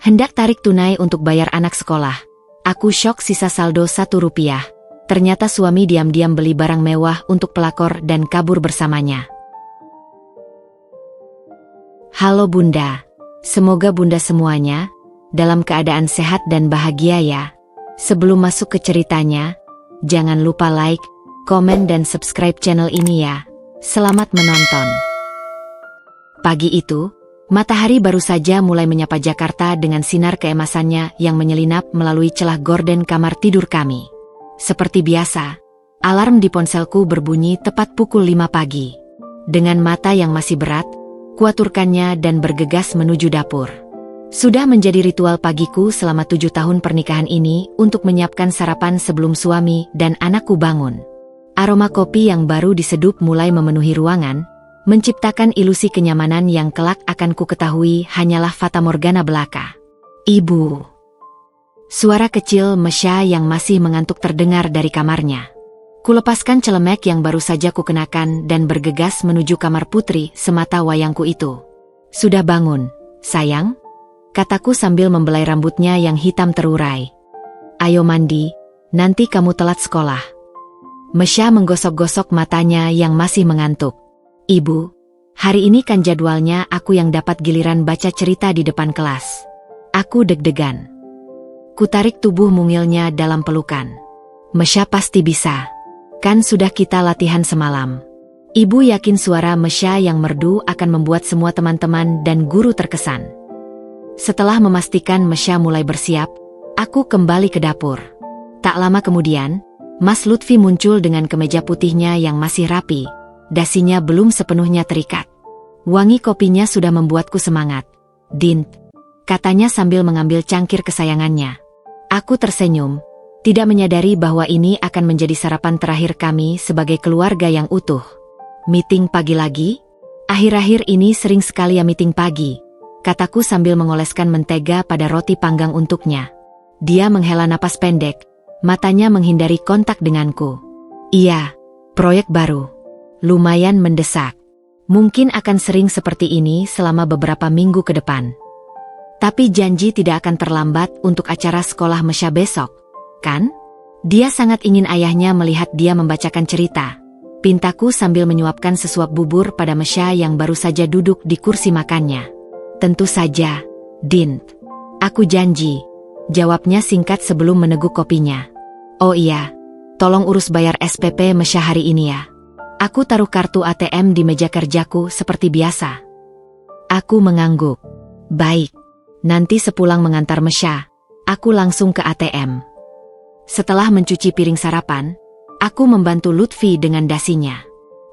Hendak tarik tunai untuk bayar anak sekolah. Aku syok sisa saldo Rp1. Ternyata suami diam-diam beli barang mewah untuk pelakor dan kabur bersamanya. Halo Bunda. Semoga Bunda semuanya dalam keadaan sehat dan bahagia ya. Sebelum masuk ke ceritanya, jangan lupa like, komen dan subscribe channel ini ya. Selamat menonton. Pagi itu, matahari baru saja mulai menyapa Jakarta dengan sinar keemasannya yang menyelinap melalui celah gorden kamar tidur kami. Seperti biasa, alarm di ponselku berbunyi tepat pukul 5 pagi. Dengan mata yang masih berat, kuaturkannya dan bergegas menuju dapur. Sudah menjadi ritual pagiku selama 7 tahun pernikahan ini untuk menyiapkan sarapan sebelum suami dan anakku bangun. Aroma kopi yang baru disedup mulai memenuhi ruangan, menciptakan ilusi kenyamanan yang kelak akan ku ketahui hanyalah fatamorgana belaka. Ibu. Suara kecil Mesya yang masih mengantuk terdengar dari kamarnya. Kulepaskan celemek yang baru saja kukenakan dan bergegas menuju kamar putri semata wayangku itu. Sudah bangun, sayang? Kataku sambil membelai rambutnya yang hitam terurai. Ayo mandi, nanti kamu telat sekolah. Mesya menggosok-gosok matanya yang masih mengantuk. Ibu, hari ini kan jadwalnya aku yang dapat giliran baca cerita di depan kelas. Aku deg-degan. Kutarik tubuh mungilnya dalam pelukan. Mesya pasti bisa. Kan sudah kita latihan semalam. Ibu yakin suara Mesya yang merdu akan membuat semua teman-teman dan guru terkesan. Setelah memastikan Mesya mulai bersiap, aku kembali ke dapur. Tak lama kemudian, Mas Lutfi muncul dengan kemeja putihnya yang masih rapi. Dasinya belum sepenuhnya terikat. Wangi kopinya sudah membuatku semangat. Din, katanya sambil mengambil cangkir kesayangannya. Aku tersenyum, tidak menyadari bahwa ini akan menjadi sarapan terakhir kami sebagai keluarga yang utuh. Meeting pagi lagi? Akhir-akhir ini sering sekali ya meeting pagi, kataku sambil mengoleskan mentega pada roti panggang untuknya. Dia menghela napas pendek, matanya menghindari kontak denganku. Iya, proyek baru. Lumayan mendesak. Mungkin akan sering seperti ini selama beberapa minggu ke depan. Tapi janji tidak akan terlambat untuk acara sekolah Mesya besok, kan? Dia sangat ingin ayahnya melihat dia membacakan cerita. Pintaku sambil menyuapkan sesuap bubur pada Mesya yang baru saja duduk di kursi makannya. Tentu saja, Din. Aku janji. Jawabnya singkat sebelum meneguk kopinya. Oh iya, tolong urus bayar SPP Mesya hari ini ya. Aku taruh kartu ATM di meja kerjaku seperti biasa. Aku mengangguk. Baik, nanti sepulang mengantar Mesya, aku langsung ke ATM. Setelah mencuci piring sarapan, aku membantu Lutfi dengan dasinya.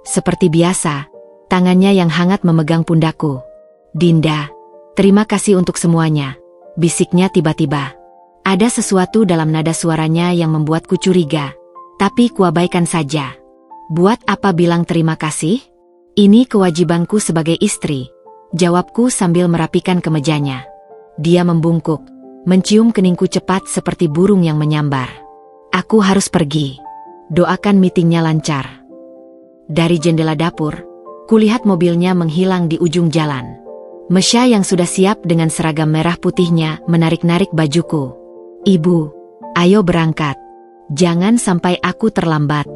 Seperti biasa, tangannya yang hangat memegang pundakku. Dinda, terima kasih untuk semuanya, bisiknya tiba-tiba. Ada sesuatu dalam nada suaranya yang membuatku curiga, tapi kuabaikan saja. Buat apa bilang terima kasih? Ini kewajibanku sebagai istri, jawabku sambil merapikan kemejanya. Dia membungkuk, mencium keningku cepat seperti burung yang menyambar. Aku harus pergi. Doakan meetingnya lancar. Dari jendela dapur, kulihat mobilnya menghilang di ujung jalan. Mesya yang sudah siap dengan seragam merah putihnya menarik-narik bajuku. Ibu, ayo berangkat. Jangan sampai aku terlambat.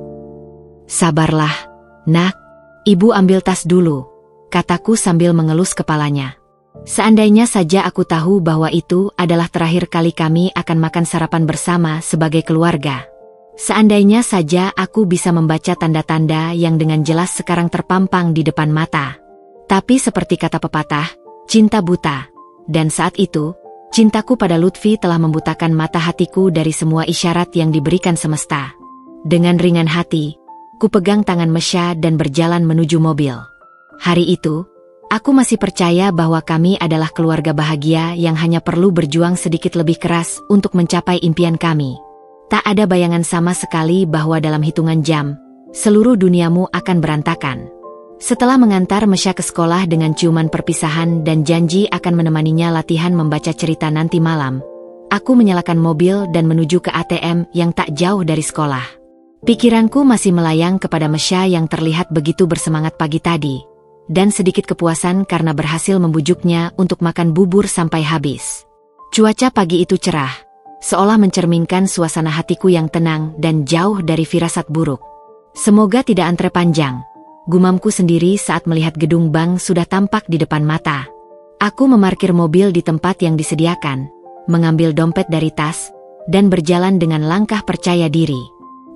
Sabarlah, nak. Ibu ambil tas dulu, kataku sambil mengelus kepalanya. Seandainya saja aku tahu bahwa itu adalah terakhir kali kami akan makan sarapan bersama sebagai keluarga. Seandainya saja aku bisa membaca tanda-tanda yang dengan jelas sekarang terpampang di depan mata. Tapi seperti kata pepatah, cinta buta. Dan saat itu, cintaku pada Lutfi telah membutakan mata hatiku dari semua isyarat yang diberikan semesta. Dengan ringan hati, ku pegang tangan Mesya dan berjalan menuju mobil. Hari itu, aku masih percaya bahwa kami adalah keluarga bahagia yang hanya perlu berjuang sedikit lebih keras untuk mencapai impian kami. Tak ada bayangan sama sekali bahwa dalam hitungan jam, seluruh duniamu akan berantakan. Setelah mengantar Mesya ke sekolah dengan ciuman perpisahan dan janji akan menemaninya latihan membaca cerita nanti malam, aku menyalakan mobil dan menuju ke ATM yang tak jauh dari sekolah. Pikiranku masih melayang kepada Mesya yang terlihat begitu bersemangat pagi tadi, dan sedikit kepuasan karena berhasil membujuknya untuk makan bubur sampai habis. Cuaca pagi itu cerah, seolah mencerminkan suasana hatiku yang tenang dan jauh dari firasat buruk. Semoga tidak antre panjang, gumamku sendiri saat melihat gedung bank sudah tampak di depan mata. Aku memarkir mobil di tempat yang disediakan, mengambil dompet dari tas, dan berjalan dengan langkah percaya diri.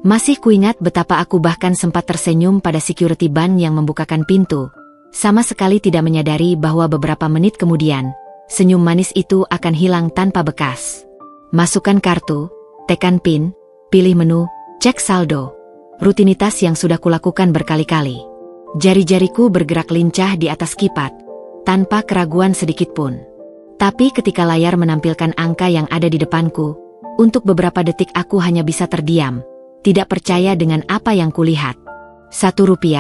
Masih kuingat betapa aku bahkan sempat tersenyum pada security bank yang membukakan pintu, sama sekali tidak menyadari bahwa beberapa menit kemudian, senyum manis itu akan hilang tanpa bekas. Masukkan kartu, tekan PIN, pilih menu, cek saldo. Rutinitas yang sudah kulakukan berkali-kali. Jari-jariku bergerak lincah di atas keypad, tanpa keraguan sedikit pun. Tapi ketika layar menampilkan angka yang ada di depanku, untuk beberapa detik aku hanya bisa terdiam, tidak percaya dengan apa yang kulihat. Rp1.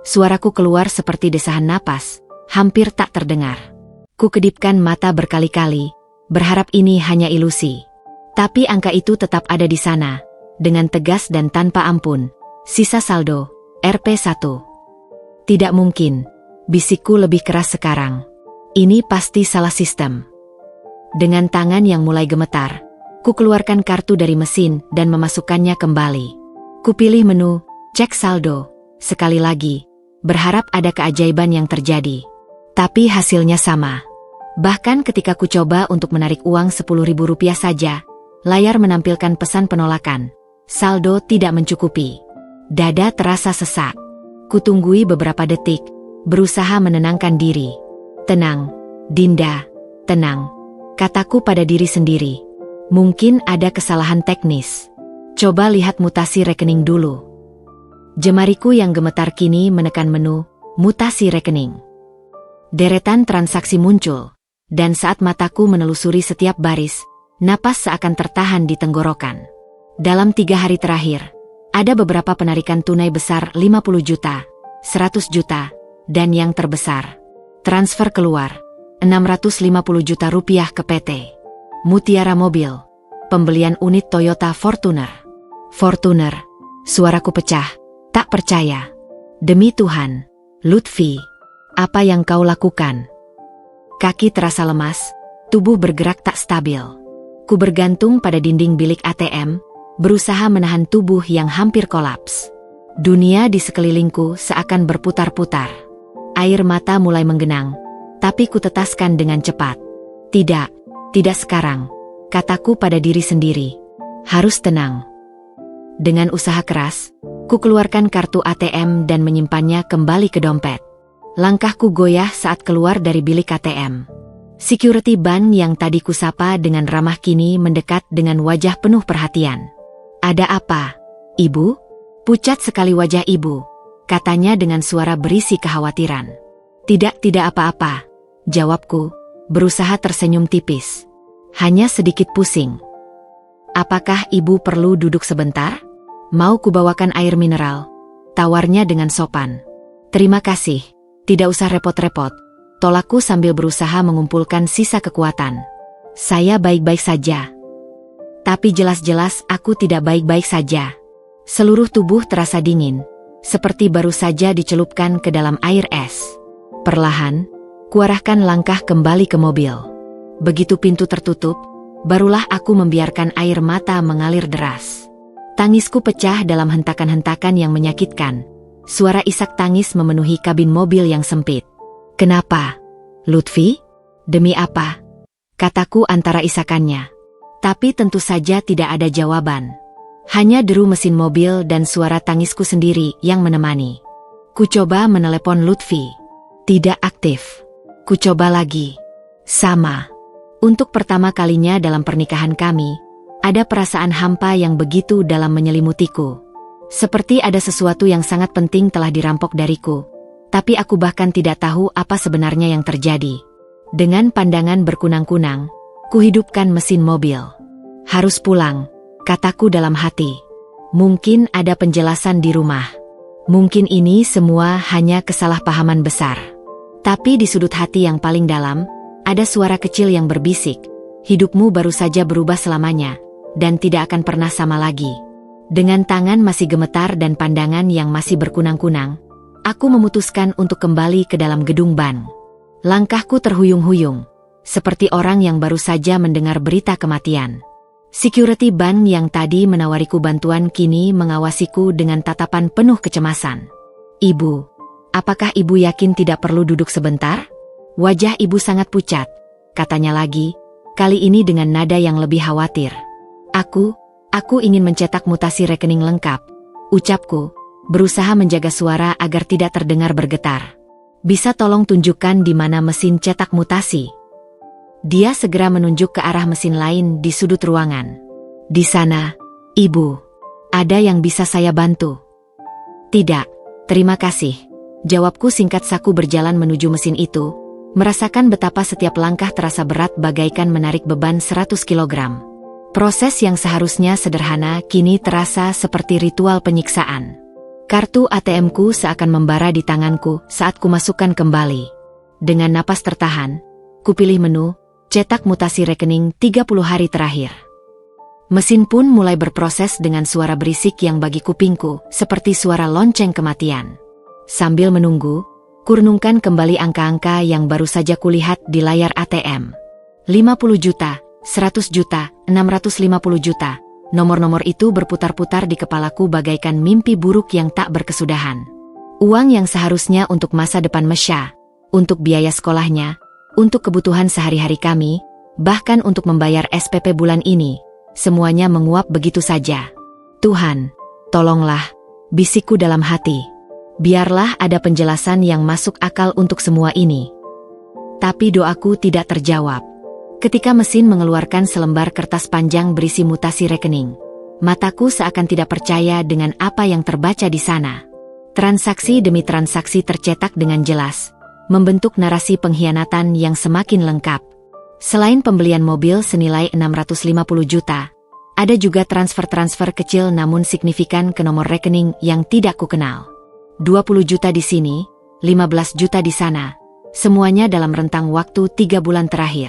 Suaraku keluar seperti desahan napas, hampir tak terdengar. Ku kedipkan mata berkali-kali, berharap ini hanya ilusi. Tapi angka itu tetap ada di sana, dengan tegas dan tanpa ampun. Sisa saldo, Rp1. Tidak mungkin, bisikku lebih keras sekarang. Ini pasti salah sistem. Dengan tangan yang mulai gemetar, ku keluarkan kartu dari mesin dan memasukkannya kembali. Ku pilih menu, cek saldo, sekali lagi, berharap ada keajaiban yang terjadi. Tapi hasilnya sama. Bahkan ketika ku coba untuk menarik uang Rp10.000 saja, layar menampilkan pesan penolakan. Saldo tidak mencukupi. Dada terasa sesak. Kutunggui beberapa detik, berusaha menenangkan diri. Tenang, Dinda, tenang, kataku pada diri sendiri. Mungkin ada kesalahan teknis. Coba lihat mutasi rekening dulu. Jemariku yang gemetar kini menekan menu, mutasi rekening. Deretan transaksi muncul, dan saat mataku menelusuri setiap baris, napas seakan tertahan di tenggorokan. Dalam 3 hari terakhir, ada beberapa penarikan tunai besar 50 juta, 100 juta, dan yang terbesar, transfer keluar, Rp650 juta ke PT Mutiara Mobil, pembelian unit Toyota Fortuner. Fortuner, suaraku pecah, tak percaya. Demi Tuhan, Lutfi, apa yang kau lakukan? Kaki terasa lemas, tubuh bergerak tak stabil. Ku bergantung pada dinding bilik ATM, berusaha menahan tubuh yang hampir kolaps. Dunia di sekelilingku seakan berputar-putar. Air mata mulai menggenang, tapi ku tetaskan dengan cepat. Tidak sekarang, kataku pada diri sendiri. Harus tenang. Dengan usaha keras, ku keluarkan kartu ATM dan menyimpannya kembali ke dompet. Langkahku goyah saat keluar dari bilik ATM. Security bank yang tadi kusapa dengan ramah kini mendekat dengan wajah penuh perhatian. Ada apa, Ibu? Pucat sekali wajah Ibu, katanya dengan suara berisi kekhawatiran. Tidak apa-apa, jawabku, berusaha tersenyum tipis. Hanya sedikit pusing. Apakah Ibu perlu duduk sebentar? Mau kubawakan air mineral? Tawarnya dengan sopan. Terima kasih. Tidak usah repot-repot, tolakku sambil berusaha mengumpulkan sisa kekuatan. Saya baik-baik saja. Tapi jelas-jelas aku tidak baik-baik saja. Seluruh tubuh terasa dingin, seperti baru saja dicelupkan ke dalam air es. Perlahan, kuarahkan langkah kembali ke mobil. Begitu pintu tertutup, barulah aku membiarkan air mata mengalir deras. Tangisku pecah dalam hentakan-hentakan yang menyakitkan. Suara isak tangis memenuhi kabin mobil yang sempit. Kenapa? Lutfi? Demi apa? Kataku antara isakannya. Tapi tentu saja tidak ada jawaban. Hanya deru mesin mobil dan suara tangisku sendiri yang menemani. Ku coba menelepon Lutfi. Tidak aktif. Ku coba lagi. Sama. Untuk pertama kalinya dalam pernikahan kami, ada perasaan hampa yang begitu dalam menyelimutiku. Seperti ada sesuatu yang sangat penting telah dirampok dariku, tapi aku bahkan tidak tahu apa sebenarnya yang terjadi. Dengan pandangan berkunang-kunang, kuhidupkan mesin mobil. Harus pulang, kataku dalam hati. Mungkin ada penjelasan di rumah. Mungkin ini semua hanya kesalahpahaman besar. Tapi di sudut hati yang paling dalam, ada suara kecil yang berbisik, hidupmu baru saja berubah selamanya, dan tidak akan pernah sama lagi. Dengan tangan masih gemetar dan pandangan yang masih berkunang-kunang, aku memutuskan untuk kembali ke dalam gedung bank. Langkahku terhuyung-huyung, seperti orang yang baru saja mendengar berita kematian. Security bank yang tadi menawariku bantuan kini mengawasiku dengan tatapan penuh kecemasan. Ibu, apakah ibu yakin tidak perlu duduk sebentar? Wajah ibu sangat pucat, katanya lagi, kali ini dengan nada yang lebih khawatir. Aku ingin mencetak mutasi rekening lengkap, ucapku, berusaha menjaga suara agar tidak terdengar bergetar. Bisa tolong tunjukkan di mana mesin cetak mutasi? Dia segera menunjuk ke arah mesin lain di sudut ruangan. Di sana, Ibu. Ada yang bisa saya bantu? Tidak, terima kasih. Jawabku singkat saku berjalan menuju mesin itu, merasakan betapa setiap langkah terasa berat bagaikan menarik beban 100 kg. Proses yang seharusnya sederhana kini terasa seperti ritual penyiksaan. Kartu ATM-ku seakan membara di tanganku saat kumasukkan kembali. Dengan napas tertahan, kupilih menu, cetak mutasi rekening 30 hari terakhir. Mesin pun mulai berproses dengan suara berisik yang bagi kupingku seperti suara lonceng kematian. Sambil menunggu, kurenungkan kembali angka-angka yang baru saja kulihat di layar ATM. 50 juta, 100 juta, 650 juta. Nomor-nomor itu berputar-putar di kepalaku bagaikan mimpi buruk yang tak berkesudahan. Uang yang seharusnya untuk masa depan Mesya, untuk biaya sekolahnya, untuk kebutuhan sehari-hari kami, bahkan untuk membayar SPP bulan ini, semuanya menguap begitu saja. Tuhan, tolonglah, bisikku dalam hati. Biarlah ada penjelasan yang masuk akal untuk semua ini. Tapi doaku tidak terjawab. Ketika mesin mengeluarkan selembar kertas panjang berisi mutasi rekening, mataku seakan tidak percaya dengan apa yang terbaca di sana. Transaksi demi transaksi tercetak dengan jelas, membentuk narasi pengkhianatan yang semakin lengkap. Selain pembelian mobil senilai 650 juta, ada juga transfer-transfer kecil namun signifikan ke nomor rekening yang tidak kukenal. 20 juta di sini, 15 juta di sana, semuanya dalam rentang waktu 3 bulan terakhir.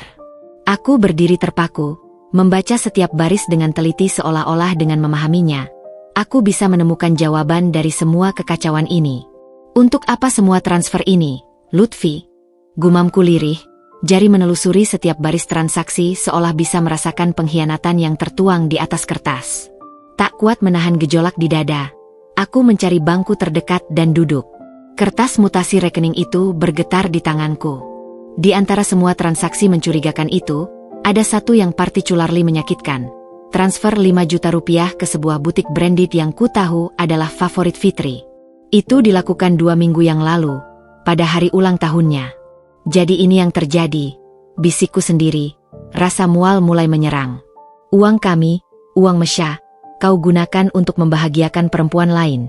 Aku berdiri terpaku, membaca setiap baris dengan teliti seolah-olah dengan memahaminya. Aku bisa menemukan jawaban dari semua kekacauan ini. Untuk apa semua transfer ini, Lutfi? Gumamku lirih, jari menelusuri setiap baris transaksi seolah bisa merasakan pengkhianatan yang tertuang di atas kertas. Tak kuat menahan gejolak di dada, aku mencari bangku terdekat dan duduk. Kertas mutasi rekening itu bergetar di tanganku. Di antara semua transaksi mencurigakan itu, ada satu yang partikularly menyakitkan. Transfer 5 juta rupiah ke sebuah butik branded yang ku tahu adalah favorit Fitri. Itu dilakukan 2 minggu yang lalu, pada hari ulang tahunnya. Jadi ini yang terjadi, bisikku sendiri, rasa mual mulai menyerang. Uang kami, uang Mesya, kau gunakan untuk membahagiakan perempuan lain.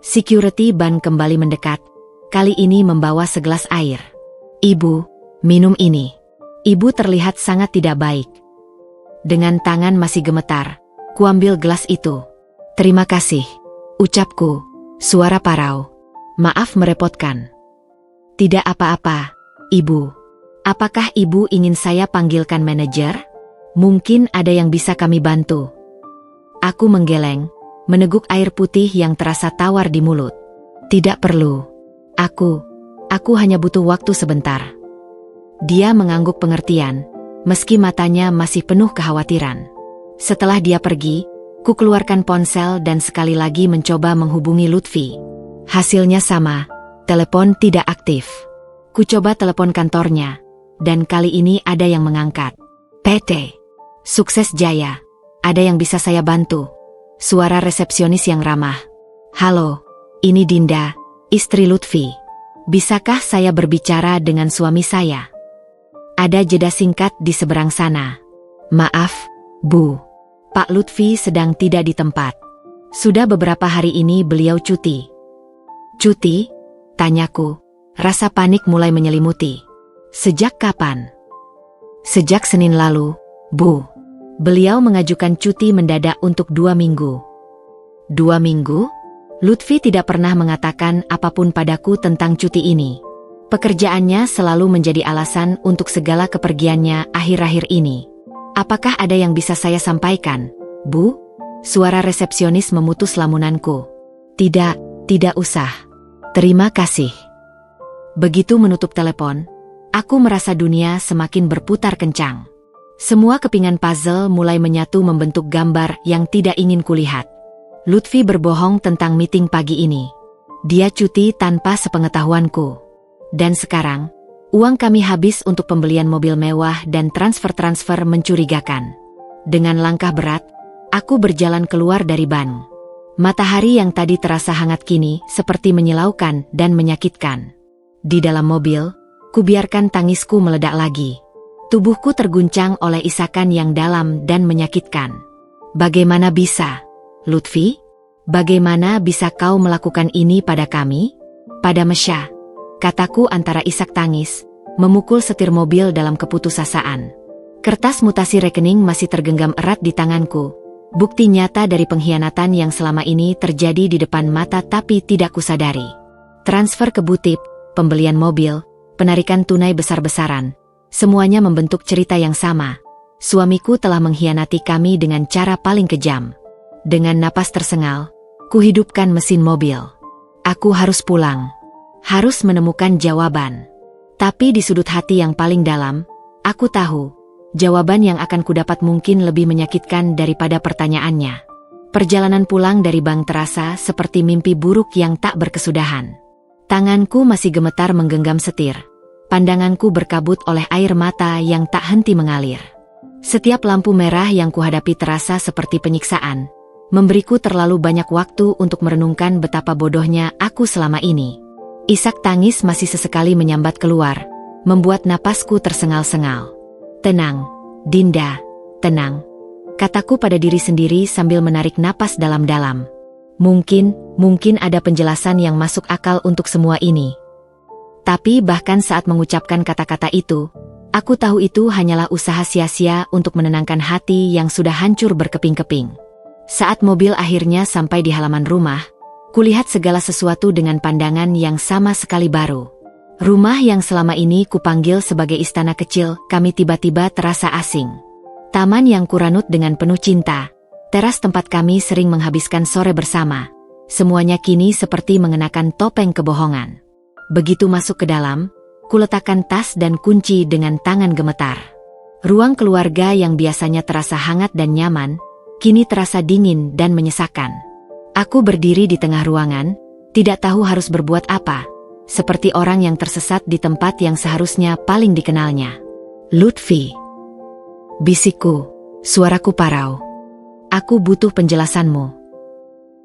Security ban kembali mendekat, kali ini membawa segelas air. Ibu, minum ini. Ibu terlihat sangat tidak baik. Dengan tangan masih gemetar, kuambil gelas itu. Terima kasih, ucapku, suara parau. Maaf merepotkan. Tidak apa-apa, Ibu. Apakah Ibu ingin saya panggilkan manajer? Mungkin ada yang bisa kami bantu. Aku menggeleng, meneguk air putih yang terasa tawar di mulut. Tidak perlu. Aku hanya butuh waktu sebentar. Dia mengangguk pengertian, meski matanya masih penuh kekhawatiran. Setelah dia pergi, ku keluarkan ponsel dan sekali lagi mencoba menghubungi Lutfi. Hasilnya sama, telepon tidak aktif. Ku coba telepon kantornya, dan kali ini ada yang mengangkat. PT Sukses Jaya, ada yang bisa saya bantu? Suara resepsionis yang ramah. Halo, ini Dinda, istri Lutfi. Bisakah saya berbicara dengan suami saya? Ada jeda singkat di seberang sana. Maaf, Bu. Pak Lutfi sedang tidak di tempat. Sudah beberapa hari ini beliau cuti. Cuti? Tanyaku. Rasa panik mulai menyelimuti. Sejak kapan? Sejak Senin lalu, Bu. Beliau mengajukan cuti mendadak untuk 2 minggu. 2 minggu? Lutfi tidak pernah mengatakan apapun padaku tentang cuti ini. Pekerjaannya selalu menjadi alasan untuk segala kepergiannya akhir-akhir ini. Apakah ada yang bisa saya sampaikan, Bu? Suara resepsionis memutus lamunanku. Tidak usah. Terima kasih. Begitu menutup telepon, Aku merasa dunia semakin berputar kencang. Semua kepingan puzzle mulai menyatu membentuk gambar yang tidak ingin kulihat. Lutfi berbohong tentang meeting pagi ini. Dia cuti tanpa sepengetahuanku. Dan sekarang, uang kami habis untuk pembelian mobil mewah dan transfer-transfer mencurigakan. Dengan langkah berat, aku berjalan keluar dari ban. Matahari yang tadi terasa hangat kini seperti menyilaukan dan menyakitkan. Di dalam mobil, kubiarkan tangisku meledak lagi. Tubuhku terguncang oleh isakan yang dalam dan menyakitkan. Bagaimana bisa, Lutfi? Bagaimana bisa kau melakukan ini pada kami? Pada Mesya, kataku antara isak tangis, memukul setir mobil dalam keputusasaan. Kertas mutasi rekening masih tergenggam erat di tanganku. Bukti nyata dari pengkhianatan yang selama ini terjadi di depan mata tapi tidak kusadari. Transfer ke butik, pembelian mobil, penarikan tunai besar-besaran. Semuanya membentuk cerita yang sama. Suamiku telah mengkhianati kami dengan cara paling kejam. Dengan napas tersengal, kuhidupkan mesin mobil. Aku harus pulang. Harus menemukan jawaban. Tapi di sudut hati yang paling dalam, aku tahu, jawaban yang akan kudapat mungkin lebih menyakitkan daripada pertanyaannya. Perjalanan pulang dari bank terasa seperti mimpi buruk yang tak berkesudahan. Tanganku masih gemetar menggenggam setir. Pandanganku berkabut oleh air mata yang tak henti mengalir. Setiap lampu merah yang kuhadapi terasa seperti penyiksaan, memberiku terlalu banyak waktu untuk merenungkan betapa bodohnya aku selama ini. Isak tangis masih sesekali menyambat keluar, membuat napasku tersengal-sengal. Tenang, Dinda, tenang, kataku pada diri sendiri sambil menarik napas dalam-dalam. Mungkin ada penjelasan yang masuk akal untuk semua ini. Tapi bahkan saat mengucapkan kata-kata itu, aku tahu itu hanyalah usaha sia-sia untuk menenangkan hati yang sudah hancur berkeping-keping. Saat mobil akhirnya sampai di halaman rumah, kulihat segala sesuatu dengan pandangan yang sama sekali baru. Rumah yang selama ini kupanggil sebagai istana kecil, kami tiba-tiba terasa asing. Taman yang kuranut dengan penuh cinta, teras tempat kami sering menghabiskan sore bersama, semuanya kini seperti mengenakan topeng kebohongan. Begitu masuk ke dalam, kuletakkan tas dan kunci dengan tangan gemetar. Ruang keluarga yang biasanya terasa hangat dan nyaman, kini terasa dingin dan menyesakan. Aku berdiri di tengah ruangan, tidak tahu harus berbuat apa, seperti orang yang tersesat di tempat yang seharusnya paling dikenalnya. Lutfi, bisikku, suaraku parau. Aku butuh penjelasanmu.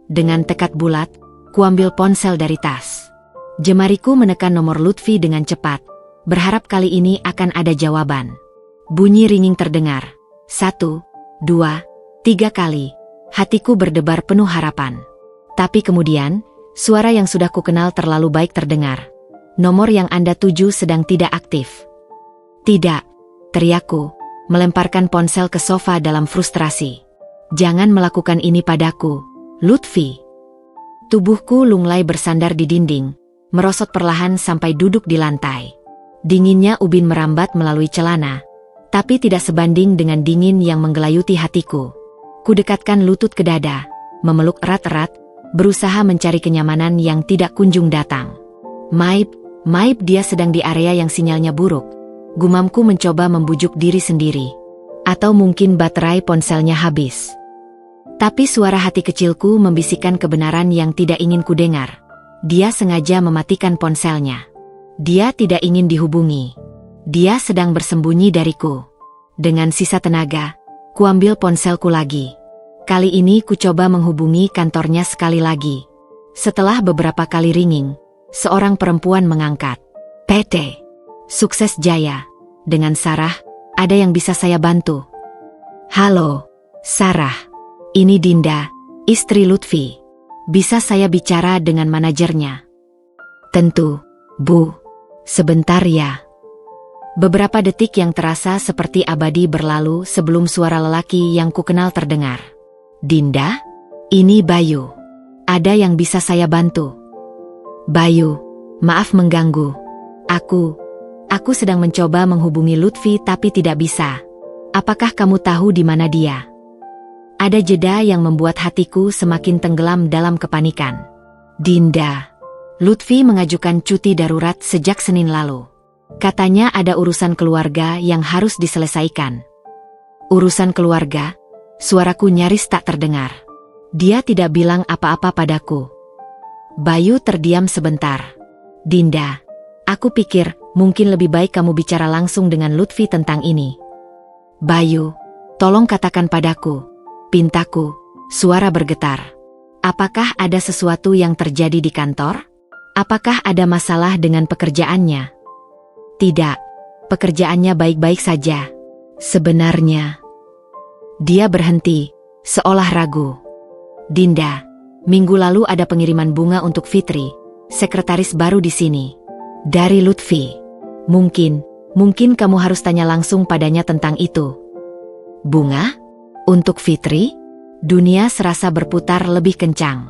Dengan tekad bulat, kuambil ponsel dari tas. Jemariku menekan nomor Lutfi dengan cepat, berharap kali ini akan ada jawaban. Bunyi ringing terdengar. 1, 2, 3 kali. Hatiku berdebar penuh harapan. Tapi kemudian, suara yang sudah kukenal terlalu baik terdengar. Nomor yang Anda tuju sedang tidak aktif. Tidak, teriakku, melemparkan ponsel ke sofa dalam frustrasi. Jangan melakukan ini padaku, Lutfi. Tubuhku lunglai bersandar di dinding, merosot perlahan sampai duduk di lantai. Dinginnya ubin merambat melalui celana, tapi tidak sebanding dengan dingin yang menggelayuti hatiku. Kudekatkan lutut ke dada, memeluk erat-erat, berusaha mencari kenyamanan yang tidak kunjung datang. Maib, dia sedang di area yang sinyalnya buruk. Gumamku mencoba membujuk diri sendiri. Atau mungkin baterai ponselnya habis. Tapi suara hati kecilku membisikkan kebenaran yang tidak ingin kudengar. Dia sengaja mematikan ponselnya. Dia tidak ingin dihubungi. Dia sedang bersembunyi dariku. Dengan sisa tenaga, kuambil ponselku lagi. Kali ini kucoba menghubungi kantornya sekali lagi. Setelah beberapa kali ringing, seorang perempuan mengangkat. PT Sukses Jaya. Dengan Sarah, ada yang bisa saya bantu? Halo, Sarah. Ini Dinda, istri Lutfi. Bisa saya bicara dengan manajernya? Tentu, Bu. Sebentar ya. Beberapa detik yang terasa seperti abadi berlalu sebelum suara lelaki yang kukenal terdengar. Dinda? Ini Bayu. Ada yang bisa saya bantu? Bayu, maaf mengganggu. Aku sedang mencoba menghubungi Lutfi tapi tidak bisa. Apakah kamu tahu di mana dia? Ada jeda yang membuat hatiku semakin tenggelam dalam kepanikan. Dinda, Lutfi mengajukan cuti darurat sejak Senin lalu. Katanya ada urusan keluarga yang harus diselesaikan. Urusan keluarga? Suaraku nyaris tak terdengar. Dia tidak bilang apa-apa padaku. Bayu terdiam sebentar. Dinda, aku pikir mungkin lebih baik kamu bicara langsung dengan Lutfi tentang ini. Bayu, tolong katakan padaku, pintaku. Suara bergetar. Apakah ada sesuatu yang terjadi di kantor? Apakah ada masalah dengan pekerjaannya? Tidak, pekerjaannya baik-baik saja. Sebenarnya. Dia berhenti, seolah ragu. Dinda, minggu lalu ada pengiriman bunga untuk Fitri, sekretaris baru di sini. Dari Lutfi. Mungkin kamu harus tanya langsung padanya tentang itu. Bunga? Untuk Fitri? Dunia serasa berputar lebih kencang.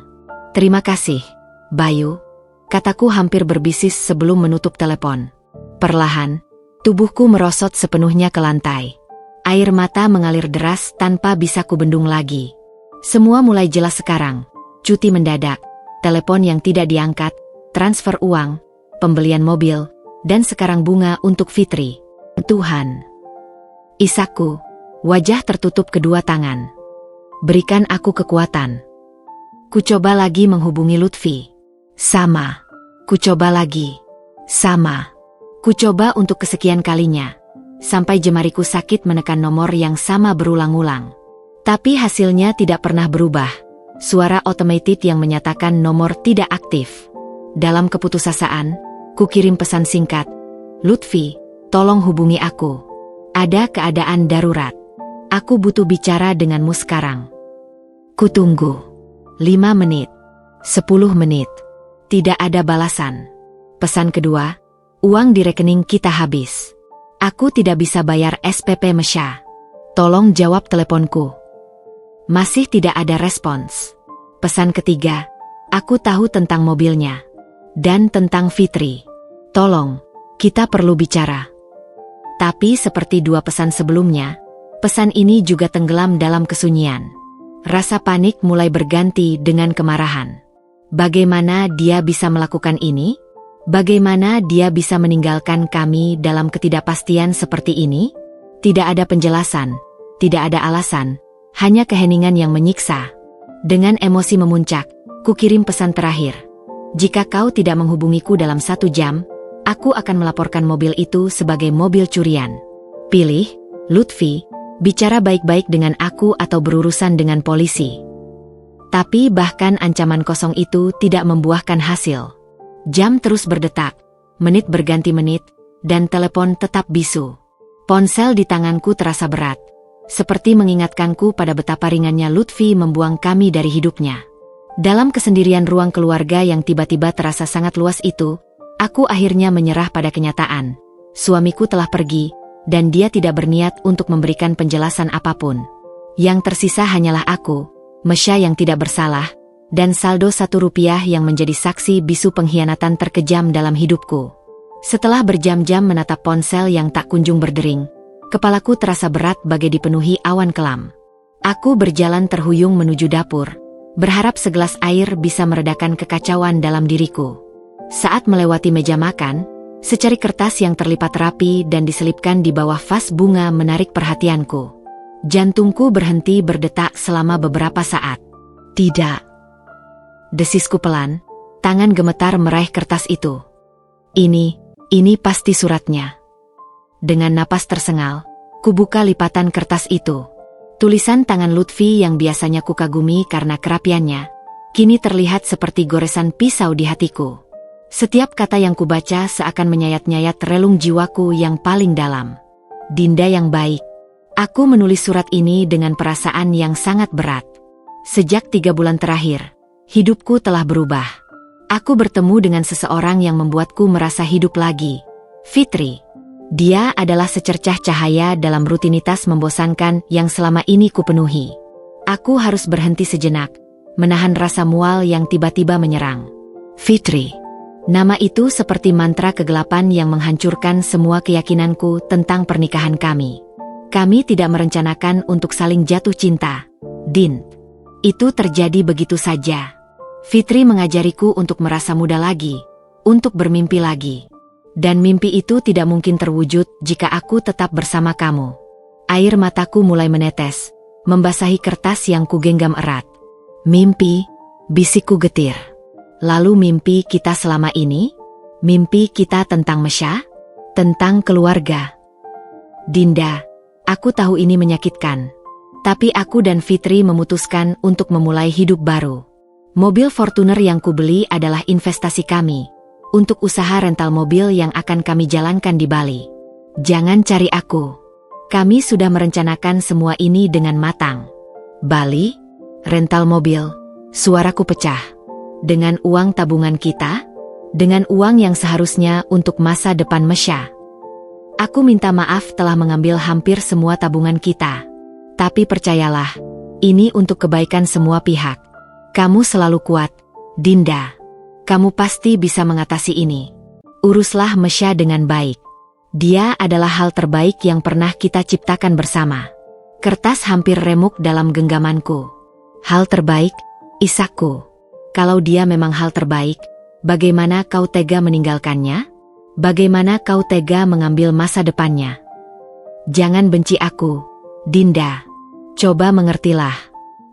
Terima kasih, Bayu. Kataku hampir berbisis sebelum menutup telepon. Perlahan, tubuhku merosot sepenuhnya ke lantai. Air mata mengalir deras tanpa bisa kubendung lagi. Semua mulai jelas sekarang. Cuti mendadak, telepon yang tidak diangkat, transfer uang, pembelian mobil, dan sekarang bunga untuk Fitri. Tuhan. Isaku, wajah tertutup kedua tangan. Berikan aku kekuatan. Ku coba lagi menghubungi Lutfi. Sama. Ku coba lagi. Sama. Ku coba untuk kesekian kalinya. Sampai jemariku sakit menekan nomor yang sama berulang-ulang. Tapi hasilnya tidak pernah berubah. Suara automated yang menyatakan nomor tidak aktif. Dalam keputusasaan, ku kirim pesan singkat. Lutfi, tolong hubungi aku. Ada keadaan darurat. Aku butuh bicara denganmu sekarang. Ku tunggu. 5 menit. 10 menit. Tidak ada balasan. Pesan kedua, uang di rekening kita habis. Aku tidak bisa bayar SPP Mesya. Tolong jawab teleponku. Masih tidak ada respons. Pesan ketiga, aku tahu tentang mobilnya. Dan tentang Fitri. Tolong, kita perlu bicara. Tapi seperti dua pesan sebelumnya, pesan ini juga tenggelam dalam kesunyian. Rasa panik mulai berganti dengan kemarahan. Bagaimana dia bisa melakukan ini? Bagaimana dia bisa meninggalkan kami dalam ketidakpastian seperti ini? Tidak ada penjelasan, tidak ada alasan, hanya keheningan yang menyiksa. Dengan emosi memuncak, ku kirim pesan terakhir. Jika kau tidak menghubungiku dalam 1 jam, aku akan melaporkan mobil itu sebagai mobil curian. Pilih, Lutfi, bicara baik-baik dengan aku atau berurusan dengan polisi. Tapi bahkan ancaman kosong itu tidak membuahkan hasil. Jam terus berdetak, menit berganti menit, dan telepon tetap bisu. Ponsel di tanganku terasa berat, seperti mengingatkanku pada betapa ringannya Lutfi membuang kami dari hidupnya. Dalam kesendirian ruang keluarga yang tiba-tiba terasa sangat luas itu, aku akhirnya menyerah pada kenyataan. Suamiku telah pergi, dan dia tidak berniat untuk memberikan penjelasan apapun. Yang tersisa hanyalah aku, Mesya yang tidak bersalah, dan saldo 1 rupiah yang menjadi saksi bisu pengkhianatan terkejam dalam hidupku. Setelah berjam-jam menatap ponsel yang tak kunjung berdering, kepalaku terasa berat bagai dipenuhi awan kelam. Aku berjalan terhuyung menuju dapur, berharap segelas air bisa meredakan kekacauan dalam diriku. Saat melewati meja makan, secari kertas yang terlipat rapi dan diselipkan di bawah vas bunga menarik perhatianku. Jantungku berhenti berdetak selama beberapa saat. Tidak. Desisku pelan, tangan gemetar meraih kertas itu. Ini pasti suratnya. Dengan napas tersengal, kubuka lipatan kertas itu. Tulisan tangan Lutfi yang biasanya kukagumi karena kerapiannya, kini terlihat seperti goresan pisau di hatiku. Setiap kata yang kubaca seakan menyayat-nyayat relung jiwaku yang paling dalam. Dinda yang baik. Aku menulis surat ini dengan perasaan yang sangat berat. Sejak 3 bulan terakhir, hidupku telah berubah. Aku bertemu dengan seseorang yang membuatku merasa hidup lagi. Fitri. Dia adalah secercah cahaya dalam rutinitas membosankan yang selama ini kupenuhi. Aku harus berhenti sejenak, menahan rasa mual yang tiba-tiba menyerang. Fitri. Nama itu seperti mantra kegelapan yang menghancurkan semua keyakinanku tentang pernikahan kami. Kami tidak merencanakan untuk saling jatuh cinta, Din. Itu terjadi begitu saja. Fitri mengajariku untuk merasa muda lagi, untuk bermimpi lagi. Dan mimpi itu tidak mungkin terwujud jika aku tetap bersama kamu. Air mataku mulai menetes, membasahi kertas yang kugenggam erat. Mimpi, bisikku getir. Lalu mimpi kita selama ini? Mimpi kita tentang Mesya? Tentang keluarga? Dinda, aku tahu ini menyakitkan. Tapi aku dan Fitri memutuskan untuk memulai hidup baru. Mobil Fortuner yang kubeli adalah investasi kami untuk usaha rental mobil yang akan kami jalankan di Bali. Jangan cari aku. Kami sudah merencanakan semua ini dengan matang. Bali? Rental mobil? Suaraku pecah. Dengan uang tabungan kita? Dengan uang yang seharusnya untuk masa depan Mesya. Aku minta maaf telah mengambil hampir semua tabungan kita. Tapi percayalah, ini untuk kebaikan semua pihak. Kamu selalu kuat, Dinda. Kamu pasti bisa mengatasi ini. Uruslah Mesya dengan baik. Dia adalah hal terbaik yang pernah kita ciptakan bersama. Kertas hampir remuk dalam genggamanku. Hal terbaik, Isakku. Kalau dia memang hal terbaik, bagaimana kau tega meninggalkannya? Bagaimana kau tega mengambil masa depannya? Jangan benci aku, Dinda. Coba mengertilah.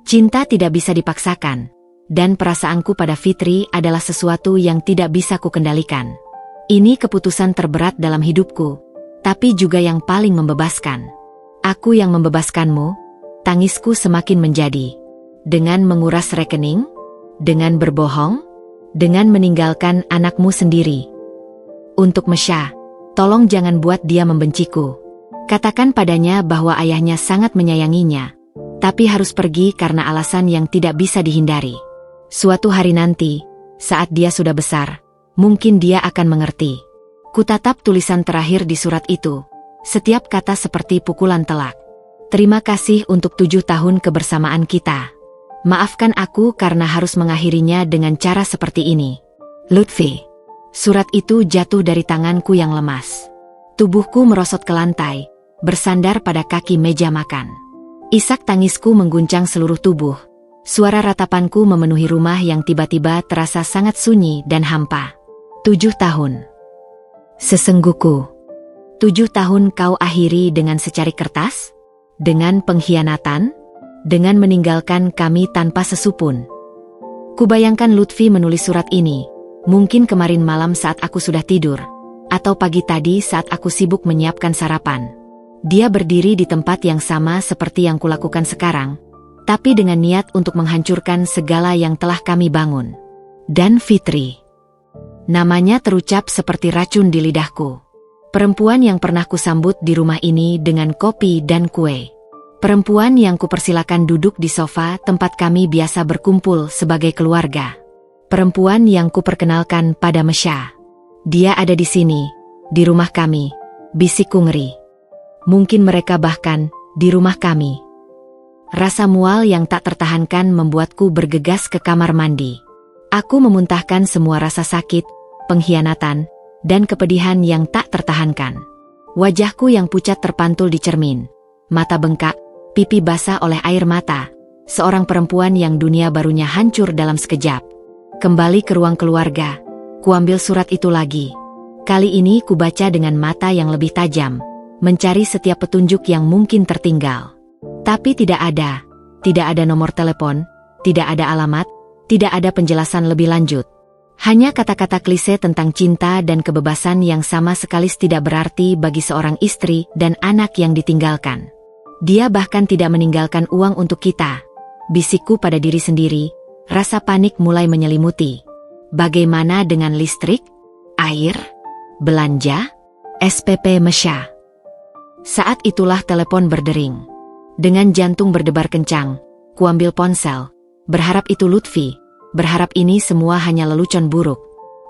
Cinta tidak bisa dipaksakan. Dan perasaanku pada Fitri adalah sesuatu yang tidak bisa kukendalikan. Ini keputusan terberat dalam hidupku, tapi juga yang paling membebaskan. Aku yang membebaskanmu, tangisku semakin menjadi. Dengan menguras rekening, dengan berbohong, dengan meninggalkan anakmu sendiri. Untuk Mesya, tolong jangan buat dia membenciku. Katakan padanya bahwa ayahnya sangat menyayanginya, tapi harus pergi karena alasan yang tidak bisa dihindari. Suatu hari nanti, saat dia sudah besar, mungkin dia akan mengerti. Kutatap tulisan terakhir di surat itu. Setiap kata seperti pukulan telak. Terima kasih untuk 7 tahun kebersamaan kita. Maafkan aku karena harus mengakhirinya dengan cara seperti ini. Lutfi. Surat itu jatuh dari tanganku yang lemas. Tubuhku merosot ke lantai, bersandar pada kaki meja makan. Isak tangisku mengguncang seluruh tubuh. Suara ratapanku memenuhi rumah yang tiba-tiba terasa sangat sunyi dan hampa. 7 tahun. Sesengguku. 7 tahun kau akhiri dengan secari kertas? Dengan pengkhianatan? Dengan meninggalkan kami tanpa sesupun? Kubayangkan Lutfi menulis surat ini, mungkin kemarin malam saat aku sudah tidur, atau pagi tadi saat aku sibuk menyiapkan sarapan. Dia berdiri di tempat yang sama seperti yang kulakukan sekarang, tapi dengan niat untuk menghancurkan segala yang telah kami bangun. Dan Fitri. Namanya terucap seperti racun di lidahku. Perempuan yang pernah kusambut di rumah ini dengan kopi dan kue. Perempuan yang kupersilakan duduk di sofa tempat kami biasa berkumpul sebagai keluarga. Perempuan yang kuperkenalkan pada Mesya. Dia ada di sini, di rumah kami, bisikku ngeri. Mungkin mereka bahkan di rumah kami. Rasa mual yang tak tertahankan membuatku bergegas ke kamar mandi. Aku memuntahkan semua rasa sakit, pengkhianatan, dan kepedihan yang tak tertahankan. Wajahku yang pucat terpantul di cermin. Mata bengkak, pipi basah oleh air mata. Seorang perempuan yang dunia barunya hancur dalam sekejap. Kembali ke ruang keluarga. Kuambil surat itu lagi. Kali ini kubaca dengan mata yang lebih tajam, mencari setiap petunjuk yang mungkin tertinggal. Tapi tidak ada nomor telepon, tidak ada alamat, tidak ada penjelasan lebih lanjut. Hanya kata-kata klise tentang cinta dan kebebasan yang sama sekali tidak berarti bagi seorang istri dan anak yang ditinggalkan. Dia bahkan tidak meninggalkan uang untuk kita. Bisikku pada diri sendiri, rasa panik mulai menyelimuti. Bagaimana dengan listrik, air, belanja, SPP Mesya? Saat itulah telepon berdering. Dengan jantung berdebar kencang, kuambil ponsel, berharap itu Lutfi, berharap ini semua hanya lelucon buruk.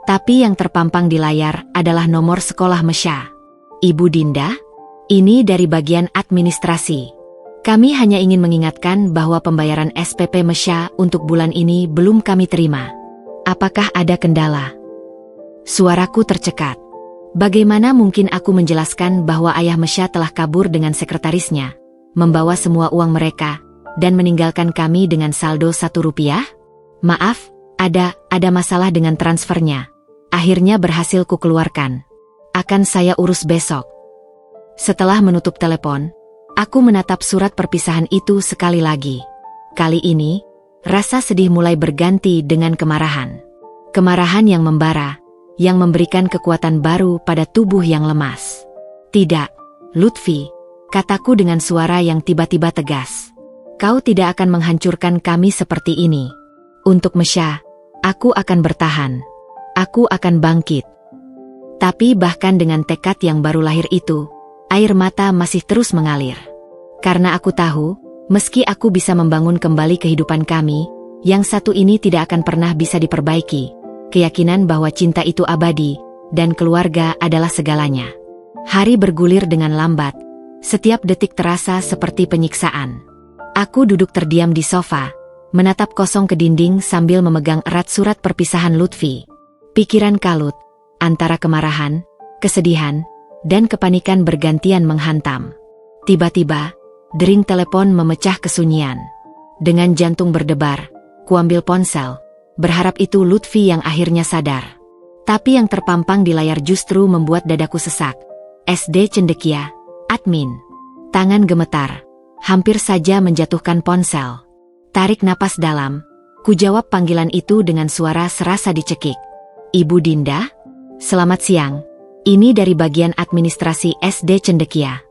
Tapi yang terpampang di layar adalah nomor sekolah Mesya. Ibu Dinda, ini dari bagian administrasi. Kami hanya ingin mengingatkan bahwa pembayaran SPP Mesya untuk bulan ini belum kami terima. Apakah ada kendala? Suaraku tercekat. Bagaimana mungkin aku menjelaskan bahwa ayah Mesya telah kabur dengan sekretarisnya, membawa semua uang mereka, dan meninggalkan kami dengan saldo 1 rupiah? Maaf, ada masalah dengan transfernya. Akhirnya berhasil kukeluarkan. Akan saya urus besok. Setelah menutup telepon, aku menatap surat perpisahan itu sekali lagi. Kali ini, rasa sedih mulai berganti dengan kemarahan. Kemarahan yang membara, yang memberikan kekuatan baru pada tubuh yang lemas. Tidak, Lutfi, kataku dengan suara yang tiba-tiba tegas. Kau tidak akan menghancurkan kami seperti ini. Untuk Mesya, aku akan bertahan. Aku akan bangkit. Tapi bahkan dengan tekad yang baru lahir itu, air mata masih terus mengalir. Karena aku tahu, meski aku bisa membangun kembali kehidupan kami, yang satu ini tidak akan pernah bisa diperbaiki. Keyakinan bahwa cinta itu abadi, dan keluarga adalah segalanya. Hari bergulir dengan lambat, setiap detik terasa seperti penyiksaan. Aku duduk terdiam di sofa, menatap kosong ke dinding sambil memegang erat surat perpisahan Lutfi. Pikiran kalut, antara kemarahan, kesedihan, dan kepanikan bergantian menghantam. Tiba-tiba, dering telepon memecah kesunyian. Dengan jantung berdebar, kuambil ponsel, berharap itu Lutfi yang akhirnya sadar. Tapi yang terpampang di layar justru membuat dadaku sesak. SD Cendekia, admin. Tangan gemetar, hampir saja menjatuhkan ponsel. Tarik napas dalam, ku jawab panggilan itu dengan suara serasa dicekik. Ibu Dinda? Selamat siang, ini dari bagian administrasi SD Cendekia.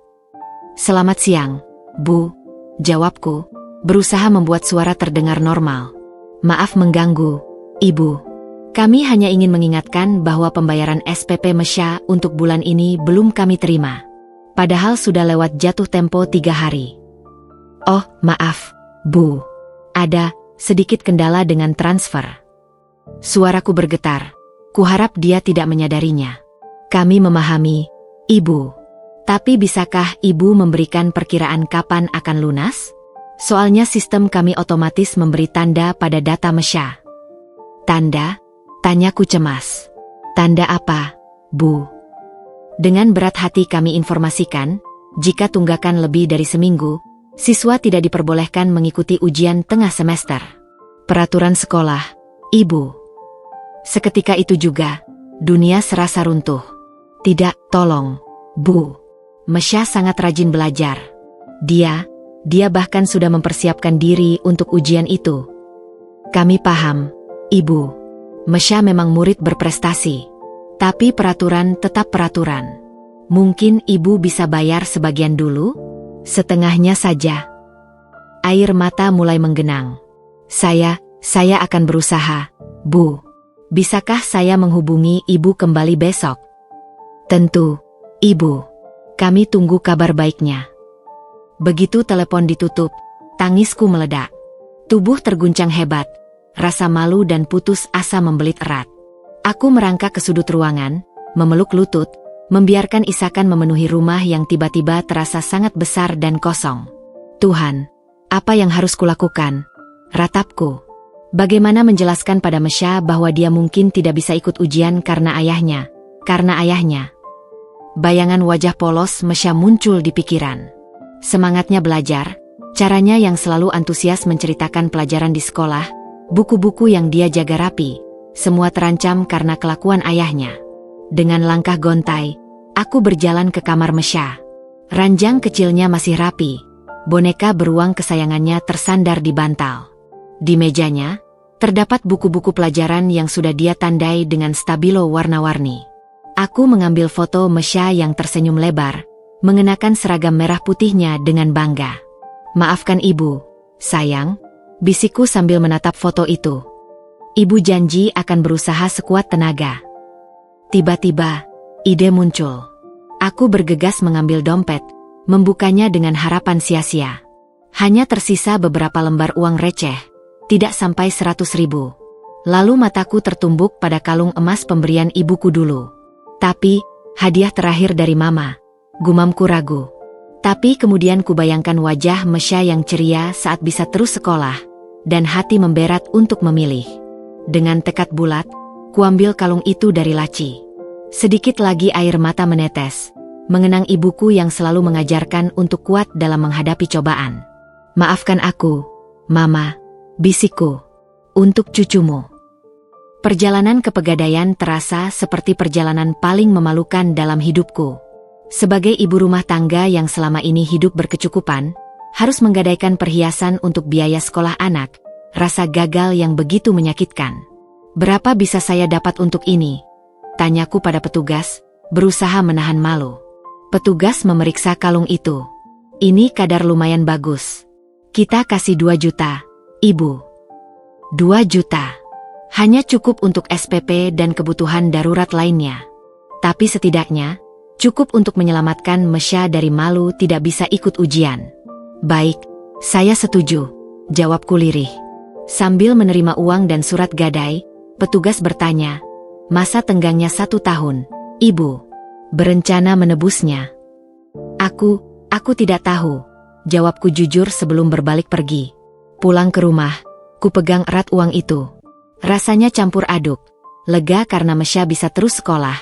Selamat siang, Bu, jawabku, berusaha membuat suara terdengar normal. Maaf mengganggu, Ibu. Kami hanya ingin mengingatkan bahwa pembayaran SPP Mesya untuk bulan ini belum kami terima. Padahal sudah lewat jatuh tempo 3 hari. Oh, maaf, Bu. Ada sedikit kendala dengan transfer. Suaraku bergetar. Kuharap dia tidak menyadarinya. Kami memahami, Ibu. Tapi bisakah Ibu memberikan perkiraan kapan akan lunas? Soalnya sistem kami otomatis memberi tanda pada data Mesya. Tanda? Tanyaku cemas. Tanda apa, Bu? Dengan berat hati kami informasikan, jika tunggakan lebih dari seminggu, siswa tidak diperbolehkan mengikuti ujian tengah semester. Peraturan sekolah, Ibu. Seketika itu juga, dunia serasa runtuh. Tidak, tolong, Bu. Mesya sangat rajin belajar. Dia bahkan sudah mempersiapkan diri untuk ujian itu. Kami paham, Ibu. Mesya memang murid berprestasi. Tapi peraturan tetap peraturan. Mungkin Ibu bisa bayar sebagian dulu? Setengahnya saja. Air mata mulai menggenang. Saya akan berusaha, Bu. Bisakah saya menghubungi Ibu kembali besok? Tentu, Ibu. Kami tunggu kabar baiknya. Begitu telepon ditutup, tangisku meledak. Tubuh terguncang hebat. Rasa malu dan putus asa membelit erat. Aku merangkak ke sudut ruangan, memeluk lutut, membiarkan isakan memenuhi rumah yang tiba-tiba terasa sangat besar dan kosong. Tuhan, apa yang harus kulakukan? Ratapku. Bagaimana menjelaskan pada Mesya bahwa dia mungkin tidak bisa ikut ujian karena ayahnya? Bayangan wajah polos Mesya muncul di pikiran. Semangatnya belajar, caranya yang selalu antusias menceritakan pelajaran di sekolah, buku-buku yang dia jaga rapi, semua terancam karena kelakuan ayahnya. Dengan langkah gontai, aku berjalan ke kamar Mesya. Ranjang kecilnya masih rapi, boneka beruang kesayangannya tersandar di bantal. Di mejanya, terdapat buku-buku pelajaran yang sudah dia tandai dengan stabilo warna-warni. Aku mengambil foto Mesya yang tersenyum lebar, mengenakan seragam merah putihnya dengan bangga. Maafkan Ibu, sayang, bisikku sambil menatap foto itu. Ibu janji akan berusaha sekuat tenaga. Tiba-tiba, ide muncul. Aku bergegas mengambil dompet, membukanya dengan harapan sia-sia. Hanya tersisa beberapa lembar uang receh, tidak sampai 100.000. Lalu mataku tertumbuk pada kalung emas pemberian ibuku dulu. Tapi, hadiah terakhir dari Mama, gumamku ragu. Tapi kemudian kubayangkan wajah Mesya yang ceria saat bisa terus sekolah, dan hati memberat untuk memilih. Dengan tekad bulat, kuambil kalung itu dari laci. Sedikit lagi air mata menetes, mengenang ibuku yang selalu mengajarkan untuk kuat dalam menghadapi cobaan. Maafkan aku, Mama, bisikku, untuk cucumu. Perjalanan ke Pegadaian terasa seperti perjalanan paling memalukan dalam hidupku. Sebagai ibu rumah tangga yang selama ini hidup berkecukupan, harus menggadaikan perhiasan untuk biaya sekolah anak, rasa gagal yang begitu menyakitkan. Berapa bisa saya dapat untuk ini? Tanyaku pada petugas, berusaha menahan malu. Petugas memeriksa kalung itu. Ini kadar lumayan bagus. Kita kasih 2 juta, Ibu. 2 juta. Hanya cukup untuk SPP dan kebutuhan darurat lainnya. Tapi setidaknya, cukup untuk menyelamatkan Mesya dari malu tidak bisa ikut ujian. Baik, saya setuju, jawabku lirih. Sambil menerima uang dan surat gadai, petugas bertanya, masa tenggangnya 1 tahun, Ibu. Berencana menebusnya. Aku tidak tahu, jawabku jujur sebelum berbalik pergi. Pulang ke rumah, ku pegang erat uang itu. Rasanya campur aduk, lega karena Mesya bisa terus sekolah,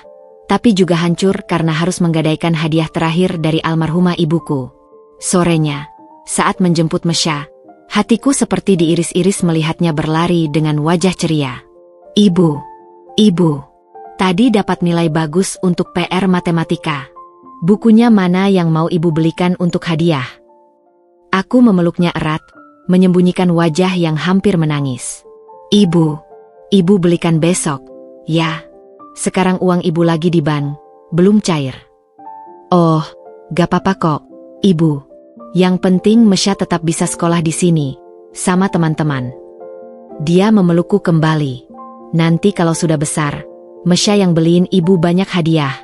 tapi juga hancur karena harus menggadaikan hadiah terakhir dari almarhumah ibuku. Sorenya, saat menjemput Mesya, hatiku seperti diiris-iris melihatnya berlari dengan wajah ceria. Ibu, tadi dapat nilai bagus untuk PR matematika. Bukunya mana yang mau Ibu belikan untuk hadiah? Aku memeluknya erat, menyembunyikan wajah yang hampir menangis. Ibu belikan besok, ya. Sekarang uang Ibu lagi di bank, belum cair. Oh, gak apa-apa kok, Ibu. Yang penting Mesya tetap bisa sekolah di sini, sama teman-teman. Dia memelukku kembali. Nanti kalau sudah besar, Mesya yang beliin Ibu banyak hadiah.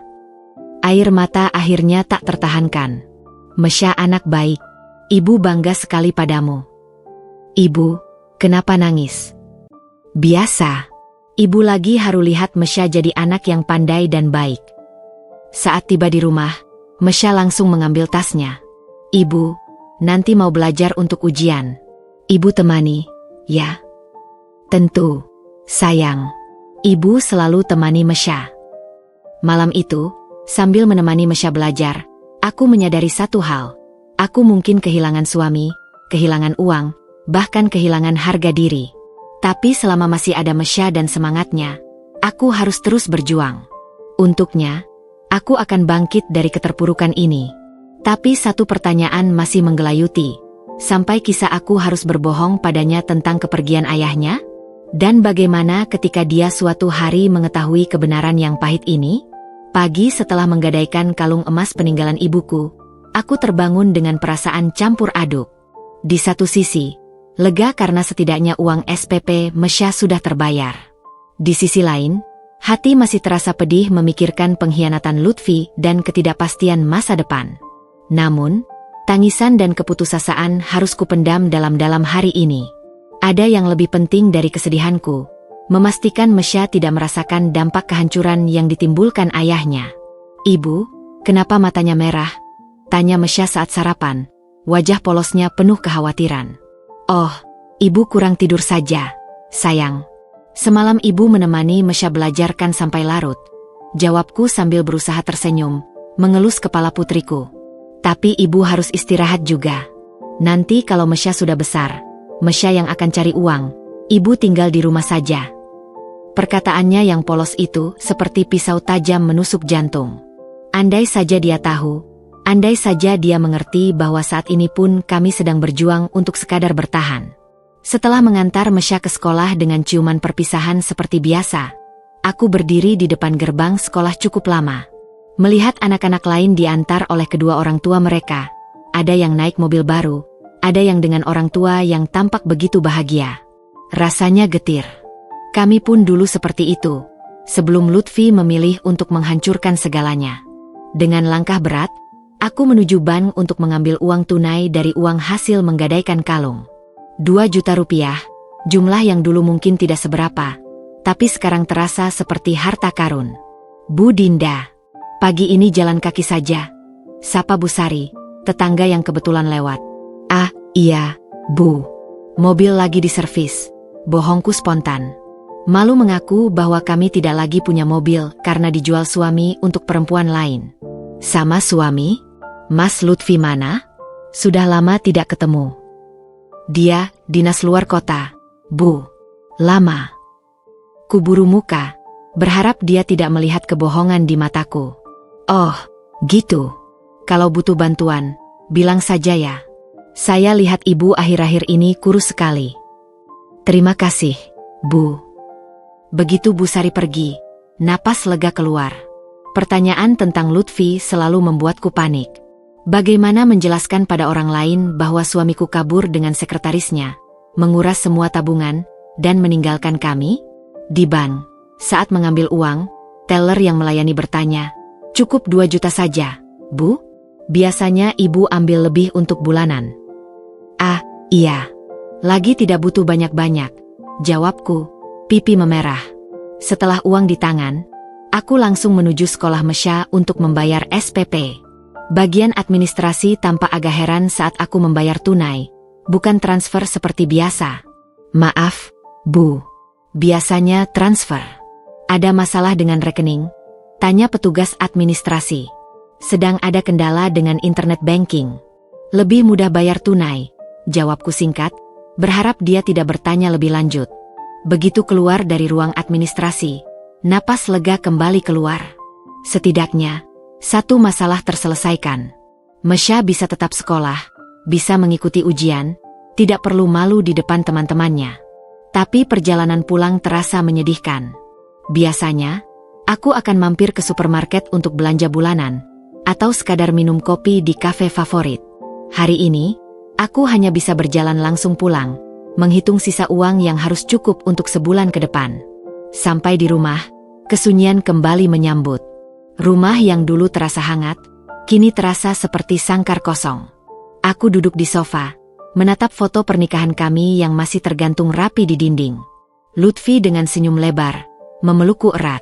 Air mata akhirnya tak tertahankan. Mesya anak baik, Ibu bangga sekali padamu. Ibu, kenapa nangis? Biasa. Ibu lagi haru lihat Mesya jadi anak yang pandai dan baik. Saat tiba di rumah, Mesya langsung mengambil tasnya. Ibu, nanti mau belajar untuk ujian. Ibu temani, ya? Tentu, sayang. Ibu selalu temani Mesya. Malam itu, sambil menemani Mesya belajar, aku menyadari satu hal. Aku mungkin kehilangan suami, kehilangan uang, bahkan kehilangan harga diri. Tapi selama masih ada Mesya dan semangatnya, aku harus terus berjuang. Untuknya, aku akan bangkit dari keterpurukan ini. Tapi satu pertanyaan masih menggelayuti. Sampai kisah aku harus berbohong padanya tentang kepergian ayahnya? Dan bagaimana ketika dia suatu hari mengetahui kebenaran yang pahit ini? Pagi setelah menggadaikan kalung emas peninggalan ibuku, aku terbangun dengan perasaan campur aduk. Di satu sisi, lega karena setidaknya uang SPP Mesya sudah terbayar. Di sisi lain, hati masih terasa pedih memikirkan pengkhianatan Lutfi dan ketidakpastian masa depan. Namun, tangisan dan keputusasaan harus kupendam dalam-dalam hari ini. Ada yang lebih penting dari kesedihanku, memastikan Mesya tidak merasakan dampak kehancuran yang ditimbulkan ayahnya. Ibu, kenapa matanya merah? Tanya Mesya saat sarapan, wajah polosnya penuh kekhawatiran. Oh, Ibu kurang tidur saja, sayang. Semalam Ibu menemani Mesya belajarkan sampai larut. Jawabku sambil berusaha tersenyum, mengelus kepala putriku. Tapi Ibu harus istirahat juga. Nanti kalau Mesya sudah besar, Mesya yang akan cari uang, Ibu tinggal di rumah saja. Perkataannya yang polos itu seperti pisau tajam menusuk jantung. Andai saja dia tahu, andai saja dia mengerti bahwa saat ini pun kami sedang berjuang untuk sekadar bertahan. Setelah mengantar Mesya ke sekolah dengan ciuman perpisahan seperti biasa, aku berdiri di depan gerbang sekolah cukup lama. Melihat anak-anak lain diantar oleh kedua orang tua mereka, ada yang naik mobil baru, ada yang dengan orang tua yang tampak begitu bahagia. Rasanya getir. Kami pun dulu seperti itu, sebelum Lutfi memilih untuk menghancurkan segalanya. Dengan langkah berat, aku menuju bank untuk mengambil uang tunai dari uang hasil menggadaikan kalung. 2 juta rupiah, jumlah yang dulu mungkin tidak seberapa, tapi sekarang terasa seperti harta karun. Bu Dinda. Pagi ini jalan kaki saja, sapa Bu Sari, tetangga yang kebetulan lewat. Ah, iya, Bu. Mobil lagi diservis, bohongku spontan. Malu mengaku bahwa kami tidak lagi punya mobil karena dijual suami untuk perempuan lain. Sama suami? Mas Lutfi mana? Sudah lama tidak ketemu. Dia, dinas luar kota, Bu. Lama. Kuburu muka, berharap dia tidak melihat kebohongan di mataku. Oh, gitu. Kalau butuh bantuan, bilang saja ya. Saya lihat ibu akhir-akhir ini kurus sekali. Terima kasih, Bu. Begitu Bu Sari pergi, napas lega keluar. Pertanyaan tentang Lutfi selalu membuatku panik. Bagaimana menjelaskan pada orang lain bahwa suamiku kabur dengan sekretarisnya, menguras semua tabungan, dan meninggalkan kami? Di bank, saat mengambil uang, teller yang melayani bertanya, "Cukup 2 juta saja, Bu? Biasanya ibu ambil lebih untuk bulanan." "Ah, iya. Lagi tidak butuh banyak-banyak," jawabku, pipi memerah. Setelah uang di tangan, aku langsung menuju sekolah Mesya untuk membayar SPP. Bagian administrasi tampak agak heran saat aku membayar tunai, bukan transfer seperti biasa. "Maaf, Bu. Biasanya transfer. Ada masalah dengan rekening?" tanya petugas administrasi. "Sedang ada kendala dengan internet banking. Lebih mudah bayar tunai," jawabku singkat, berharap dia tidak bertanya lebih lanjut. Begitu keluar dari ruang administrasi, napas lega kembali keluar. Setidaknya, satu masalah terselesaikan. Mesya bisa tetap sekolah, bisa mengikuti ujian, tidak perlu malu di depan teman-temannya. Tapi perjalanan pulang terasa menyedihkan. Biasanya, aku akan mampir ke supermarket untuk belanja bulanan, atau sekadar minum kopi di kafe favorit. Hari ini, aku hanya bisa berjalan langsung pulang, menghitung sisa uang yang harus cukup untuk sebulan ke depan. Sampai di rumah, kesunyian kembali menyambut. Rumah yang dulu terasa hangat, kini terasa seperti sangkar kosong. Aku duduk di sofa, menatap foto pernikahan kami yang masih tergantung rapi di dinding. Lutfi dengan senyum lebar, memelukku erat.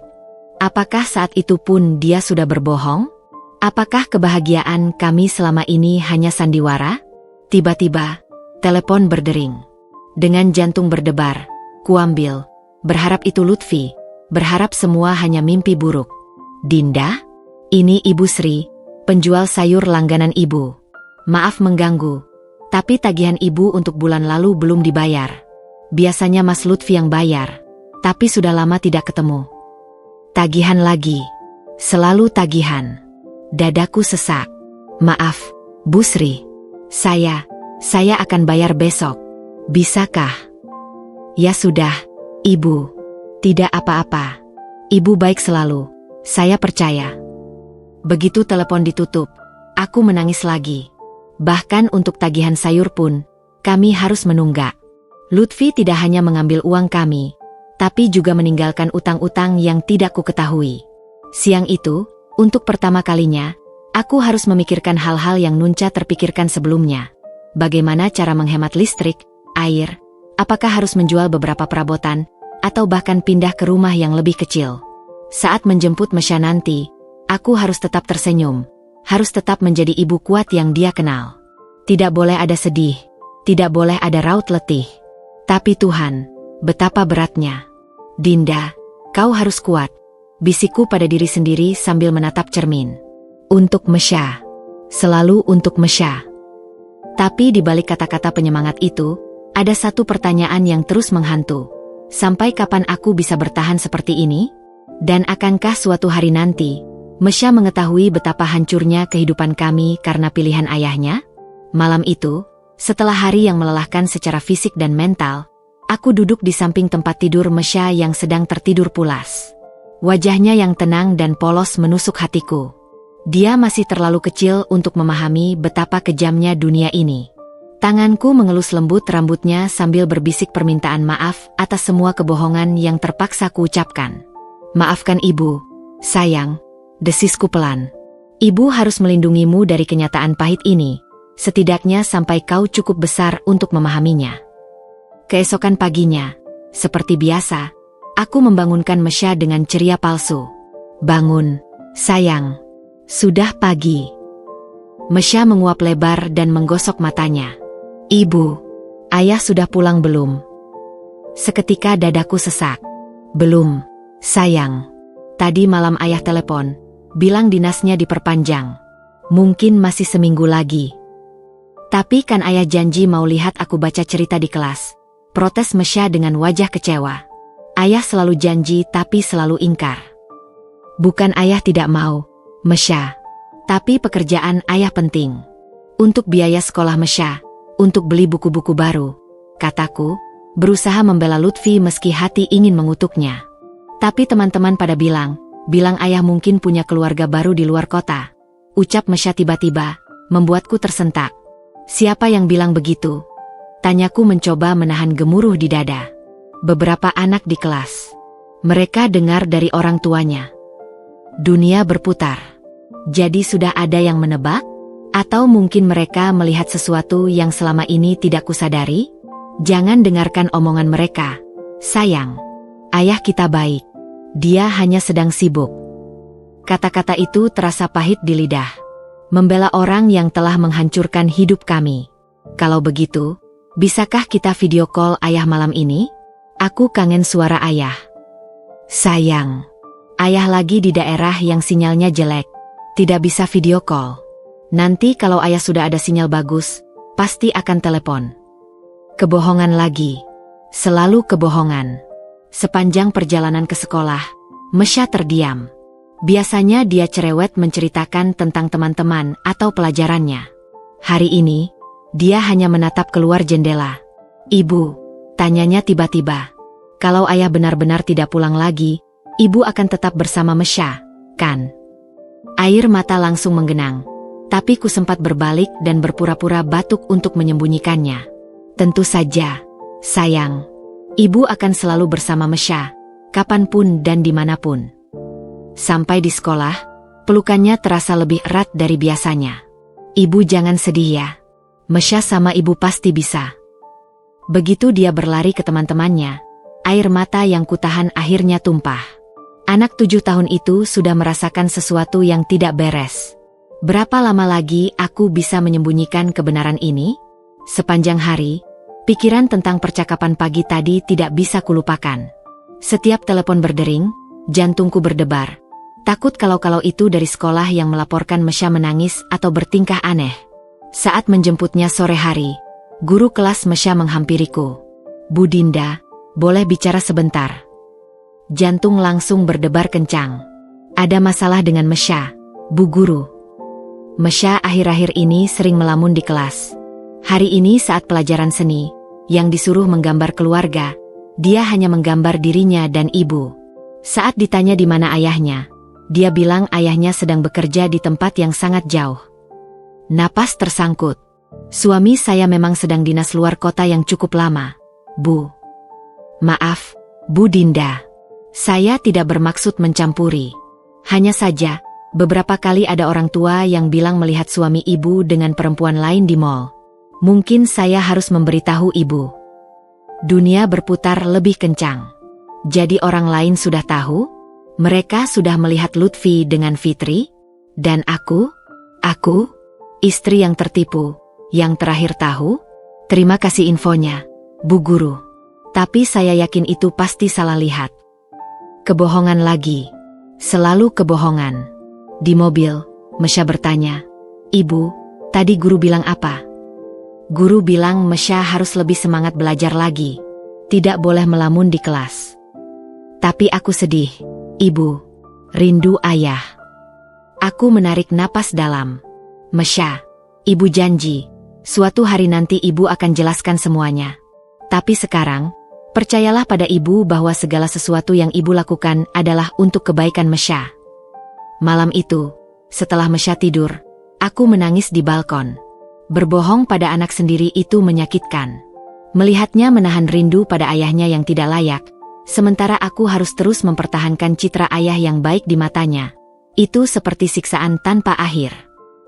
Apakah saat itu pun dia sudah berbohong? Apakah kebahagiaan kami selama ini hanya sandiwara? Tiba-tiba, telepon berdering. Dengan jantung berdebar, kuambil, berharap itu Lutfi, berharap semua hanya mimpi buruk. "Dinda? Ini Ibu Sri, penjual sayur langganan Ibu. Maaf mengganggu, tapi tagihan Ibu untuk bulan lalu belum dibayar. Biasanya Mas Lutfi yang bayar, tapi sudah lama tidak ketemu." Tagihan lagi. Selalu tagihan. Dadaku sesak. "Maaf, Bu Sri. Saya akan bayar besok. Bisakah?" "Ya sudah, Ibu. Tidak apa-apa. Ibu baik selalu. Saya percaya." Begitu telepon ditutup, aku menangis lagi. Bahkan untuk tagihan sayur pun, kami harus menunggak. Lutfi tidak hanya mengambil uang kami, tapi juga meninggalkan utang-utang yang tidak kuketahui. Siang itu, untuk pertama kalinya, aku harus memikirkan hal-hal yang nunca terpikirkan sebelumnya. Bagaimana cara menghemat listrik, air, apakah harus menjual beberapa perabotan, atau bahkan pindah ke rumah yang lebih kecil. Saat menjemput Mesya nanti, aku harus tetap tersenyum, harus tetap menjadi ibu kuat yang dia kenal. Tidak boleh ada sedih, tidak boleh ada raut letih. Tapi Tuhan, betapa beratnya. "Dinda, kau harus kuat," bisikku pada diri sendiri sambil menatap cermin. Untuk Mesya. Selalu untuk Mesya. Tapi di balik kata-kata penyemangat itu, ada satu pertanyaan yang terus menghantu. Sampai kapan aku bisa bertahan seperti ini? Dan akankah suatu hari nanti, Mesya mengetahui betapa hancurnya kehidupan kami karena pilihan ayahnya? Malam itu, setelah hari yang melelahkan secara fisik dan mental, aku duduk di samping tempat tidur Mesya yang sedang tertidur pulas. Wajahnya yang tenang dan polos menusuk hatiku. Dia masih terlalu kecil untuk memahami betapa kejamnya dunia ini. Tanganku mengelus lembut rambutnya sambil berbisik permintaan maaf atas semua kebohongan yang terpaksa kuucapkan. "Maafkan Ibu, sayang," desisku pelan. "Ibu harus melindungimu dari kenyataan pahit ini, setidaknya sampai kau cukup besar untuk memahaminya." Keesokan paginya, seperti biasa, aku membangunkan Mesya dengan ceria palsu. "Bangun, sayang. Sudah pagi." Mesya menguap lebar dan menggosok matanya. "Ibu, ayah sudah pulang belum?" Seketika dadaku sesak. "Belum, sayang. Tadi malam ayah telepon, bilang dinasnya diperpanjang. Mungkin masih seminggu lagi." "Tapi kan ayah janji mau lihat aku baca cerita di kelas," protes Mesya dengan wajah kecewa. Ayah selalu janji tapi selalu ingkar. Bukan ayah tidak mau, Mesya. Tapi pekerjaan ayah penting. Untuk biaya sekolah Mesya, untuk beli buku-buku baru, kataku, berusaha membela Lutfi meski hati ingin mengutuknya. Tapi teman-teman pada bilang ayah mungkin punya keluarga baru di luar kota. Ucap Mesya tiba-tiba, membuatku tersentak. Siapa yang bilang begitu? Tanyaku mencoba menahan gemuruh di dada. Beberapa anak di kelas. Mereka dengar dari orang tuanya. Dunia berputar. Jadi sudah ada yang menebak? Atau mungkin mereka melihat sesuatu yang selama ini tidak kusadari? Jangan dengarkan omongan mereka. Sayang, ayah kita baik. Dia hanya sedang sibuk. Kata-kata itu terasa pahit di lidah. Membela orang yang telah menghancurkan hidup kami. Kalau begitu, bisakah kita video call ayah malam ini? Aku kangen suara ayah. Sayang, ayah lagi di daerah yang sinyalnya jelek. Tidak bisa video call. Nanti kalau ayah sudah ada sinyal bagus, pasti akan telepon. Kebohongan lagi. Selalu kebohongan. Sepanjang perjalanan ke sekolah, Mesya terdiam. Biasanya dia cerewet menceritakan tentang teman-teman atau pelajarannya. Hari ini, dia hanya menatap keluar jendela. Ibu, tanyanya tiba-tiba. Kalau ayah benar-benar tidak pulang lagi, ibu akan tetap bersama Mesya, kan? Air mata langsung menggenang. Tapi ku sempat berbalik dan berpura-pura batuk untuk menyembunyikannya. Tentu saja, sayang. Ibu akan selalu bersama Mesya, kapanpun dan dimanapun. Sampai di sekolah, pelukannya terasa lebih erat dari biasanya. Ibu jangan sedih ya. Mesya sama ibu pasti bisa. Begitu dia berlari ke teman-temannya, air mata yang kutahan akhirnya tumpah. Anak 7 tahun itu sudah merasakan sesuatu yang tidak beres. Berapa lama lagi aku bisa menyembunyikan kebenaran ini? Sepanjang hari, pikiran tentang percakapan pagi tadi tidak bisa kulupakan. Setiap telepon berdering, jantungku berdebar. Takut kalau itu dari sekolah yang melaporkan Mesya menangis atau bertingkah aneh. Saat menjemputnya sore hari, guru kelas Mesya menghampiriku. Bu Dinda, boleh bicara sebentar? Jantung langsung berdebar kencang. Ada masalah dengan Mesya, Bu Guru. Mesya akhir-akhir ini sering melamun di kelas. Hari ini saat pelajaran seni, yang disuruh menggambar keluarga, dia hanya menggambar dirinya dan ibu. Saat ditanya di mana ayahnya, dia bilang ayahnya sedang bekerja di tempat yang sangat jauh. Napas tersangkut. Suami saya memang sedang dinas luar kota yang cukup lama, Bu. Maaf, Bu Dinda. Saya tidak bermaksud mencampuri. Hanya saja, beberapa kali ada orang tua yang bilang melihat suami ibu dengan perempuan lain di mall. Mungkin saya harus memberitahu ibu. Dunia berputar lebih kencang. Jadi orang lain sudah tahu? Mereka sudah melihat Lutfi dengan Fitri? Dan aku, istri yang tertipu, yang terakhir tahu? Terima kasih infonya, Bu Guru. Tapi saya yakin itu pasti salah lihat. Kebohongan lagi. Selalu kebohongan. Di mobil, Mesya bertanya, Ibu, tadi guru bilang apa? Guru bilang Mesya harus lebih semangat belajar lagi. Tidak boleh melamun di kelas. Tapi aku sedih, Ibu. Rindu ayah. Aku menarik napas dalam. Mesya, Ibu janji, suatu hari nanti Ibu akan jelaskan semuanya. Tapi sekarang, percayalah pada Ibu bahwa segala sesuatu yang Ibu lakukan adalah untuk kebaikan Mesya. Malam itu, setelah Mesya tidur, aku menangis di balkon. Berbohong pada anak sendiri itu menyakitkan. Melihatnya menahan rindu pada ayahnya yang tidak layak, sementara aku harus terus mempertahankan citra ayah yang baik di matanya. Itu seperti siksaan tanpa akhir.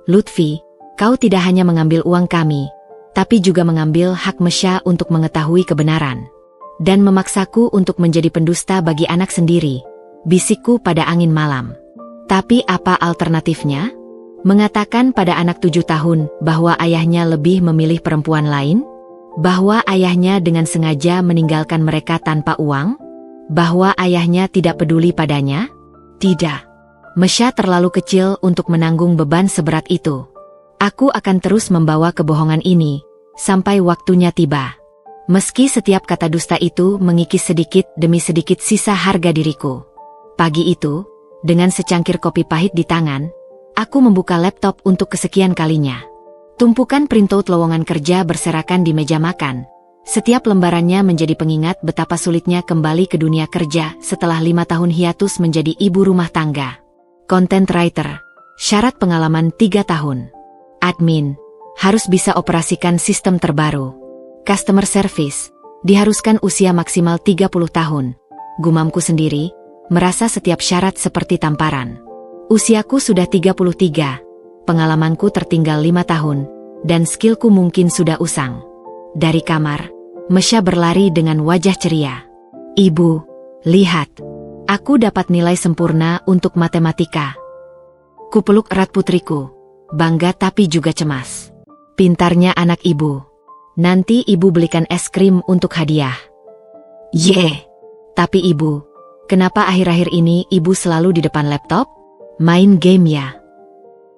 Lutfi, kau tidak hanya mengambil uang kami, tapi juga mengambil hak Mesya untuk mengetahui kebenaran. Dan memaksaku untuk menjadi pendusta bagi anak sendiri, bisikku pada angin malam. Tapi apa alternatifnya? Mengatakan pada anak 7 tahun bahwa ayahnya lebih memilih perempuan lain? Bahwa ayahnya dengan sengaja meninggalkan mereka tanpa uang? Bahwa ayahnya tidak peduli padanya? Tidak. Mesya terlalu kecil untuk menanggung beban seberat itu. Aku akan terus membawa kebohongan ini, sampai waktunya tiba. Meski setiap kata dusta itu mengikis sedikit demi sedikit sisa harga diriku. Pagi itu, dengan secangkir kopi pahit di tangan, aku membuka laptop untuk kesekian kalinya. Tumpukan printout lowongan kerja berserakan di meja makan. Setiap lembarannya menjadi pengingat betapa sulitnya kembali ke dunia kerja setelah 5 tahun hiatus menjadi ibu rumah tangga. Content writer, syarat pengalaman 3 tahun. Admin, harus bisa operasikan sistem terbaru. Customer service, diharuskan usia maksimal 30 tahun. Gumamku sendiri, merasa setiap syarat seperti tamparan. Usiaku sudah 33, pengalamanku tertinggal 5 tahun, dan skillku mungkin sudah usang. Dari kamar, Mesya berlari dengan wajah ceria. Ibu, lihat, aku dapat nilai sempurna untuk matematika. Kupeluk erat putriku, bangga tapi juga cemas. Pintarnya anak ibu. Nanti ibu belikan es krim untuk hadiah. Tapi ibu, kenapa akhir-akhir ini ibu selalu di depan laptop? Main game ya?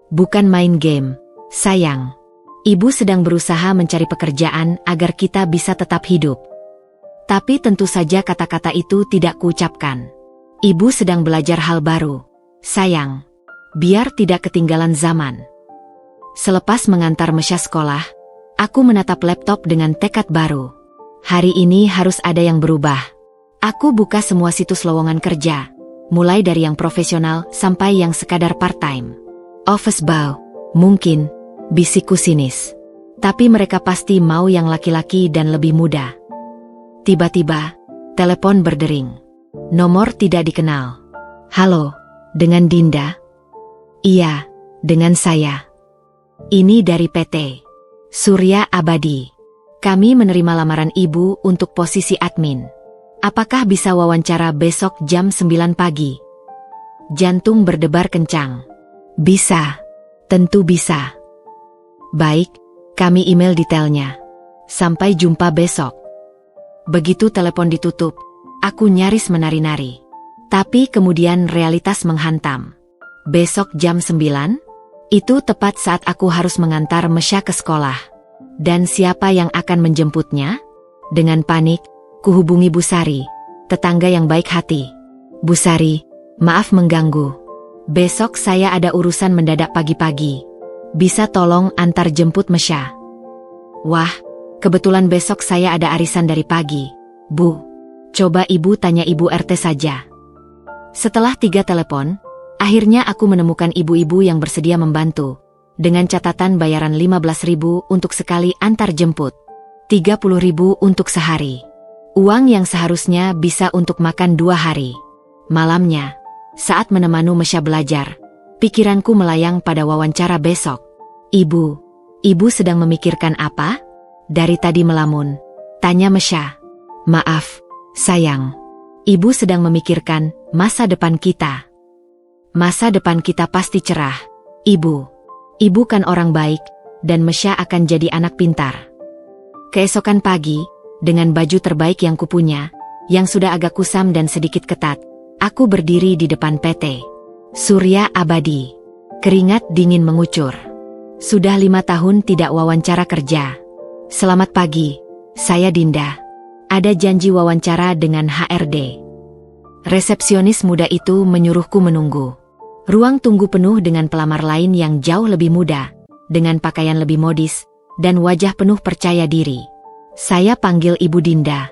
Bukan main game, sayang. Ibu sedang berusaha mencari pekerjaan agar kita bisa tetap hidup. Tapi tentu saja kata-kata itu tidak kuucapkan. Ibu sedang belajar hal baru, sayang. Biar tidak ketinggalan zaman. Selepas mengantar Mesya sekolah, aku menatap laptop dengan tekad baru. Hari ini harus ada yang berubah. Aku buka semua situs lowongan kerja, mulai dari yang profesional sampai yang sekadar part-time. Office bow, mungkin, bisikku sinis. Tapi mereka pasti mau yang laki-laki dan lebih muda. Tiba-tiba, telepon berdering. Nomor tidak dikenal. Halo, dengan Dinda? Iya, dengan saya. Ini dari PT Surya Abadi. Kami menerima lamaran ibu untuk posisi admin. Apakah bisa wawancara besok jam 9 pagi? Jantung berdebar kencang. Bisa, tentu bisa. Baik, kami email detailnya. Sampai jumpa besok. Begitu telepon ditutup, aku nyaris menari-nari. Tapi kemudian realitas menghantam. Besok jam 9? Itu tepat saat aku harus mengantar Mesya ke sekolah. Dan siapa yang akan menjemputnya? Dengan panik, kuhubungi Bu Sari, tetangga yang baik hati. Bu Sari, maaf mengganggu. Besok saya ada urusan mendadak pagi-pagi. Bisa tolong antar jemput Mesya? Wah, kebetulan besok saya ada arisan dari pagi. Bu, coba ibu tanya ibu RT saja. Setelah 3 telepon, akhirnya aku menemukan ibu-ibu yang bersedia membantu, dengan catatan bayaran 15.000 untuk sekali antar jemput, 30.000 untuk sehari. Uang yang seharusnya bisa untuk makan 2 hari. Malamnya, saat menemani Mesya belajar, pikiranku melayang pada wawancara besok. Ibu sedang memikirkan apa? Dari tadi melamun, tanya Mesya. Maaf, sayang. Ibu sedang memikirkan masa depan kita. Masa depan kita pasti cerah, Ibu. Ibu kan orang baik, dan Mesya akan jadi anak pintar. Keesokan pagi, dengan baju terbaik yang kupunya, yang sudah agak kusam dan sedikit ketat, aku berdiri di depan PT Surya Abadi. Keringat dingin mengucur. Sudah 5 tahun tidak wawancara kerja. Selamat pagi, saya Dinda. Ada janji wawancara dengan HRD. Resepsionis muda itu menyuruhku menunggu. Ruang tunggu penuh dengan pelamar lain yang jauh lebih muda, dengan pakaian lebih modis, dan wajah penuh percaya diri. Saya panggil Ibu Dinda.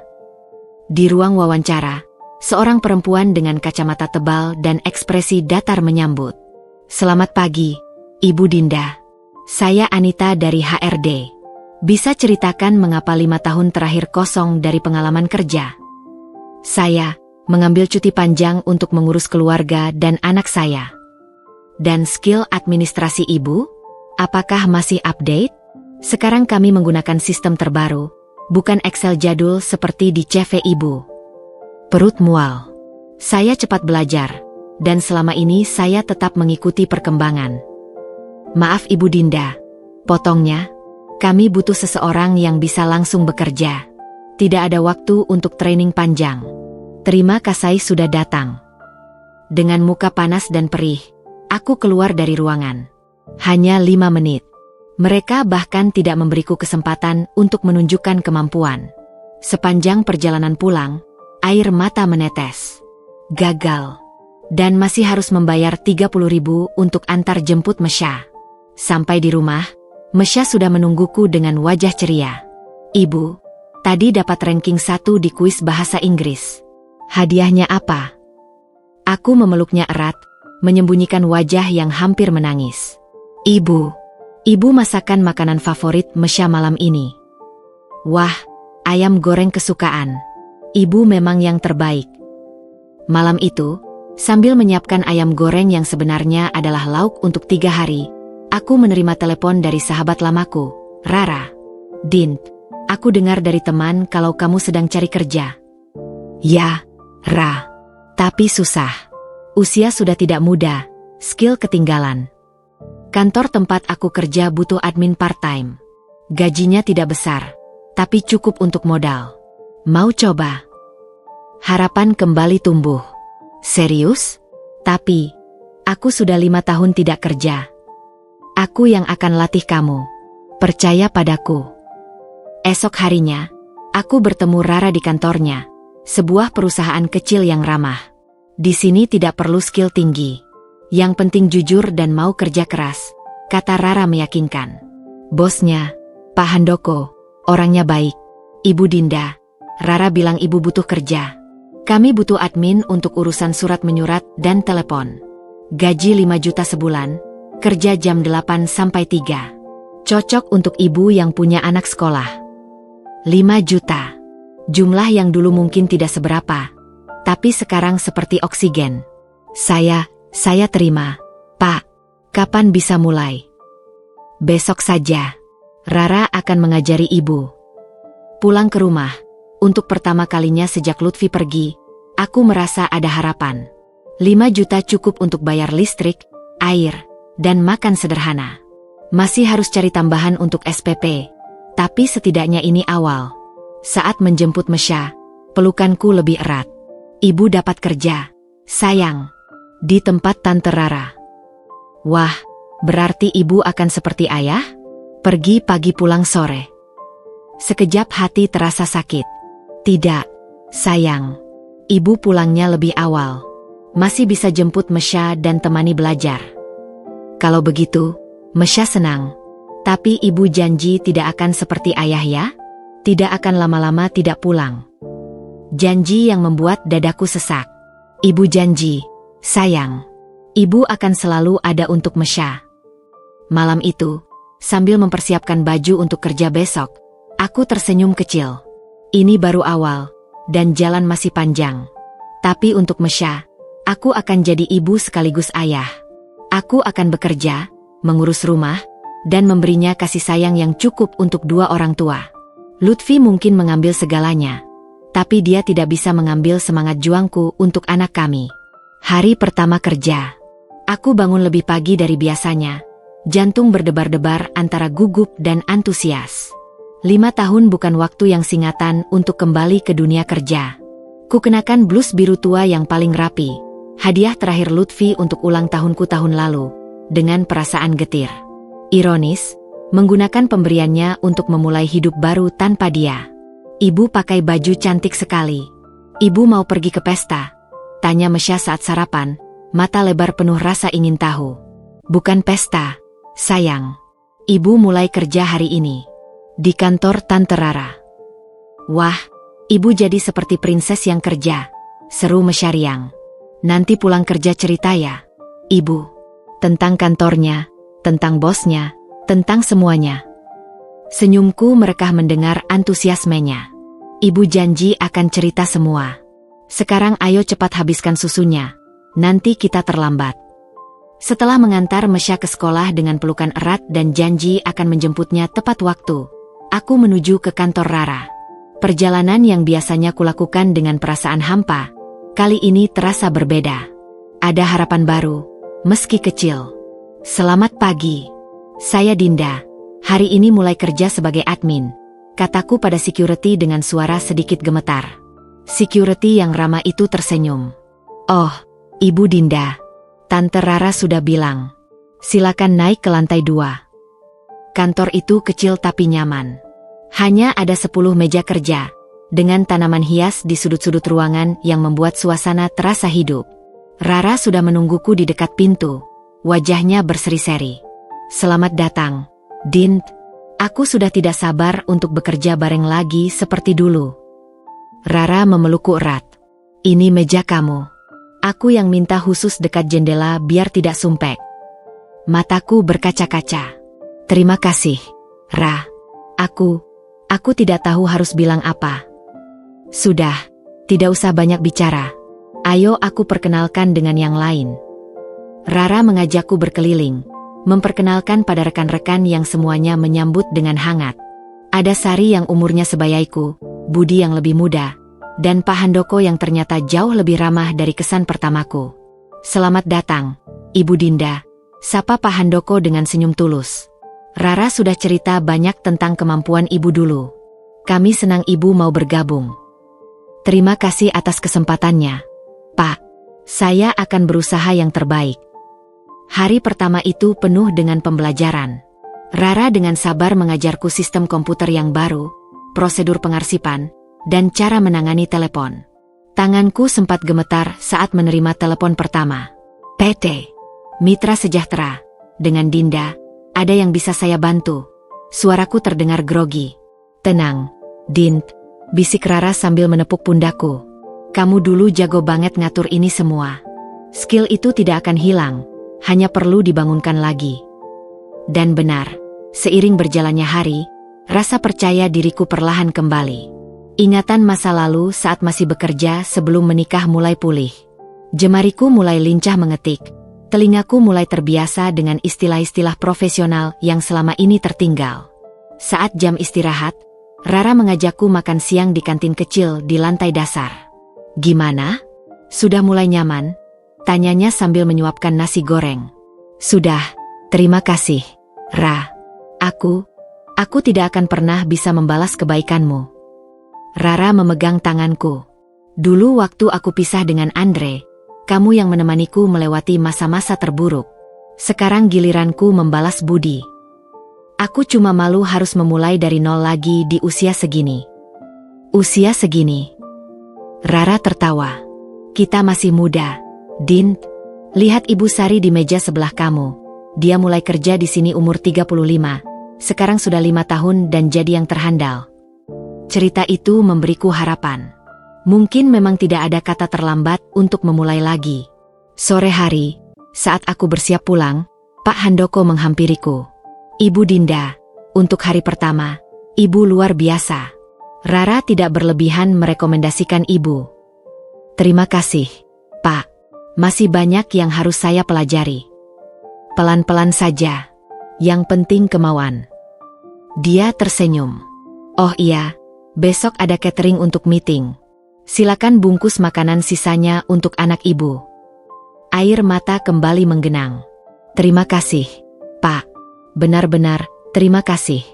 Di ruang wawancara, seorang perempuan dengan kacamata tebal dan ekspresi datar menyambut. Selamat pagi, Ibu Dinda. Saya Anita dari HRD. Bisa ceritakan mengapa 5 tahun terakhir kosong dari pengalaman kerja? Saya mengambil cuti panjang untuk mengurus keluarga dan anak saya. Dan skill administrasi ibu? Apakah masih update? Sekarang kami menggunakan sistem terbaru, bukan Excel jadul seperti di CV ibu. Perut mual. Saya cepat belajar, dan selama ini saya tetap mengikuti perkembangan. Maaf Ibu Dinda, potongnya, kami butuh seseorang yang bisa langsung bekerja. Tidak ada waktu untuk training panjang. Terima kasih sudah datang. Dengan muka panas dan perih, aku keluar dari ruangan. Hanya 5 menit. Mereka bahkan tidak memberiku kesempatan untuk menunjukkan kemampuan. Sepanjang perjalanan pulang, air mata menetes. Gagal. Dan masih harus membayar 30.000 untuk antar jemput Mesya. Sampai di rumah, Mesya sudah menungguku dengan wajah ceria. "Ibu, tadi dapat ranking 1 di kuis bahasa Inggris. Hadiahnya apa?" Aku memeluknya erat, menyembunyikan wajah yang hampir menangis. Ibu masakan makanan favorit Mesya malam ini." "Wah, ayam goreng kesukaan. Ibu memang yang terbaik." Malam itu, sambil menyiapkan ayam goreng yang sebenarnya adalah lauk untuk 3 hari, aku menerima telepon dari sahabat lamaku, Rara. "Din, aku dengar dari teman kalau kamu sedang cari kerja." "Ya, Ra. Tapi susah. Usia sudah tidak muda, skill ketinggalan. Kantor tempat aku kerja butuh admin part-time. Gajinya tidak besar, tapi cukup untuk modal. Mau coba?" Harapan kembali tumbuh. "Serius? Tapi, aku sudah 5 tahun tidak kerja. Aku yang akan latih kamu. Percaya padaku." Esok harinya, aku bertemu Rara di kantornya, sebuah perusahaan kecil yang ramah. "Di sini tidak perlu skill tinggi. Yang penting jujur dan mau kerja keras," kata Rara meyakinkan. "Bosnya, Pak Handoko, orangnya baik." "Ibu Dinda," Rara bilang, "ibu butuh kerja. Kami butuh admin untuk urusan surat menyurat dan telepon. Gaji 5 juta sebulan, kerja jam 8 sampai 3. Cocok untuk ibu yang punya anak sekolah." 5 juta. Jumlah yang dulu mungkin tidak seberapa, tapi sekarang seperti oksigen. Saya terima, "Pak, kapan bisa mulai?" "Besok saja. Rara akan mengajari ibu." Pulang ke rumah, untuk pertama kalinya sejak Lutfi pergi, aku merasa ada harapan. 5 juta cukup untuk bayar listrik, air, dan makan sederhana. Masih harus cari tambahan untuk SPP, tapi setidaknya ini awal. Saat menjemput Mesya, pelukanku lebih erat. "Ibu dapat kerja, sayang, di tempat Tante Rara." "Wah, berarti ibu akan seperti ayah? Pergi pagi pulang sore." Sekejap hati terasa sakit. "Tidak, sayang. Ibu pulangnya lebih awal. Masih bisa jemput Mesya dan temani belajar." "Kalau begitu, Mesya senang. Tapi ibu janji tidak akan seperti ayah ya? Tidak akan lama-lama tidak pulang." Janji yang membuat dadaku sesak. "Ibu janji, sayang. Ibu akan selalu ada untuk Mesya." Malam itu, sambil mempersiapkan baju untuk kerja besok, aku tersenyum kecil. Ini baru awal, dan jalan masih panjang. Tapi untuk Mesya, aku akan jadi ibu sekaligus ayah. Aku akan bekerja, mengurus rumah, dan memberinya kasih sayang yang cukup untuk 2 orang tua. Lutfi mungkin mengambil segalanya, tapi dia tidak bisa mengambil semangat juangku untuk anak kami. Hari pertama kerja, aku bangun lebih pagi dari biasanya. Jantung berdebar-debar antara gugup dan antusias. 5 tahun bukan waktu yang singatan untuk kembali ke dunia kerja. Kukenakan blus biru tua yang paling rapi, hadiah terakhir Lutfi untuk ulang tahunku tahun lalu, dengan perasaan getir. Ironis, menggunakan pemberiannya untuk memulai hidup baru tanpa dia. "Ibu pakai baju cantik sekali. Ibu mau pergi ke pesta?" tanya Mesya saat sarapan, mata lebar penuh rasa ingin tahu. "Bukan pesta, sayang. Ibu mulai kerja hari ini. Di kantor Tante Rara." "Wah, ibu jadi seperti prinses yang kerja," seru Mesya riang. "Nanti pulang kerja cerita ya, ibu. Tentang kantornya, tentang bosnya, tentang semuanya." Senyumku merekah mendengar antusiasmenya. "Ibu janji akan cerita semua. Sekarang ayo cepat habiskan susunya, nanti kita terlambat." Setelah mengantar Mesya ke sekolah dengan pelukan erat dan janji akan menjemputnya tepat waktu, aku menuju ke kantor Rara. Perjalanan yang biasanya kulakukan dengan perasaan hampa, kali ini terasa berbeda. Ada harapan baru, meski kecil. "Selamat pagi. Saya Dinda. Hari ini mulai kerja sebagai admin," kataku pada security dengan suara sedikit gemetar. Security yang ramah itu tersenyum. "Oh, Ibu Dinda. Tante Rara sudah bilang. Silakan naik ke lantai 2. Kantor itu kecil tapi nyaman. Hanya ada 10 meja kerja, dengan tanaman hias di sudut-sudut ruangan yang membuat suasana terasa hidup. Rara sudah menungguku di dekat pintu, wajahnya berseri-seri. "Selamat datang, Din. Aku sudah tidak sabar untuk bekerja bareng lagi seperti dulu." Rara memelukku erat. "Ini meja kamu. Aku yang minta khusus dekat jendela biar tidak sumpek." Mataku berkaca-kaca. "Terima kasih, Ra. Aku tidak tahu harus bilang apa." "Sudah, tidak usah banyak bicara. Ayo aku perkenalkan dengan yang lain." Rara mengajakku berkeliling, memperkenalkan pada rekan-rekan yang semuanya menyambut dengan hangat. Ada Sari yang umurnya sebayaiku, Budi yang lebih muda, dan Pak Handoko yang ternyata jauh lebih ramah dari kesan pertamaku. "Selamat datang, Ibu Dinda," sapa Pak Handoko dengan senyum tulus. "Rara sudah cerita banyak tentang kemampuan ibu dulu. Kami senang ibu mau bergabung." "Terima kasih atas kesempatannya, Pak. Saya akan berusaha yang terbaik." Hari pertama itu penuh dengan pembelajaran. Rara dengan sabar mengajarku sistem komputer yang baru, prosedur pengarsipan, dan cara menangani telepon. Tanganku sempat gemetar saat menerima telepon pertama. "PT Mitra Sejahtera, dengan Dinda, ada yang bisa saya bantu?" Suaraku terdengar grogi. "Tenang, Din," bisik Rara sambil menepuk pundakku. "Kamu dulu jago banget ngatur ini semua. Skill itu tidak akan hilang, hanya perlu dibangunkan lagi." Dan benar, seiring berjalannya hari, rasa percaya diriku perlahan kembali. Ingatan masa lalu saat masih bekerja sebelum menikah mulai pulih. Jemariku mulai lincah mengetik. Telingaku mulai terbiasa dengan istilah-istilah profesional yang selama ini tertinggal. Saat jam istirahat, Rara mengajakku makan siang di kantin kecil di lantai dasar. "Gimana? Sudah mulai nyaman?" tanyanya sambil menyuapkan nasi goreng. "Sudah, terima kasih, Ra. Aku tidak akan pernah bisa membalas kebaikanmu." Rara memegang tanganku. "Dulu waktu aku pisah dengan Andre, kamu yang menemaniku melewati masa-masa terburuk. Sekarang giliranku membalas budi. Aku cuma malu harus memulai dari nol lagi di usia segini." "Usia segini?" Rara tertawa. "Kita masih muda, Din. Lihat Ibu Sari di meja sebelah kamu. Dia mulai kerja di sini umur 35, sekarang sudah 5 tahun dan jadi yang terhandal." Cerita itu memberiku harapan. Mungkin memang tidak ada kata terlambat untuk memulai lagi. Sore hari, saat aku bersiap pulang, Pak Handoko menghampiriku. "Ibu Dinda, untuk hari pertama, Ibu luar biasa. Rara tidak berlebihan merekomendasikan Ibu." "Terima kasih, Pak. Masih banyak yang harus saya pelajari." "Pelan-pelan saja. Yang penting kemauan." Dia tersenyum. "Oh iya, besok ada catering untuk meeting. Silakan bungkus makanan sisanya untuk anak Ibu." Air mata kembali menggenang. "Terima kasih, Pak. Benar-benar, terima kasih."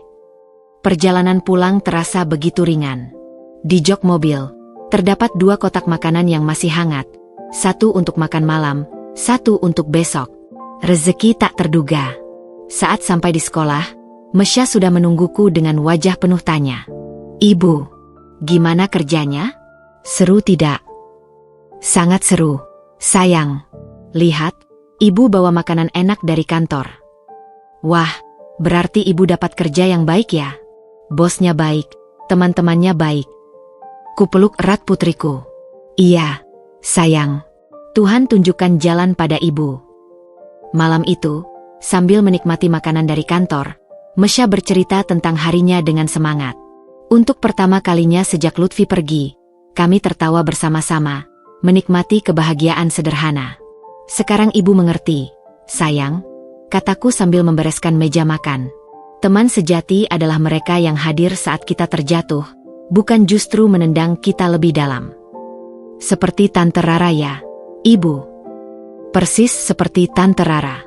Perjalanan pulang terasa begitu ringan. Di jok mobil, terdapat 2 kotak makanan yang masih hangat. 1 untuk makan malam, 1 untuk besok. Rezeki tak terduga. Saat sampai di sekolah, Mesya sudah menungguku dengan wajah penuh tanya. "Ibu, gimana kerjanya? Seru tidak?" "Sangat seru, sayang. Lihat, Ibu bawa makanan enak dari kantor." "Wah, berarti Ibu dapat kerja yang baik ya? Bosnya baik, teman-temannya baik." Kupeluk erat putriku. "Iya, sayang. Tuhan tunjukkan jalan pada Ibu." Malam itu, sambil menikmati makanan dari kantor, Mesya bercerita tentang harinya dengan semangat. Untuk pertama kalinya sejak Lutfi pergi, kami tertawa bersama-sama, menikmati kebahagiaan sederhana. "Sekarang Ibu mengerti, sayang," kataku sambil membereskan meja makan. "Teman sejati adalah mereka yang hadir saat kita terjatuh, bukan justru menendang kita lebih dalam." Seperti Tante Rara ya, Ibu. Persis seperti Tante Rara.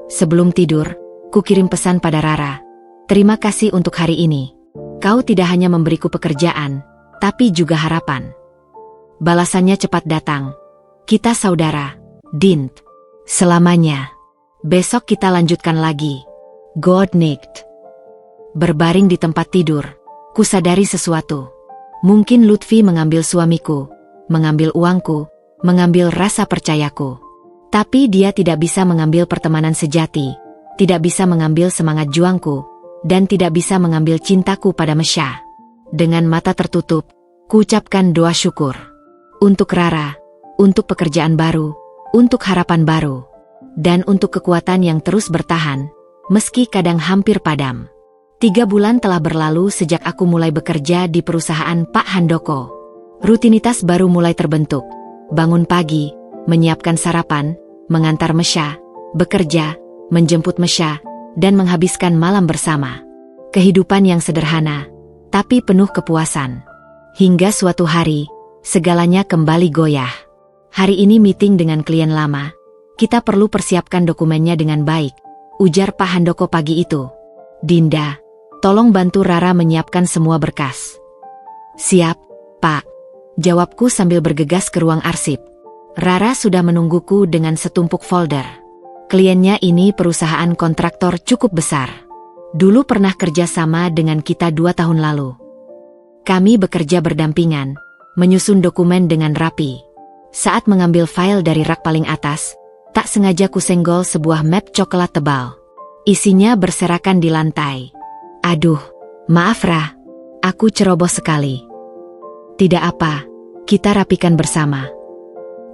Sebelum tidur, ku kirim pesan pada Rara. "Terima kasih untuk hari ini. Kau tidak hanya memberiku pekerjaan, tapi juga harapan." Balasannya cepat datang. "Kita saudara, Din. Selamanya. Besok kita lanjutkan lagi. God night." Berbaring di tempat tidur, ku sadari sesuatu. Mungkin Lutfi mengambil suamiku, mengambil uangku, mengambil rasa percayaku. Tapi dia tidak bisa mengambil pertemanan sejati, tidak bisa mengambil semangat juangku, dan tidak bisa mengambil cintaku pada Mesya. Dengan mata tertutup, kuucapkan doa syukur. Untuk Rara, untuk pekerjaan baru, untuk harapan baru, dan untuk kekuatan yang terus bertahan, meski kadang hampir padam. 3 bulan telah berlalu sejak aku mulai bekerja di perusahaan Pak Handoko. Rutinitas baru mulai terbentuk. Bangun pagi, menyiapkan sarapan, mengantar Mesya, bekerja, menjemput Mesya, dan menghabiskan malam bersama. Kehidupan yang sederhana, tapi penuh kepuasan. Hingga suatu hari, segalanya kembali goyah. Hari ini meeting dengan klien lama. Kita perlu persiapkan dokumennya dengan baik, ujar Pak Handoko pagi itu. Dinda, tolong bantu Rara menyiapkan semua berkas. Siap, Pak. Jawabku sambil bergegas ke ruang arsip. Rara sudah menungguku dengan setumpuk folder. Kliennya ini perusahaan kontraktor cukup besar. Dulu pernah kerja sama dengan kita 2 tahun lalu. Kami bekerja berdampingan, menyusun dokumen dengan rapi. Saat mengambil file dari rak paling atas, tak sengaja kusenggol sebuah map coklat tebal. Isinya berserakan di lantai. Aduh, maaf Ra, aku ceroboh sekali. Tidak apa, kita rapikan bersama.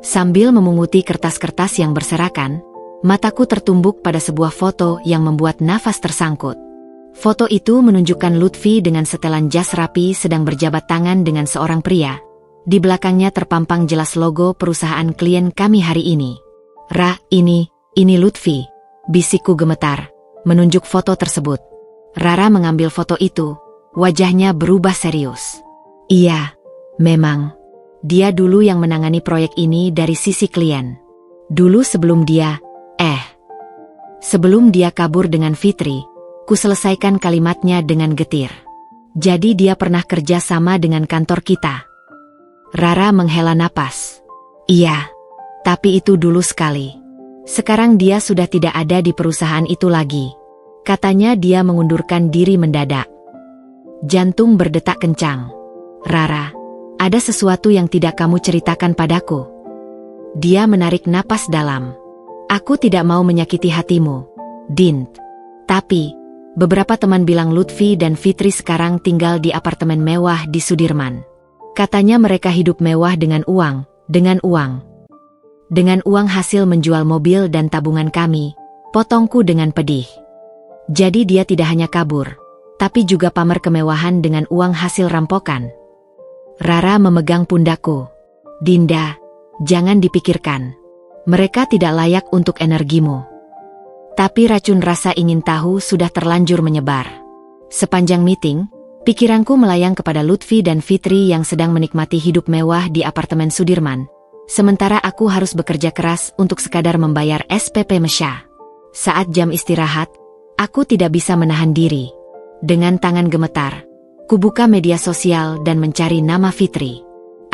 Sambil memunguti kertas-kertas yang berserakan, mataku tertumbuk pada sebuah foto yang membuat nafas tersangkut. Foto itu menunjukkan Lutfi dengan setelan jas rapi sedang berjabat tangan dengan seorang pria. Di belakangnya terpampang jelas logo perusahaan klien kami hari ini. Ra, ini Lutfi, bisikku gemetar, menunjuk foto tersebut. Rara mengambil foto itu, wajahnya berubah serius. Iya, memang. Dia dulu yang menangani proyek ini dari sisi klien. Dulu sebelum dia kabur dengan Fitri, ku selesaikan kalimatnya dengan getir. Jadi dia pernah kerja sama dengan kantor kita. Rara menghela napas. Iya, tapi itu dulu sekali. Sekarang dia sudah tidak ada di perusahaan itu lagi. Katanya dia mengundurkan diri mendadak. Jantung berdetak kencang. Rara, ada sesuatu yang tidak kamu ceritakan padaku. Dia menarik napas dalam. Aku tidak mau menyakiti hatimu, Din. Tapi, beberapa teman bilang Lutfi dan Fitri sekarang tinggal di apartemen mewah di Sudirman. Katanya mereka hidup mewah dengan uang. Dengan uang hasil menjual mobil dan tabungan kami, potongku dengan pedih. Jadi dia tidak hanya kabur, tapi juga pamer kemewahan dengan uang hasil rampokan. Rara memegang pundakku. Dinda, jangan dipikirkan. Mereka tidak layak untuk energimu. Tapi racun rasa ingin tahu sudah terlanjur menyebar. Sepanjang meeting, pikiranku melayang kepada Lutfi dan Fitri yang sedang menikmati hidup mewah di apartemen Sudirman. Sementara aku harus bekerja keras untuk sekadar membayar SPP Mesya. Saat jam istirahat, aku tidak bisa menahan diri. Dengan tangan gemetar, kubuka media sosial dan mencari nama Fitri.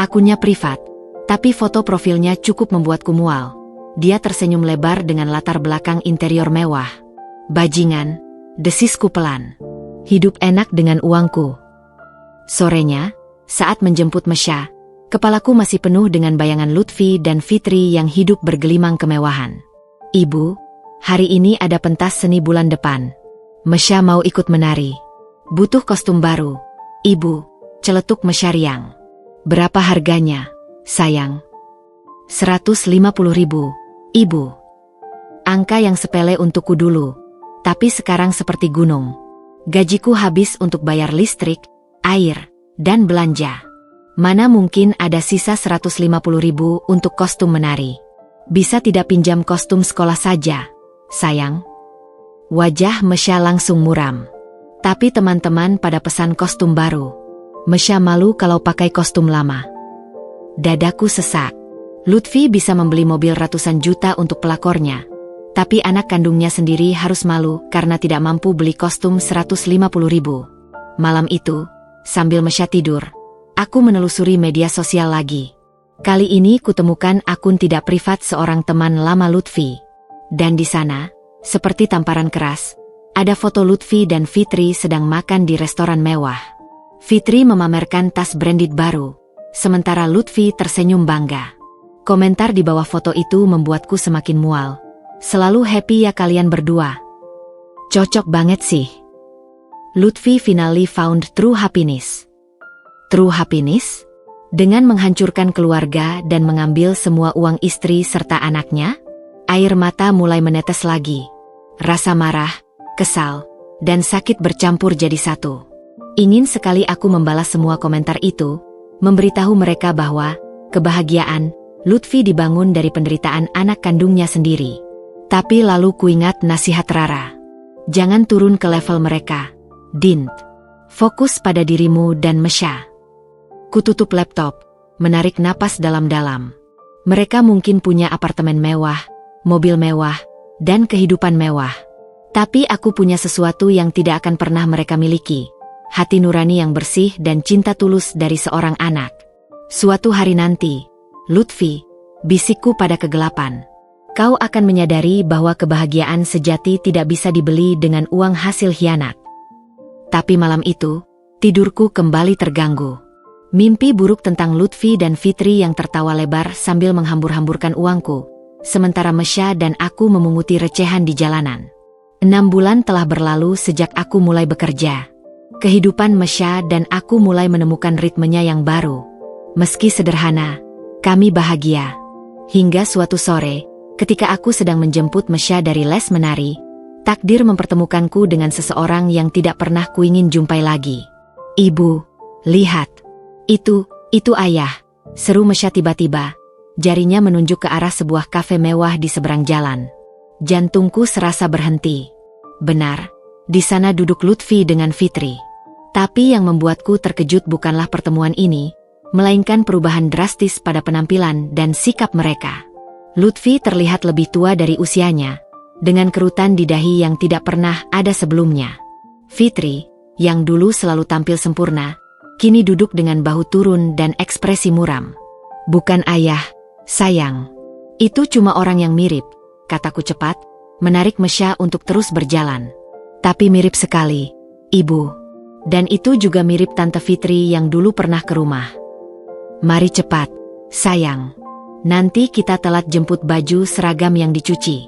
Akunnya privat, tapi foto profilnya cukup membuatku mual. Dia tersenyum lebar dengan latar belakang interior mewah. Bajingan, desisku pelan. Hidup enak dengan uangku. Sorenya, saat menjemput Mesya, kepalaku masih penuh dengan bayangan Lutfi dan Fitri yang hidup bergelimang kemewahan. Ibu, hari ini ada pentas seni bulan depan. Mesya mau ikut menari. Butuh kostum baru. Ibu, celetuk Mesya riang. Berapa harganya, sayang? 150.000, Ibu. Angka yang sepele untukku dulu, tapi sekarang seperti gunung. Gajiku habis untuk bayar listrik, air, dan belanja. Mana mungkin ada sisa 150.000 untuk kostum menari. Bisa tidak pinjam kostum sekolah saja, sayang? Wajah Mesya langsung muram. Tapi teman-teman pada pesan kostum baru. Mesya malu kalau pakai kostum lama. Dadaku sesak. Lutfi bisa membeli mobil ratusan juta untuk pelakornya. Tapi anak kandungnya sendiri harus malu karena tidak mampu beli kostum 150.000. Malam itu, sambil Mesya tidur, aku menelusuri media sosial lagi. Kali ini kutemukan akun tidak privat seorang teman lama Lutfi. Dan di sana, seperti tamparan keras, ada foto Lutfi dan Fitri sedang makan di restoran mewah. Fitri memamerkan tas branded baru, sementara Lutfi tersenyum bangga. Komentar di bawah foto itu membuatku semakin mual. Selalu happy ya kalian berdua. Cocok banget sih. Lutfi finally found true happiness. True happiness? Dengan menghancurkan keluarga dan mengambil semua uang istri serta anaknya? Air mata mulai menetes lagi. Rasa marah, kesal, dan sakit bercampur jadi satu. Ingin sekali aku membalas semua komentar itu, memberitahu mereka bahwa kebahagiaan Lutfi dibangun dari penderitaan anak kandungnya sendiri. Tapi lalu kuingat nasihat Rara. Jangan turun ke level mereka, Dint. Fokus pada dirimu dan Mesya. Kututup laptop, menarik napas dalam-dalam. Mereka mungkin punya apartemen mewah, mobil mewah, dan kehidupan mewah. Tapi aku punya sesuatu yang tidak akan pernah mereka miliki. Hati nurani yang bersih dan cinta tulus dari seorang anak. Suatu hari nanti, Lutfi, bisikku pada kegelapan. Kau akan menyadari bahwa kebahagiaan sejati tidak bisa dibeli dengan uang hasil khianat. Tapi malam itu, tidurku kembali terganggu. Mimpi buruk tentang Lutfi dan Fitri yang tertawa lebar sambil menghambur-hamburkan uangku, sementara Mesya dan aku memunguti recehan di jalanan. 6 bulan telah berlalu sejak aku mulai bekerja. Kehidupan Mesya dan aku mulai menemukan ritmenya yang baru. Meski sederhana, kami bahagia. Hingga suatu sore, ketika aku sedang menjemput Mesya dari les menari, takdir mempertemukanku dengan seseorang yang tidak pernah kuingin jumpai lagi. Ibu, lihat. Itu ayah, seru Mesya tiba-tiba. Jarinya menunjuk ke arah sebuah kafe mewah di seberang jalan. Jantungku serasa berhenti. Benar, di sana duduk Lutfi dengan Fitri. Tapi yang membuatku terkejut bukanlah pertemuan ini, melainkan perubahan drastis pada penampilan dan sikap mereka. Lutfi terlihat lebih tua dari usianya, dengan kerutan di dahi yang tidak pernah ada sebelumnya. Fitri, yang dulu selalu tampil sempurna, kini duduk dengan bahu turun dan ekspresi muram. Bukan ayah, sayang. Itu cuma orang yang mirip, kataku cepat, menarik Mesya untuk terus berjalan. Tapi mirip sekali, ibu. Dan itu juga mirip Tante Fitri yang dulu pernah ke rumah. Mari cepat, sayang. Nanti kita telat jemput baju seragam yang dicuci.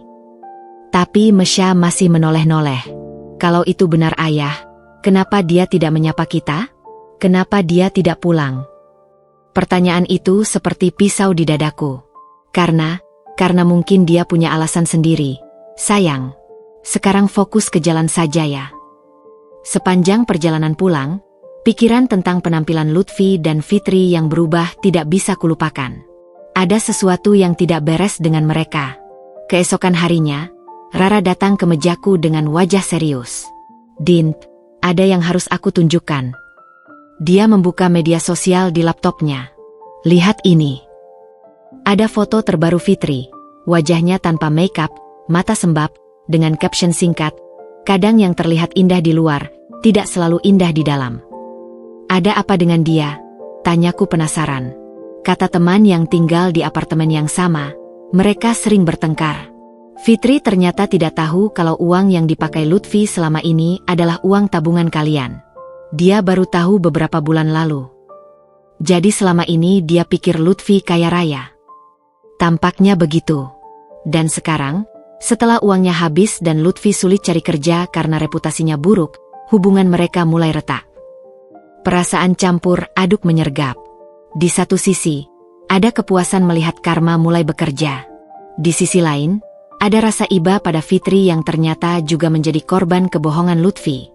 Tapi Mesya masih menoleh-noleh. Kalau itu benar ayah, kenapa dia tidak menyapa kita? Kenapa dia tidak pulang? Pertanyaan itu seperti pisau di dadaku. Karena mungkin dia punya alasan sendiri. Sayang, sekarang fokus ke jalan saja ya. Sepanjang perjalanan pulang, pikiran tentang penampilan Lutfi dan Fitri yang berubah tidak bisa kulupakan. Ada sesuatu yang tidak beres dengan mereka. Keesokan harinya, Rara datang ke mejaku dengan wajah serius. Dint, ada yang harus aku tunjukkan. Dia membuka media sosial di laptopnya. Lihat ini. Ada foto terbaru Fitri, wajahnya tanpa makeup, mata sembab, dengan caption singkat, kadang yang terlihat indah di luar, tidak selalu indah di dalam. Ada apa dengan dia? Tanyaku penasaran. Kata teman yang tinggal di apartemen yang sama, mereka sering bertengkar. Fitri ternyata tidak tahu kalau uang yang dipakai Lutfi selama ini adalah uang tabungan kalian. Dia baru tahu beberapa bulan lalu. Jadi selama ini dia pikir Lutfi kaya raya. Tampaknya begitu. Dan sekarang, setelah uangnya habis dan Lutfi sulit cari kerja karena reputasinya buruk, hubungan mereka mulai retak. Perasaan campur aduk menyergap. Di satu sisi, ada kepuasan melihat Karma mulai bekerja. Di sisi lain, ada rasa iba pada Fitri yang ternyata juga menjadi korban kebohongan Lutfi.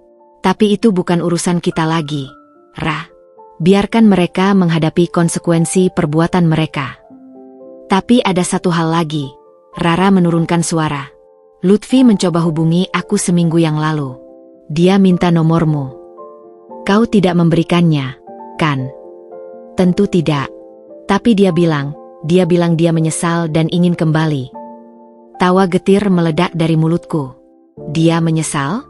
Tapi itu bukan urusan kita lagi, Ra. Biarkan mereka menghadapi konsekuensi perbuatan mereka. Tapi ada satu hal lagi. Rara menurunkan suara. Lutfi mencoba hubungi aku seminggu yang lalu. Dia minta nomormu. Kau tidak memberikannya, kan? Tentu tidak. Tapi dia bilang dia menyesal dan ingin kembali. Tawa getir meledak dari mulutku. Dia menyesal?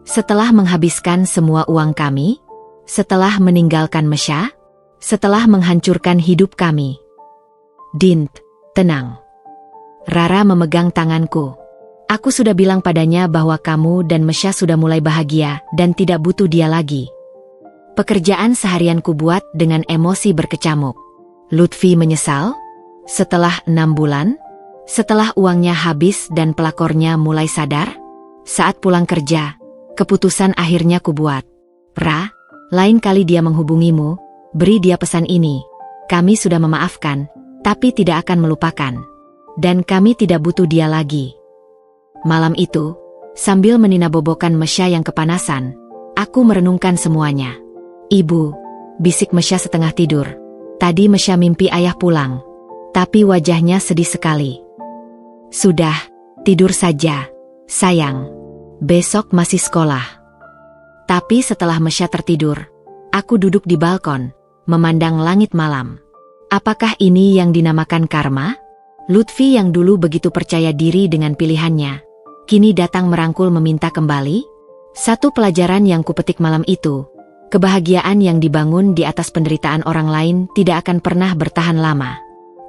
Setelah menghabiskan semua uang kami? Setelah meninggalkan Mesya? Setelah menghancurkan hidup kami? Dint, tenang. Rara memegang tanganku. Aku sudah bilang padanya bahwa kamu dan Mesya sudah mulai bahagia dan tidak butuh dia lagi. Pekerjaan seharian kubuat dengan emosi berkecamuk. Lutfi menyesal? Setelah 6 bulan? Setelah uangnya habis dan pelakornya mulai sadar? Saat pulang kerja, keputusan akhirnya kubuat. Ra, lain kali dia menghubungimu, beri dia pesan ini. Kami sudah memaafkan, tapi tidak akan melupakan. Dan kami tidak butuh dia lagi. Malam itu, sambil meninabobokan Mesya yang kepanasan, aku merenungkan semuanya. Ibu, bisik Mesya setengah tidur. Tadi Mesya mimpi ayah pulang. Tapi wajahnya sedih sekali. Sudah, tidur saja, sayang. Besok masih sekolah. Tapi setelah Mesya tertidur, aku duduk di balkon, memandang langit malam. Apakah ini yang dinamakan karma? Lutfi yang dulu begitu percaya diri dengan pilihannya, kini datang merangkul meminta kembali? Satu pelajaran yang kupetik malam itu, kebahagiaan yang dibangun di atas penderitaan orang lain tidak akan pernah bertahan lama.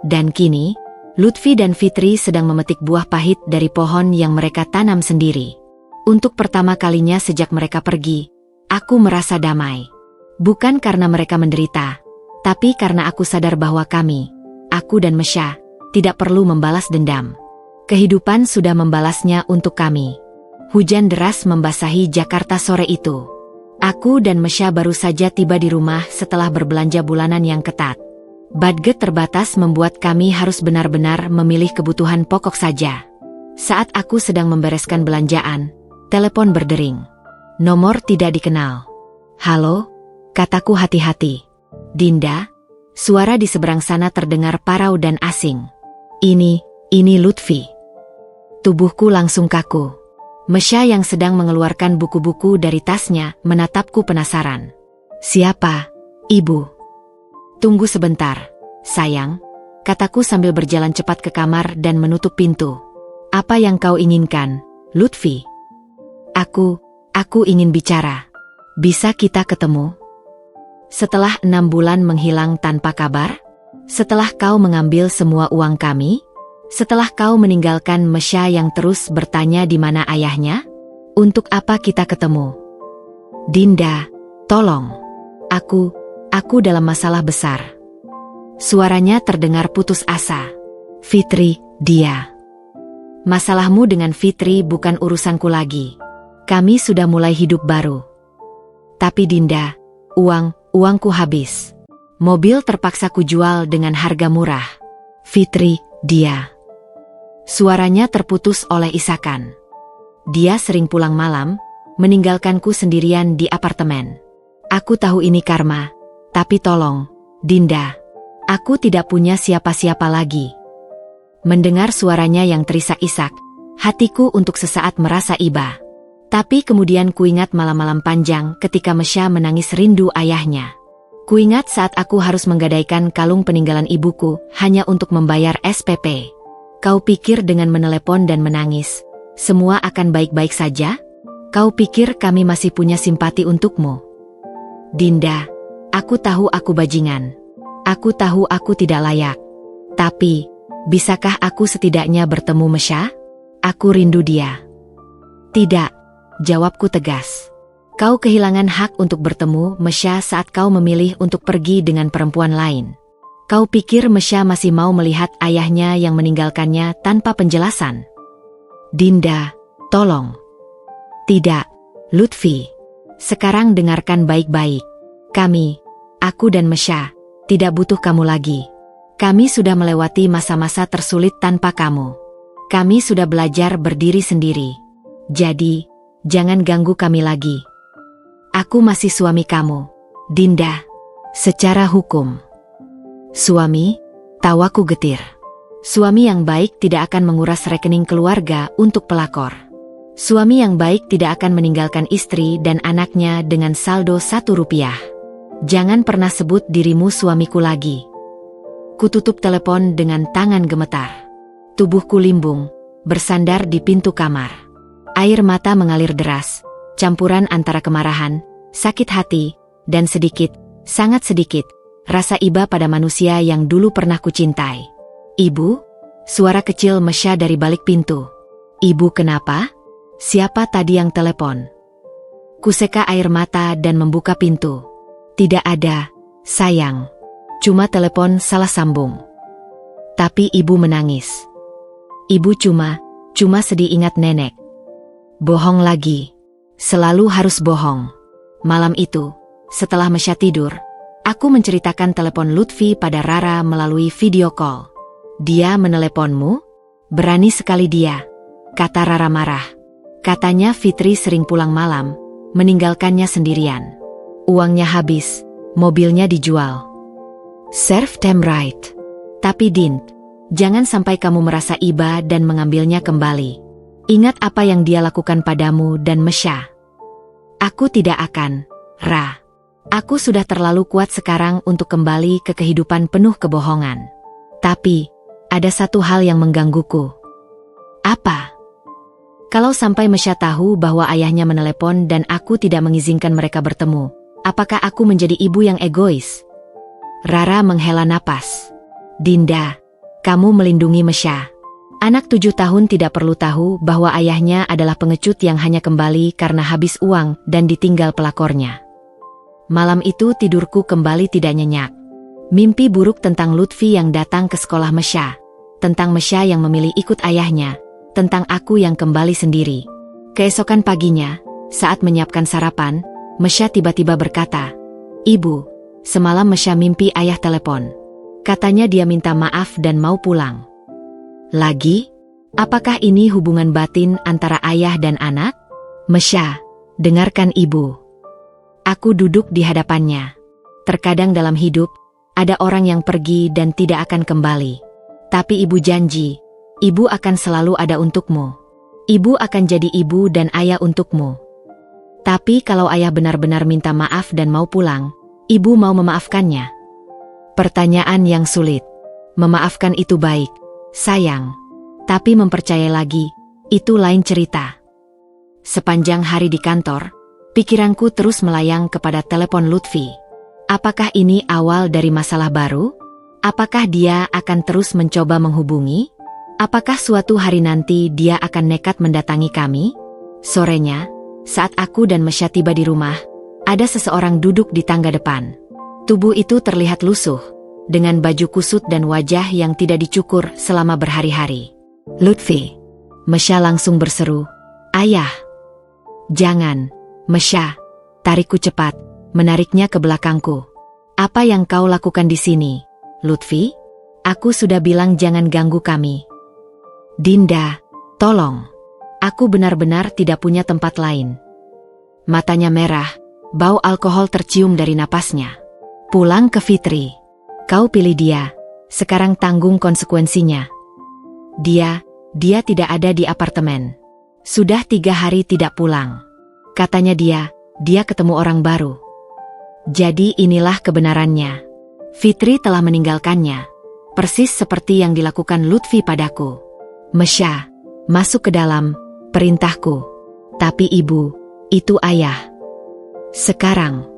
Dan kini, Lutfi dan Fitri sedang memetik buah pahit dari pohon yang mereka tanam sendiri. Untuk pertama kalinya sejak mereka pergi, aku merasa damai. Bukan karena mereka menderita, tapi karena aku sadar bahwa kami, aku dan Mesya, tidak perlu membalas dendam. Kehidupan sudah membalasnya untuk kami. Hujan deras membasahi Jakarta sore itu. Aku dan Mesya baru saja tiba di rumah setelah berbelanja bulanan yang ketat. Budget terbatas membuat kami harus benar-benar memilih kebutuhan pokok saja. Saat aku sedang membereskan belanjaan, telepon berdering. Nomor tidak dikenal. Halo, kataku hati-hati. Dinda, suara di seberang sana terdengar parau dan asing. Ini Lutfi. Tubuhku langsung kaku. Mesya yang sedang mengeluarkan buku-buku dari tasnya menatapku penasaran. Siapa, Ibu? Tunggu sebentar, sayang, kataku sambil berjalan cepat ke kamar dan menutup pintu. Apa yang kau inginkan, Lutfi? Aku ingin bicara. Bisa kita ketemu? Setelah 6 bulan menghilang tanpa kabar? Setelah kau mengambil semua uang kami? Setelah kau meninggalkan Mesya yang terus bertanya di mana ayahnya? Untuk apa kita ketemu? Dinda, tolong. Aku dalam masalah besar. Suaranya terdengar putus asa. Fitri, dia. Masalahmu dengan Fitri bukan urusanku lagi. Kami sudah mulai hidup baru. Tapi Dinda, uangku habis. Mobil terpaksa kujual dengan harga murah. Fitri, dia. Suaranya terputus oleh isakan. Dia sering pulang malam, meninggalkanku sendirian di apartemen. Aku tahu ini karma, tapi tolong, Dinda. Aku tidak punya siapa-siapa lagi. Mendengar suaranya yang terisak-isak, hatiku untuk sesaat merasa iba. Tapi kemudian kuingat malam-malam panjang ketika Mesya menangis rindu ayahnya. Kuingat saat aku harus menggadaikan kalung peninggalan ibuku hanya untuk membayar SPP. Kau pikir dengan menelepon dan menangis, semua akan baik-baik saja? Kau pikir kami masih punya simpati untukmu? Dinda, aku tahu aku bajingan. Aku tahu aku tidak layak. Tapi, bisakah aku setidaknya bertemu Mesya? Aku rindu dia. Tidak, jawabku tegas. Kau kehilangan hak untuk bertemu Mesya saat kau memilih untuk pergi dengan perempuan lain. Kau pikir Mesya masih mau melihat ayahnya yang meninggalkannya tanpa penjelasan? Dinda, tolong. Tidak, Lutfi. Sekarang dengarkan baik-baik. Kami, aku dan Mesya, tidak butuh kamu lagi. Kami sudah melewati masa-masa tersulit tanpa kamu. Kami sudah belajar berdiri sendiri. Jadi, jangan ganggu kami lagi. Aku masih suami kamu, Dinda. Secara hukum. Suami, tawaku getir. Suami yang baik tidak akan menguras rekening keluarga untuk pelakor. Suami yang baik tidak akan meninggalkan istri dan anaknya dengan saldo 1 rupiah. Jangan pernah sebut dirimu suamiku lagi. Kututup telepon dengan tangan gemetar. Tubuhku limbung, bersandar di pintu kamar. Air mata mengalir deras, campuran antara kemarahan, sakit hati, dan sedikit, sangat sedikit, rasa iba pada manusia yang dulu pernah kucintai. Ibu? Suara kecil Mesya dari balik pintu. Ibu kenapa? Siapa tadi yang telepon? Kuseka air mata dan membuka pintu. Tidak ada, sayang. Cuma telepon salah sambung. Tapi ibu menangis. Ibu cuma sedih ingat nenek. Bohong lagi. Selalu harus bohong. Malam itu, setelah Mesya tidur, aku menceritakan telepon Lutfi pada Rara melalui video call. Dia meneleponmu? Berani sekali dia, kata Rara marah. Katanya Fitri sering pulang malam, meninggalkannya sendirian. Uangnya habis, mobilnya dijual. Serve them right. Tapi Din, jangan sampai kamu merasa iba dan mengambilnya kembali. Ingat apa yang dia lakukan padamu dan Mesya. Aku tidak akan, Ra. Aku sudah terlalu kuat sekarang untuk kembali ke kehidupan penuh kebohongan. Tapi, ada satu hal yang menggangguku. Apa? Kalau sampai Mesya tahu bahwa ayahnya menelepon dan aku tidak mengizinkan mereka bertemu, apakah aku menjadi ibu yang egois? Rara menghela napas. Dinda, kamu melindungi Mesya. Anak 7 tahun tidak perlu tahu bahwa ayahnya adalah pengecut yang hanya kembali karena habis uang dan ditinggal pelakornya. Malam itu tidurku kembali tidak nyenyak. Mimpi buruk tentang Lutfi yang datang ke sekolah Mesya, tentang Mesya yang memilih ikut ayahnya, tentang aku yang kembali sendiri. Keesokan paginya, saat menyiapkan sarapan, Mesya tiba-tiba berkata, "Ibu, semalam Mesya mimpi ayah telepon. Katanya dia minta maaf dan mau pulang." Lagi? Apakah ini hubungan batin antara ayah dan anak? Mesya, dengarkan ibu. Aku duduk di hadapannya. Terkadang dalam hidup, ada orang yang pergi dan tidak akan kembali. Tapi ibu janji, ibu akan selalu ada untukmu. Ibu akan jadi ibu dan ayah untukmu. Tapi kalau ayah benar-benar minta maaf dan mau pulang, ibu mau memaafkannya? Pertanyaan yang sulit. Memaafkan itu baik, sayang. Tapi mempercayai lagi, itu lain cerita. Sepanjang hari di kantor, pikiranku terus melayang kepada telepon Lutfi. Apakah ini awal dari masalah baru? Apakah dia akan terus mencoba menghubungi? Apakah suatu hari nanti dia akan nekat mendatangi kami? Sorenya, saat aku dan Mesya tiba di rumah, ada seseorang duduk di tangga depan. Tubuh itu terlihat lusuh, dengan baju kusut dan wajah yang tidak dicukur selama berhari-hari. Lutfi. Mesya langsung berseru, "Ayah." "Jangan, Mesya," tarikku cepat, menariknya ke belakangku. "Apa yang kau lakukan di sini, Lutfi? Aku sudah bilang jangan ganggu kami." "Dinda, tolong. Aku benar-benar tidak punya tempat lain." Matanya merah, bau alkohol tercium dari napasnya. "Pulang ke Fitri. Kau pilih dia, sekarang tanggung konsekuensinya." Dia tidak ada di apartemen. Sudah 3 hari tidak pulang. Katanya dia ketemu orang baru. Jadi inilah kebenarannya. Fitri telah meninggalkannya. Persis seperti yang dilakukan Lutfi padaku. "Mesya, masuk ke dalam," perintahku. "Tapi ibu, itu ayah." Sekarang.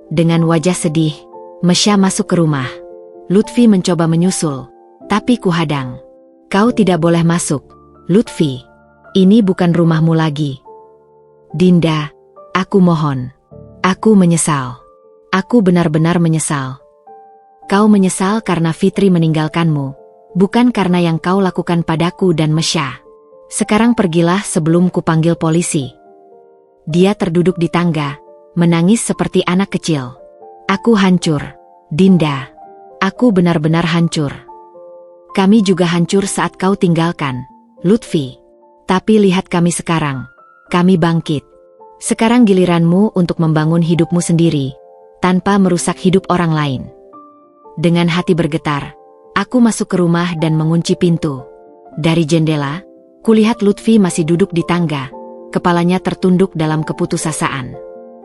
Dengan wajah sedih, Mesya masuk ke rumah. Lutfi mencoba menyusul, tapi kuhadang. "Kau tidak boleh masuk, Lutfi. Ini bukan rumahmu lagi." "Dinda, aku mohon. Aku menyesal. Aku benar-benar menyesal." "Kau menyesal karena Fitri meninggalkanmu, bukan karena yang kau lakukan padaku dan Mesya. Sekarang pergilah sebelum kupanggil polisi." Dia terduduk di tangga, menangis seperti anak kecil. "Aku hancur, Dinda. Aku benar-benar hancur. Kami juga hancur saat kau tinggalkan, Lutfi. Tapi lihat kami sekarang. Kami bangkit. Sekarang giliranmu untuk membangun hidupmu sendiri, tanpa merusak hidup orang lain." Dengan hati bergetar, aku masuk ke rumah dan mengunci pintu. Dari jendela, kulihat Lutfi masih duduk di tangga, kepalanya tertunduk dalam keputusasaan.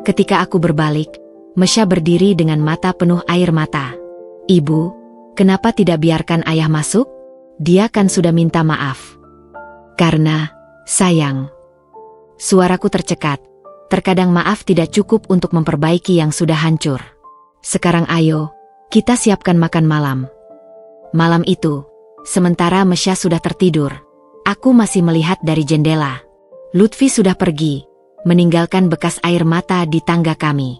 Ketika aku berbalik, Mesya berdiri dengan mata penuh air mata. "Ibu, kenapa tidak biarkan ayah masuk? Dia kan sudah minta maaf." "Karena, sayang." Suaraku tercekat. Terkadang maaf tidak cukup untuk memperbaiki yang sudah hancur. "Sekarang ayo, kita siapkan makan malam." Malam itu, sementara Mesya sudah tertidur, aku masih melihat dari jendela. Lutfi sudah pergi, meninggalkan bekas air mata di tangga kami.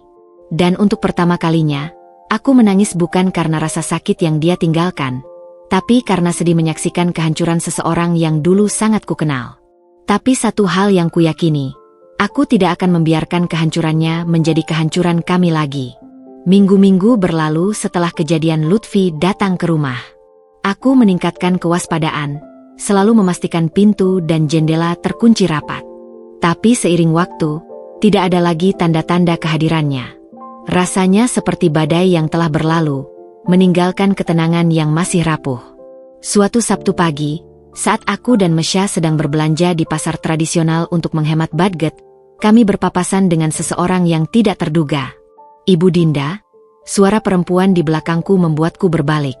Dan untuk pertama kalinya, aku menangis bukan karena rasa sakit yang dia tinggalkan, tapi karena sedih menyaksikan kehancuran seseorang yang dulu sangat kukenal. Tapi satu hal yang kuyakini, aku tidak akan membiarkan kehancurannya menjadi kehancuran kami lagi. Minggu-minggu berlalu setelah kejadian Lutfi datang ke rumah. Aku meningkatkan kewaspadaan, selalu memastikan pintu dan jendela terkunci rapat. Tapi seiring waktu, tidak ada lagi tanda-tanda kehadirannya. Rasanya seperti badai yang telah berlalu, meninggalkan ketenangan yang masih rapuh. Suatu Sabtu pagi, saat aku dan Mesya sedang berbelanja di pasar tradisional untuk menghemat budget, kami berpapasan dengan seseorang yang tidak terduga. Ibu Dinda, suara perempuan di belakangku membuatku berbalik.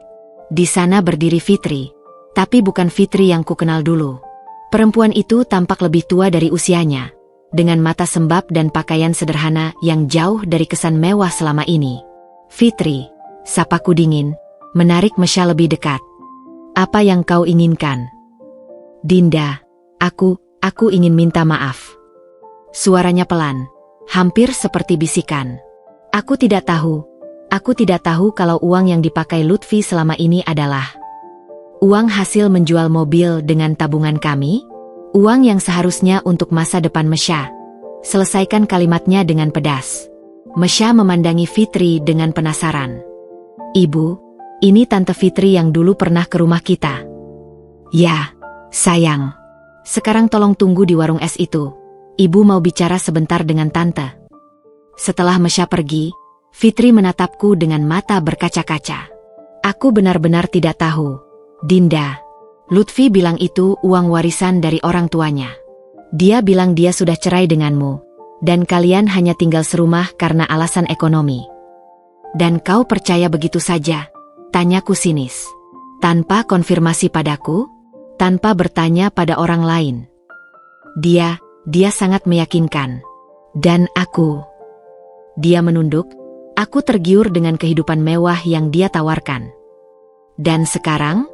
Di sana berdiri Fitri, tapi bukan Fitri yang kukenal dulu. Perempuan itu tampak lebih tua dari usianya, dengan mata sembab dan pakaian sederhana yang jauh dari kesan mewah selama ini. Fitri, sapaku dingin, menarik Mesya lebih dekat. Apa yang kau inginkan? Dinda, aku ingin minta maaf. Suaranya pelan, hampir seperti bisikan. Aku tidak tahu kalau uang yang dipakai Lutfi selama ini adalah uang hasil menjual mobil dengan tabungan kami. Uang yang seharusnya untuk masa depan Mesya. Selesaikan kalimatnya dengan pedas. Mesya memandangi Fitri dengan penasaran. Ibu, ini Tante Fitri yang dulu pernah ke rumah kita. Ya, sayang. Sekarang tolong tunggu di warung es itu. Ibu mau bicara sebentar dengan Tante. Setelah Mesya pergi, Fitri menatapku dengan mata berkaca-kaca. Aku benar-benar tidak tahu. Dinda, Lutfi bilang itu uang warisan dari orang tuanya. Dia bilang dia sudah cerai denganmu, dan kalian hanya tinggal serumah karena alasan ekonomi. Dan kau percaya begitu saja? Tanyaku sinis. Tanpa konfirmasi padaku, tanpa bertanya pada orang lain. Dia sangat meyakinkan. Dan aku. Dia menunduk, aku tergiur dengan kehidupan mewah yang dia tawarkan. Dan sekarang?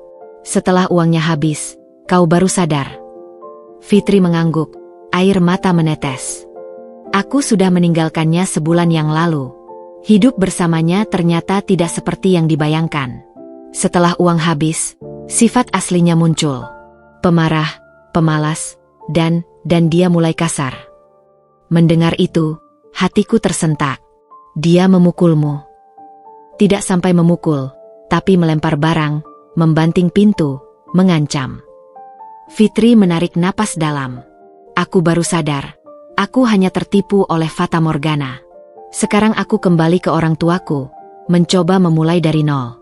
Setelah uangnya habis, kau baru sadar. Fitri mengangguk, air mata menetes. Aku sudah meninggalkannya sebulan yang lalu. Hidup bersamanya ternyata tidak seperti yang dibayangkan. Setelah uang habis, sifat aslinya muncul. Pemarah, pemalas, dan dia mulai kasar. Mendengar itu, hatiku tersentak. Dia memukulmu. Tidak sampai memukul, tapi melempar barang, membanting pintu, mengancam. Fitri menarik napas dalam. Aku baru sadar. Aku hanya tertipu oleh fata morgana. Sekarang aku kembali ke orang tuaku, mencoba memulai dari nol.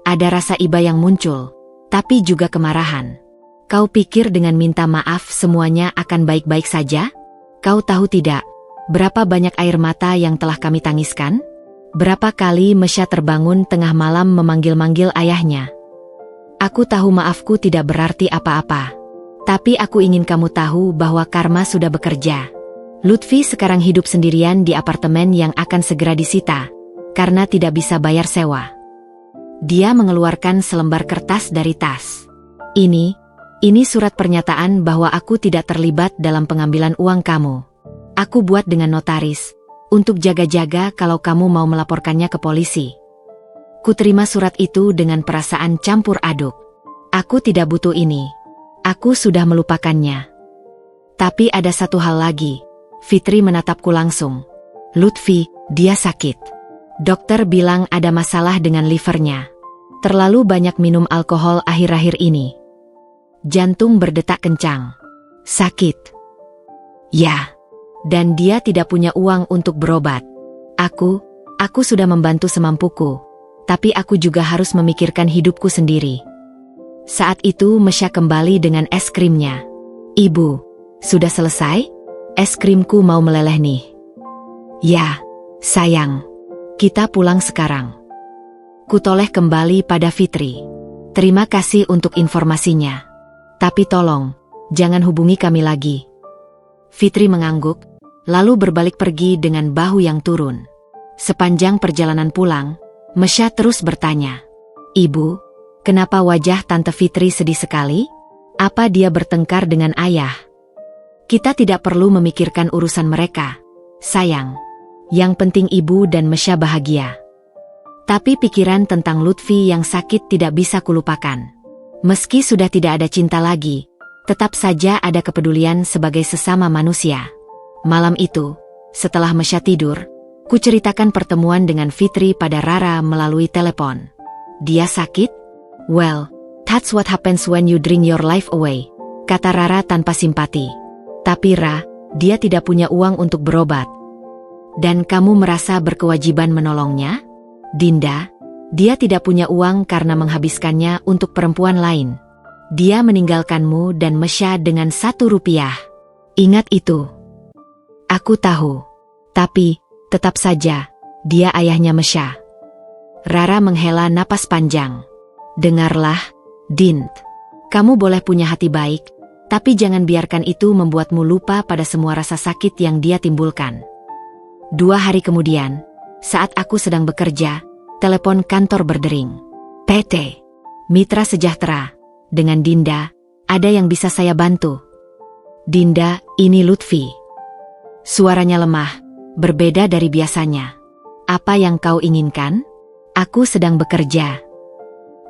Ada rasa iba yang muncul, tapi juga kemarahan. Kau pikir dengan minta maaf semuanya akan baik-baik saja? Kau tahu tidak, berapa banyak air mata yang telah kami tangiskan? Berapa kali Mesya terbangun tengah malam memanggil-manggil ayahnya? Aku tahu maafku tidak berarti apa-apa. Tapi aku ingin kamu tahu bahwa karma sudah bekerja. Lutfi sekarang hidup sendirian di apartemen yang akan segera disita, karena tidak bisa bayar sewa. Dia mengeluarkan selembar kertas dari tas. Ini surat pernyataan bahwa aku tidak terlibat dalam pengambilan uang kamu. Aku buat dengan notaris, untuk jaga-jaga kalau kamu mau melaporkannya ke polisi. Kuterima surat itu dengan perasaan campur aduk. Aku tidak butuh ini. Aku sudah melupakannya. Tapi ada satu hal lagi. Fitri menatapku langsung. Lutfi, dia sakit. Dokter bilang ada masalah dengan livernya. Terlalu banyak minum alkohol akhir-akhir ini. Jantung berdetak kencang. Sakit. Ya. Dan dia tidak punya uang untuk berobat. Aku sudah membantu semampuku. Tapi aku juga harus memikirkan hidupku sendiri. Saat itu Mesya kembali dengan es krimnya. Ibu, sudah selesai? Es krimku mau meleleh nih. Ya, sayang. Kita pulang sekarang. Kutoleh kembali pada Fitri. Terima kasih untuk informasinya. Tapi tolong, jangan hubungi kami lagi. Fitri mengangguk, lalu berbalik pergi dengan bahu yang turun. Sepanjang perjalanan pulang, Mesya terus bertanya, Ibu, kenapa wajah Tante Fitri sedih sekali? Apa dia bertengkar dengan ayah? Kita tidak perlu memikirkan urusan mereka, sayang. Yang penting ibu dan Mesya bahagia. Tapi pikiran tentang Lutfi yang sakit tidak bisa kulupakan. Meski sudah tidak ada cinta lagi, tetap saja ada kepedulian sebagai sesama manusia. Malam itu, setelah Mesya tidur, ku ceritakan pertemuan dengan Fitri pada Rara melalui telepon. Dia sakit? Well, that's what happens when you drink your life away, kata Rara tanpa simpati. Tapi Ra, dia tidak punya uang untuk berobat. Dan kamu merasa berkewajiban menolongnya? Dinda, dia tidak punya uang karena menghabiskannya untuk perempuan lain. Dia meninggalkanmu dan Mesya dengan 1 rupiah. Ingat itu. Aku tahu. Tapi, tetap saja, dia ayahnya Mesya. Rara menghela napas panjang. Dengarlah, Dint. Kamu boleh punya hati baik, tapi jangan biarkan itu membuatmu lupa pada semua rasa sakit yang dia timbulkan. 2 hari kemudian, saat aku sedang bekerja, telepon kantor berdering. PT Mitra Sejahtera, dengan Dinda, ada yang bisa saya bantu? Dinda, ini Lutfi. Suaranya lemah, berbeda dari biasanya. Apa yang kau inginkan? Aku sedang bekerja.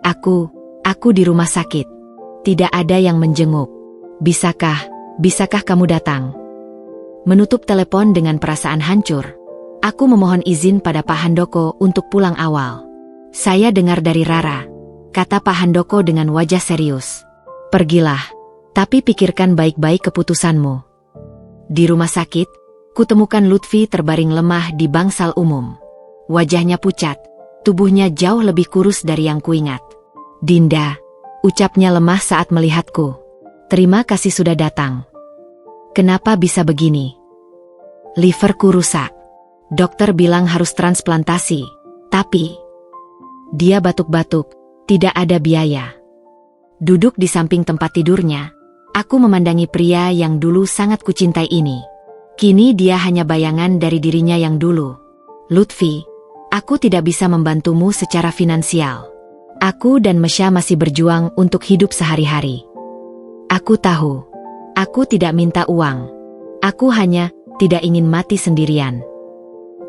Aku di rumah sakit. Tidak ada yang menjenguk. Bisakah kamu datang? Menutup telepon dengan perasaan hancur, aku memohon izin pada Pak Handoko untuk pulang awal. Saya dengar dari Rara, kata Pak Handoko dengan wajah serius. Pergilah, tapi pikirkan baik-baik keputusanmu. Di rumah sakit, kutemukan Lutfi terbaring lemah di bangsal umum. Wajahnya pucat, tubuhnya jauh lebih kurus dari yang kuingat. Dinda, ucapnya lemah saat melihatku. Terima kasih sudah datang. Kenapa bisa begini? Liverku rusak. Dokter bilang harus transplantasi, tapi dia batuk-batuk, tidak ada biaya. Duduk di samping tempat tidurnya, aku memandangi pria yang dulu sangat kucintai ini. Kini dia hanya bayangan dari dirinya yang dulu. Lutfi, aku tidak bisa membantumu secara finansial. Aku dan Mesya masih berjuang untuk hidup sehari-hari. Aku tahu, aku tidak minta uang. Aku hanya tidak ingin mati sendirian.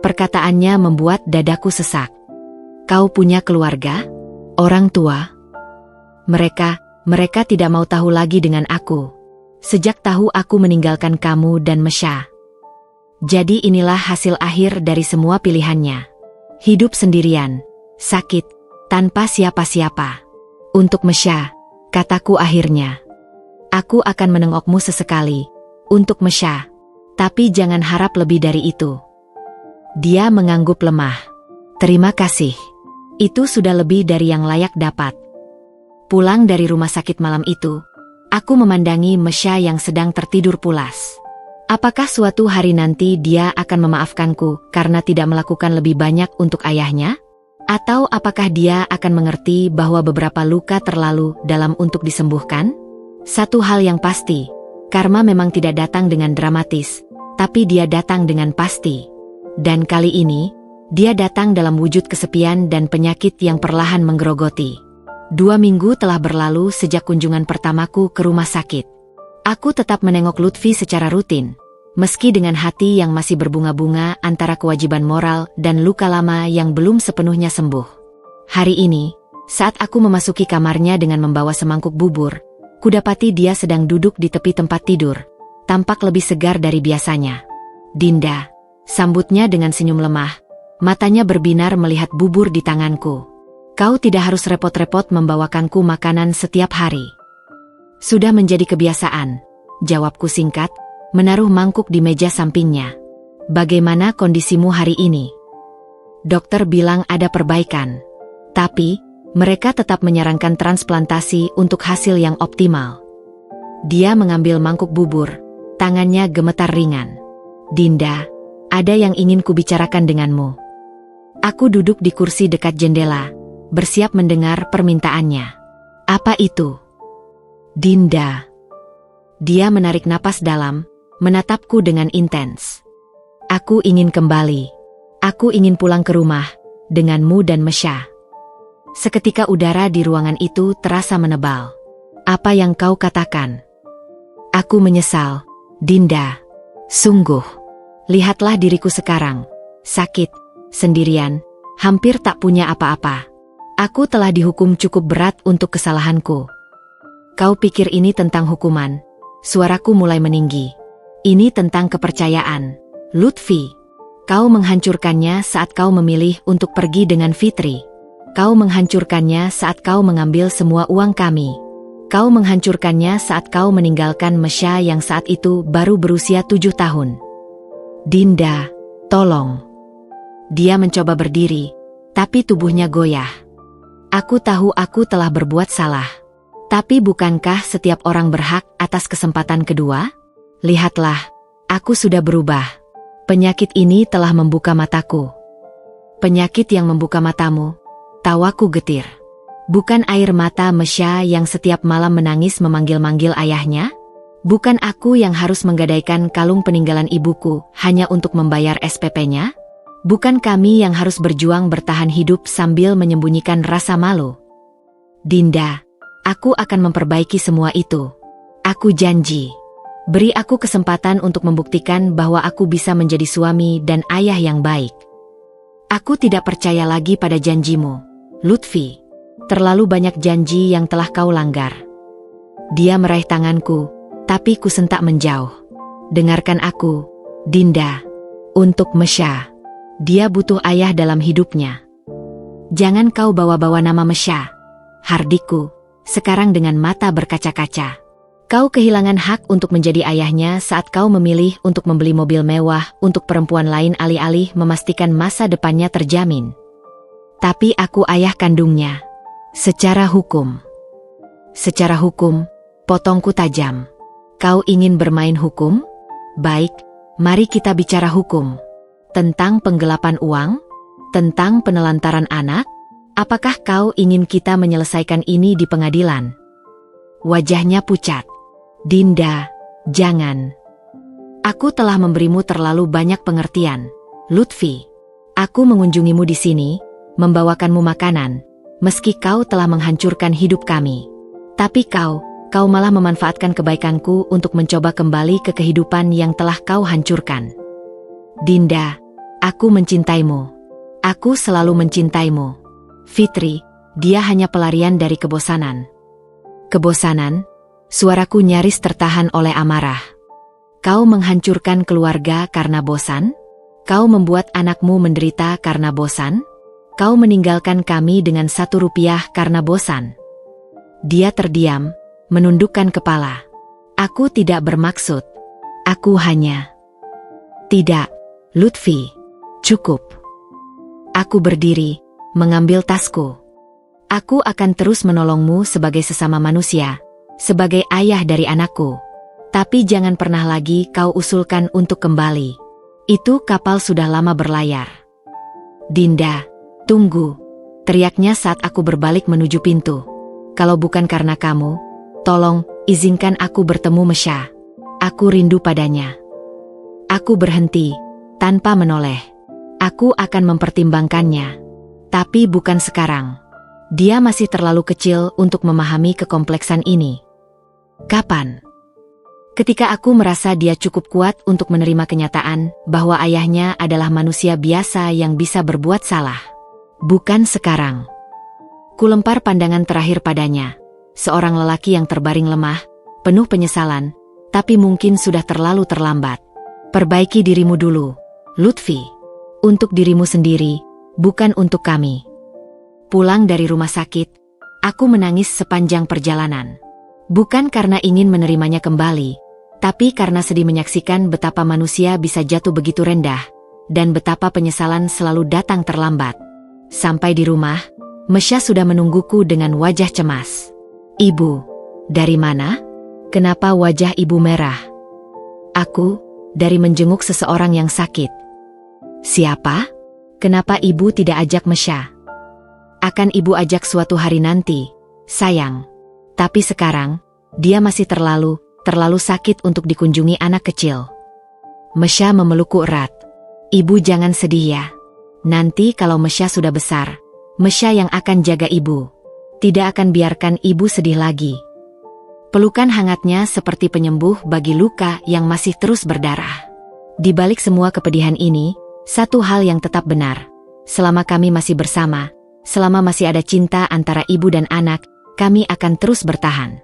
Perkataannya membuat dadaku sesak. Kau punya keluarga? Orang tua? Mereka tidak mau tahu lagi dengan aku. Sejak tahu aku meninggalkan kamu dan Mesya. Jadi inilah hasil akhir dari semua pilihannya. Hidup sendirian, sakit, tanpa siapa-siapa. Untuk Mesya, kataku akhirnya. Aku akan menengokmu sesekali. Untuk Mesya. Tapi jangan harap lebih dari itu. Dia mengangguk lemah. Terima kasih. Itu sudah lebih dari yang layak dapat. Pulang dari rumah sakit malam itu, aku memandangi Mesya yang sedang tertidur pulas. Apakah suatu hari nanti dia akan memaafkanku karena tidak melakukan lebih banyak untuk ayahnya? Atau apakah dia akan mengerti bahwa beberapa luka terlalu dalam untuk disembuhkan? Satu hal yang pasti, karma memang tidak datang dengan dramatis, tapi dia datang dengan pasti. Dan kali ini, dia datang dalam wujud kesepian dan penyakit yang perlahan menggerogoti. 2 minggu telah berlalu sejak kunjungan pertamaku ke rumah sakit. Aku tetap menengok Lutfi secara rutin, meski dengan hati yang masih berbunga-bunga antara kewajiban moral dan luka lama yang belum sepenuhnya sembuh. Hari ini, saat aku memasuki kamarnya dengan membawa semangkuk bubur, kudapati dia sedang duduk di tepi tempat tidur, tampak lebih segar dari biasanya. Dinda, sambutnya dengan senyum lemah, matanya berbinar melihat bubur di tanganku. Kau tidak harus repot-repot membawakanku makanan setiap hari. Sudah menjadi kebiasaan, jawabku singkat, menaruh mangkuk di meja sampingnya. Bagaimana kondisimu hari ini? Dokter bilang ada perbaikan. Tapi, mereka tetap menyarankan transplantasi untuk hasil yang optimal. Dia mengambil mangkuk bubur, tangannya gemetar ringan. Dinda, ada yang ingin kubicarakan denganmu. Aku duduk di kursi dekat jendela, bersiap mendengar permintaannya. Apa itu? Dinda. Dia menarik napas dalam, menatapku dengan intens. Aku ingin kembali. Aku ingin pulang ke rumah, denganmu dan Mesya. Seketika udara di ruangan itu terasa menebal. Apa yang kau katakan? Aku menyesal, Dinda. Sungguh. Lihatlah diriku sekarang. sakit, sendirian, hampir tak punya apa-apa. Aku telah dihukum cukup berat untuk kesalahanku. Kau pikir ini tentang hukuman? Suaraku mulai meninggi. Ini tentang kepercayaan, Lutfi. Kau menghancurkannya saat kau memilih untuk pergi dengan Fitri. Kau menghancurkannya saat kau mengambil semua uang kami. Kau menghancurkannya saat kau meninggalkan Mesya yang saat itu baru berusia 7 tahun. Dinda, tolong. Dia mencoba berdiri, tapi tubuhnya goyah. Aku tahu aku telah berbuat salah. Tapi bukankah setiap orang berhak atas kesempatan kedua? Lihatlah, aku sudah berubah. Penyakit ini telah membuka mataku. Penyakit yang membuka matamu. Tawaku getir. Bukan air mata Mesya yang setiap malam menangis memanggil-manggil ayahnya? Bukan aku yang harus menggadaikan kalung peninggalan ibuku hanya untuk membayar SPP-nya? Bukan kami yang harus berjuang bertahan hidup sambil menyembunyikan rasa malu? Dinda, aku akan memperbaiki semua itu. Aku janji. Beri aku kesempatan untuk membuktikan bahwa aku bisa menjadi suami dan ayah yang baik. Aku tidak percaya lagi pada janjimu, Lutfi. Terlalu banyak janji yang telah kau langgar. Dia meraih tanganku, tapi ku sentak menjauh. Dengarkan aku, Dinda. Untuk Mesya. Dia butuh ayah dalam hidupnya. Jangan kau bawa-bawa nama Mesya. Hardiku, sekarang dengan mata berkaca-kaca. Kau kehilangan hak untuk menjadi ayahnya saat kau memilih untuk membeli mobil mewah untuk perempuan lain alih-alih memastikan masa depannya terjamin. Tapi aku ayah kandungnya. Secara hukum. Secara hukum, potongku tajam. Kau ingin bermain hukum? Baik, mari kita bicara hukum. Tentang penggelapan uang? Tentang penelantaran anak? Apakah kau ingin kita menyelesaikan ini di pengadilan? Wajahnya pucat. Dinda, jangan. Aku telah memberimu terlalu banyak pengertian, Lutfi. Aku mengunjungimu di sini, membawakanmu makanan, meski kau telah menghancurkan hidup kami. Tapi kau malah memanfaatkan kebaikanku untuk mencoba kembali ke kehidupan yang telah kau hancurkan. Dinda, aku mencintaimu. Aku selalu mencintaimu. Fitri, dia hanya pelarian dari kebosanan. Kebosanan? Suaraku nyaris tertahan oleh amarah. Kau menghancurkan keluarga karena bosan? Kau membuat anakmu menderita karena bosan? Kau meninggalkan kami dengan 1 rupiah karena bosan? Dia terdiam, menundukkan kepala. Aku tidak bermaksud. Aku hanya... Tidak, Lutfi. Cukup. Aku berdiri, mengambil tasku. Aku akan terus menolongmu sebagai sesama manusia, sebagai ayah dari anakku. Tapi jangan pernah lagi kau usulkan untuk kembali. Itu kapal sudah lama berlayar. Dinda, tunggu, teriaknya saat aku berbalik menuju pintu. Kalau bukan karena kamu, tolong, izinkan aku bertemu Mesya. Aku rindu padanya. Aku berhenti, tanpa menoleh. Aku akan mempertimbangkannya. Tapi bukan sekarang. Dia masih terlalu kecil untuk memahami kekompleksan ini. Kapan? Ketika aku merasa dia cukup kuat untuk menerima kenyataan bahwa ayahnya adalah manusia biasa yang bisa berbuat salah. Bukan sekarang. Kulempar pandangan terakhir padanya. Seorang lelaki yang terbaring lemah, penuh penyesalan, tapi mungkin sudah terlalu terlambat. Perbaiki dirimu dulu, Lutfi. Untuk dirimu sendiri, bukan untuk kami. Pulang dari rumah sakit, aku menangis sepanjang perjalanan. Bukan karena ingin menerimanya kembali, tapi karena sedih menyaksikan betapa manusia bisa jatuh begitu rendah, dan betapa penyesalan selalu datang terlambat. Sampai di rumah, Mesya sudah menungguku dengan wajah cemas. Ibu, dari mana? Kenapa wajah ibu merah? Aku, dari menjenguk seseorang yang sakit. Siapa? Kenapa ibu tidak ajak Mesya? Akan ibu ajak suatu hari nanti, sayang. Tapi sekarang, dia masih terlalu sakit untuk dikunjungi anak kecil. Mesya memelukku erat. Ibu jangan sedih ya. Nanti kalau Mesya sudah besar, Mesya yang akan jaga ibu. Tidak akan biarkan ibu sedih lagi. Pelukan hangatnya seperti penyembuh bagi luka yang masih terus berdarah. Di balik semua kepedihan ini, Satu hal yang tetap benar, selama kami masih bersama, selama masih ada cinta antara ibu dan anak, kami akan terus bertahan.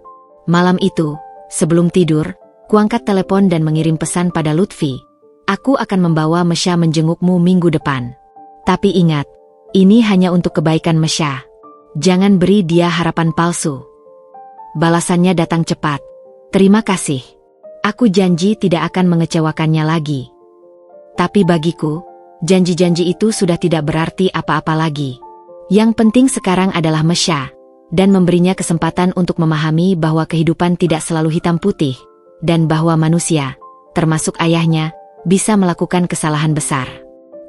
Malam itu, sebelum tidur, kuangkat telepon dan mengirim pesan pada Lutfi. Aku akan membawa Mesya menjengukmu minggu depan. Tapi ingat, ini hanya untuk kebaikan Mesya. Jangan beri dia harapan palsu. Balasannya datang cepat. Terima kasih. Aku janji tidak akan mengecewakannya lagi. Tapi bagiku, janji-janji itu sudah tidak berarti apa-apa lagi. Yang penting sekarang adalah Mesya, dan memberinya kesempatan untuk memahami bahwa kehidupan tidak selalu hitam putih, dan bahwa manusia, termasuk ayahnya, bisa melakukan kesalahan besar.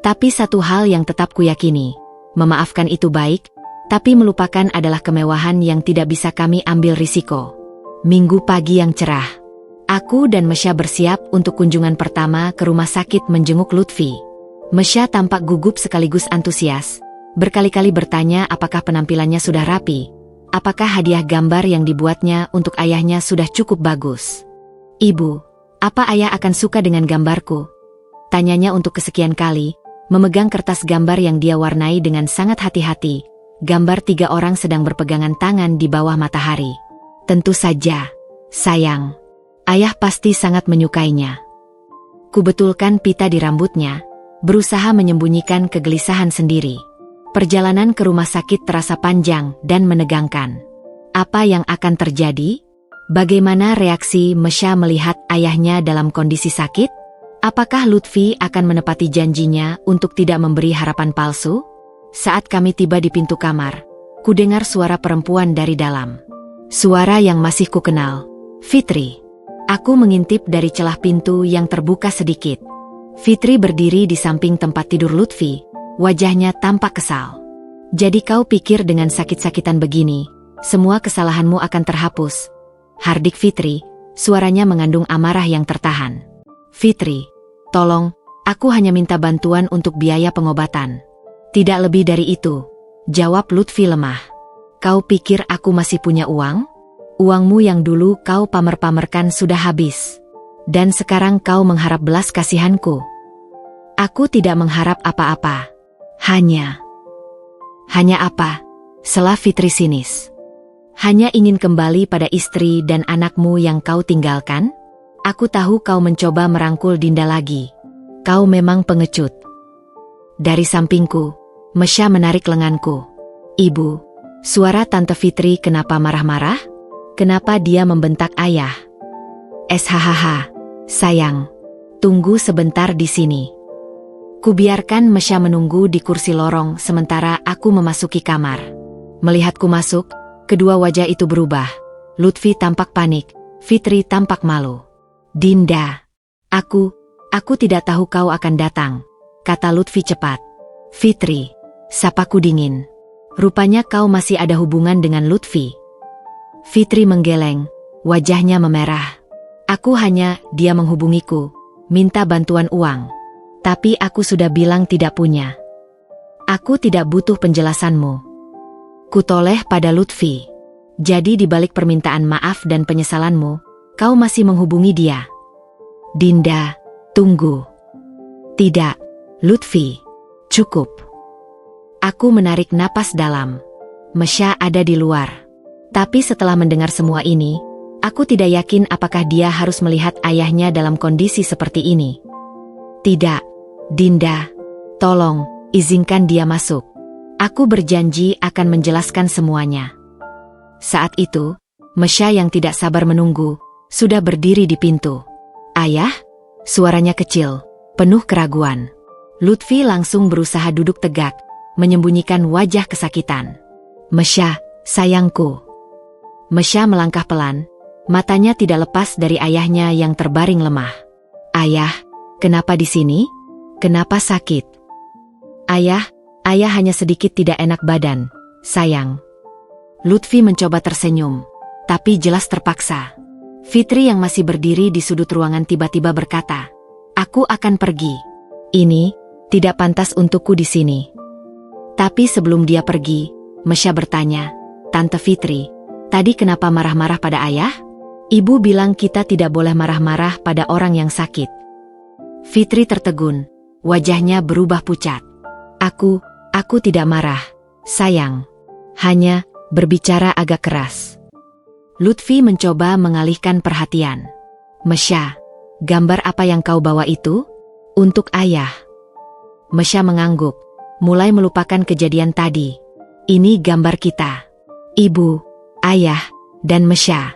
Tapi satu hal yang tetap kuyakini, memaafkan itu baik, tapi melupakan adalah kemewahan yang tidak bisa kami ambil risiko. Minggu pagi yang cerah. Aku dan Mesya bersiap untuk kunjungan pertama ke rumah sakit menjenguk Lutfi. Mesya tampak gugup sekaligus antusias, berkali-kali bertanya apakah penampilannya sudah rapi, apakah hadiah gambar yang dibuatnya untuk ayahnya sudah cukup bagus. Ibu, apa ayah akan suka dengan gambarku? Tanyanya untuk kesekian kali, memegang kertas gambar yang dia warnai dengan sangat hati-hati, gambar 3 orang sedang berpegangan tangan di bawah matahari. Tentu saja, sayang. Ayah pasti sangat menyukainya. Kubetulkan pita di rambutnya, berusaha menyembunyikan kegelisahan sendiri. Perjalanan ke rumah sakit terasa panjang dan menegangkan. Apa yang akan terjadi? Bagaimana reaksi Mesya melihat ayahnya dalam kondisi sakit? Apakah Lutfi akan menepati janjinya untuk tidak memberi harapan palsu? Saat kami tiba di pintu kamar, kudengar suara perempuan dari dalam. Suara yang masih kukenal. Fitri. Aku mengintip dari celah pintu yang terbuka sedikit. Fitri berdiri di samping tempat tidur Lutfi, wajahnya tampak kesal. Jadi kau pikir dengan sakit-sakitan begini, semua kesalahanmu akan terhapus? Hardik Fitri, suaranya mengandung amarah yang tertahan. Fitri, tolong, aku hanya minta bantuan untuk biaya pengobatan. Tidak lebih dari itu, jawab Lutfi lemah. Kau pikir aku masih punya uang? Uangmu yang dulu kau pamer-pamerkan sudah habis. Dan sekarang kau mengharap belas kasihanku. Aku tidak mengharap apa-apa. Hanya apa? Sela Fitri sinis. Hanya ingin kembali pada istri dan anakmu yang kau tinggalkan? Aku tahu kau mencoba merangkul Dinda lagi. Kau memang pengecut. Dari sampingku, Mesya menarik lenganku. Ibu, suara Tante Fitri kenapa marah-marah? Kenapa dia membentak ayah? SHHH, sayang. Tunggu sebentar di sini. Kubiarkan Mesya menunggu di kursi lorong sementara aku memasuki kamar. Melihatku masuk, kedua wajah itu berubah. Lutfi tampak panik, Fitri tampak malu. Dinda, aku tidak tahu kau akan datang, kata Lutfi cepat. Fitri, sapaku dingin. Rupanya kau masih ada hubungan dengan Lutfi. Fitri menggeleng, wajahnya memerah. Dia menghubungiku, minta bantuan uang. Tapi aku sudah bilang tidak punya. Aku tidak butuh penjelasanmu. Kutoleh pada Lutfi. Jadi di balik permintaan maaf dan penyesalanmu, kau masih menghubungi dia. Dinda, tunggu. Tidak, Lutfi. Cukup. Aku menarik napas dalam. Mesya ada di luar. Tapi setelah mendengar semua ini, aku tidak yakin apakah dia harus melihat ayahnya dalam kondisi seperti ini. Tidak, Dinda. Tolong, izinkan dia masuk. Aku berjanji akan menjelaskan semuanya. Saat itu, Mesya yang tidak sabar menunggu, sudah berdiri di pintu. Ayah? Suaranya kecil, penuh keraguan. Lutfi langsung berusaha duduk tegak, menyembunyikan wajah kesakitan. Mesya, sayangku. Mesya melangkah pelan, matanya tidak lepas dari ayahnya yang terbaring lemah. Ayah, kenapa di sini? Kenapa sakit? Ayah hanya sedikit tidak enak badan, sayang. Lutfi mencoba tersenyum, tapi jelas terpaksa. Fitri yang masih berdiri di sudut ruangan tiba-tiba berkata, aku akan pergi. Ini tidak pantas untukku di sini. Tapi sebelum dia pergi, Mesya bertanya, Tante Fitri, tadi kenapa marah-marah pada ayah? Ibu bilang kita tidak boleh marah-marah pada orang yang sakit. Fitri tertegun, wajahnya berubah pucat. Aku tidak marah, sayang. Hanya berbicara agak keras. Lutfi mencoba mengalihkan perhatian. Mesya, gambar apa yang kau bawa itu? Untuk ayah. Mesya mengangguk, mulai melupakan kejadian tadi. Ini gambar kita. Ibu, ayah, dan Mesya.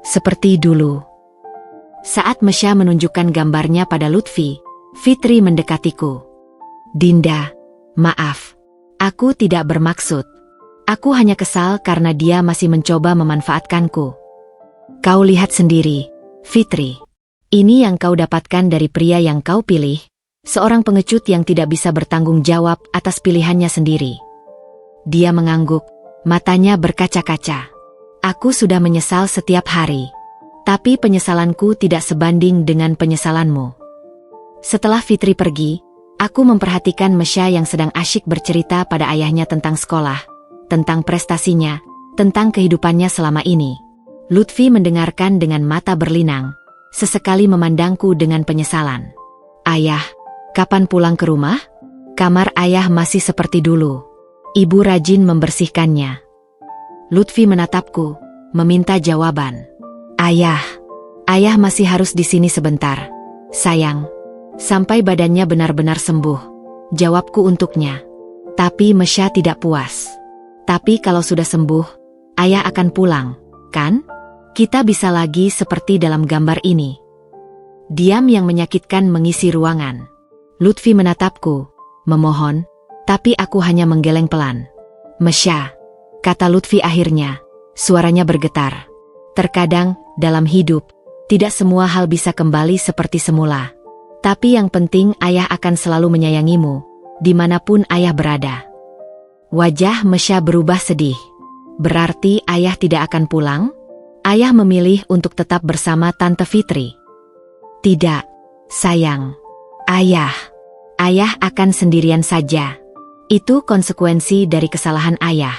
Seperti dulu. Saat Mesya menunjukkan gambarnya pada Lutfi, Fitri mendekatiku. Dinda, maaf. Aku tidak bermaksud. Aku hanya kesal karena dia masih mencoba memanfaatkanku. Kau lihat sendiri, Fitri. Ini yang kau dapatkan dari pria yang kau pilih, seorang pengecut yang tidak bisa bertanggung jawab atas pilihannya sendiri. Dia mengangguk, matanya berkaca-kaca. Aku sudah menyesal setiap hari. Tapi penyesalanku tidak sebanding dengan penyesalanmu. Setelah Fitri pergi, aku memperhatikan Mesya yang sedang asyik bercerita pada ayahnya tentang sekolah, tentang prestasinya, tentang kehidupannya selama ini. Lutfi mendengarkan dengan mata berlinang, sesekali memandangku dengan penyesalan. Ayah, kapan pulang ke rumah? Kamar ayah masih seperti dulu. Ibu rajin membersihkannya. Lutfi menatapku, meminta jawaban. Ayah masih harus di sini sebentar. Sayang, sampai badannya benar-benar sembuh. Jawabku untuknya. Tapi Mesya tidak puas. Tapi kalau sudah sembuh, ayah akan pulang, kan? Kita bisa lagi seperti dalam gambar ini. Diam yang menyakitkan mengisi ruangan. Lutfi menatapku, memohon, tapi aku hanya menggeleng pelan. Mesya, kata Lutfi akhirnya, suaranya bergetar. Terkadang, dalam hidup, tidak semua hal bisa kembali seperti semula. Tapi yang penting ayah akan selalu menyayangimu, dimanapun ayah berada. Wajah Mesya berubah sedih. Berarti ayah tidak akan pulang? Ayah memilih untuk tetap bersama Tante Fitri. Tidak, sayang. Ayah akan sendirian saja. Itu konsekuensi dari kesalahan ayah.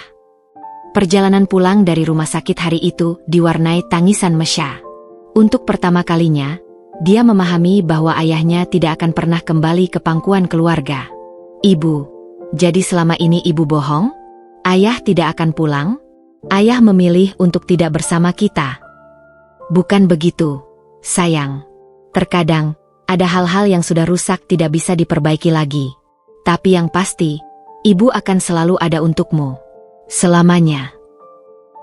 Perjalanan pulang dari rumah sakit hari itu diwarnai tangisan Mesya. Untuk pertama kalinya, dia memahami bahwa ayahnya tidak akan pernah kembali ke pangkuan keluarga. Ibu, jadi selama ini ibu bohong? Ayah tidak akan pulang? Ayah memilih untuk tidak bersama kita. Bukan begitu, sayang. Terkadang, ada hal-hal yang sudah rusak tidak bisa diperbaiki lagi. Tapi yang pasti, ibu akan selalu ada untukmu. Selamanya.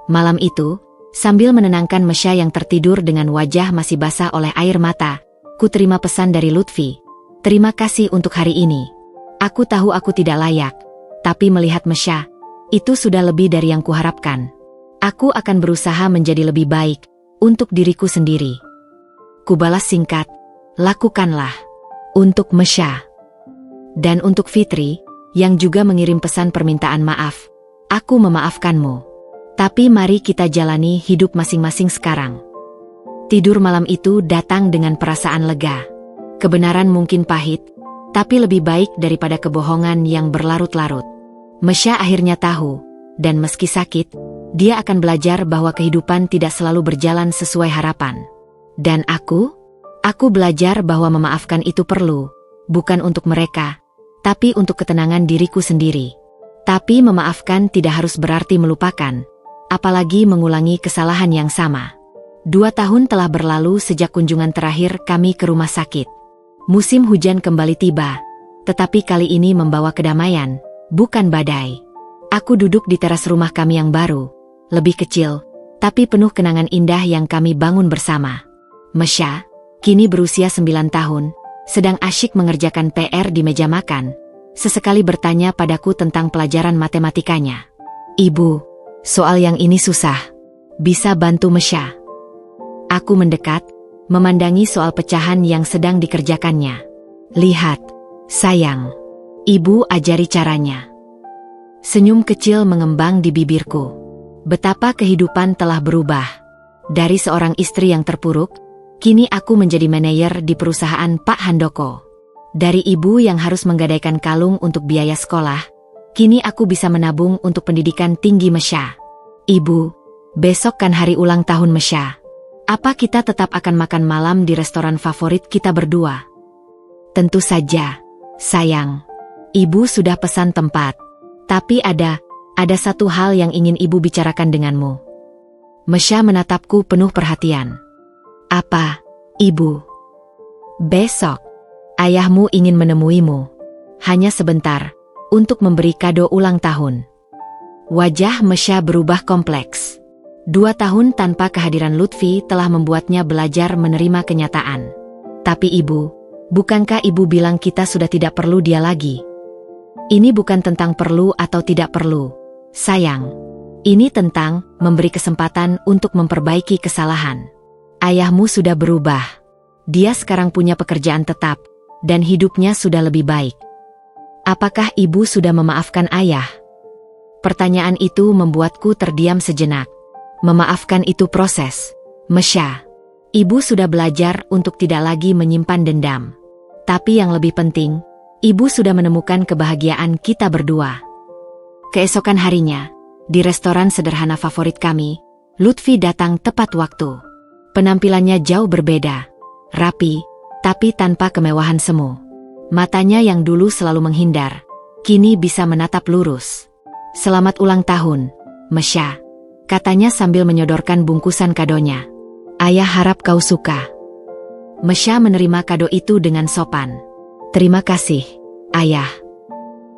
Malam itu, sambil menenangkan Mesya yang tertidur dengan wajah masih basah oleh air mata, ku terima pesan dari Lutfi. Terima kasih untuk hari ini. Aku tahu aku tidak layak, tapi melihat Mesya, itu sudah lebih dari yang kuharapkan. Aku akan berusaha menjadi lebih baik, untuk diriku sendiri. Kubalas singkat, lakukanlah. Untuk Mesya. Dan untuk Fitri, yang juga mengirim pesan permintaan maaf. Aku memaafkanmu. Tapi mari kita jalani hidup masing-masing sekarang. Tidur malam itu datang dengan perasaan lega. Kebenaran mungkin pahit, tapi lebih baik daripada kebohongan yang berlarut-larut. Mesya akhirnya tahu, dan meski sakit, dia akan belajar bahwa kehidupan tidak selalu berjalan sesuai harapan. Dan aku belajar bahwa memaafkan itu perlu, bukan untuk mereka, tapi untuk ketenangan diriku sendiri. Tapi memaafkan tidak harus berarti melupakan, apalagi mengulangi kesalahan yang sama. 2 tahun telah berlalu sejak kunjungan terakhir kami ke rumah sakit. Musim hujan kembali tiba, tetapi kali ini membawa kedamaian, bukan badai. Aku duduk di teras rumah kami yang baru, lebih kecil, tapi penuh kenangan indah yang kami bangun bersama. Mesya, kini berusia 9 tahun, sedang asyik mengerjakan PR di meja makan, sesekali bertanya padaku tentang pelajaran matematikanya. Ibu, soal yang ini susah. Bisa bantu Mesya? Aku mendekat, memandangi soal pecahan yang sedang dikerjakannya. Lihat, sayang. Ibu ajari caranya. Senyum kecil mengembang di bibirku. Betapa kehidupan telah berubah. Dari seorang istri yang terpuruk, kini aku menjadi manajer di perusahaan Pak Handoko. Dari ibu yang harus menggadaikan kalung untuk biaya sekolah, kini aku bisa menabung untuk pendidikan tinggi Mesya. Ibu, besok kan hari ulang tahun Mesya. Apa kita tetap akan makan malam di restoran favorit kita berdua? Tentu saja. sayang. Ibu sudah pesan tempat. Tapi ada satu hal yang ingin ibu bicarakan denganmu. Mesya menatapku penuh perhatian. Apa, ibu? Besok, ayahmu ingin menemuimu. Hanya sebentar, untuk memberi kado ulang tahun. Wajah Mesya berubah kompleks. 2 tahun tanpa kehadiran Lutfi telah membuatnya belajar menerima kenyataan. Tapi ibu, bukankah ibu bilang kita sudah tidak perlu dia lagi? Ini bukan tentang perlu atau tidak perlu, sayang. Ini tentang memberi kesempatan untuk memperbaiki kesalahan. Ayahmu sudah berubah. Dia sekarang punya pekerjaan tetap, dan hidupnya sudah lebih baik. Apakah ibu sudah memaafkan ayah? Pertanyaan itu membuatku terdiam sejenak. Memaafkan itu proses, Mesya. Ibu sudah belajar untuk tidak lagi menyimpan dendam. Tapi yang lebih penting, ibu sudah menemukan kebahagiaan kita berdua. Keesokan harinya, di restoran sederhana favorit kami, Lutfi datang tepat waktu. Penampilannya jauh berbeda, rapi, tapi tanpa kemewahan semu. Matanya yang dulu selalu menghindar, kini bisa menatap lurus. Selamat ulang tahun, Mesya, katanya sambil menyodorkan bungkusan kadonya. Ayah harap kau suka. Mesya menerima kado itu dengan sopan. Terima kasih, ayah.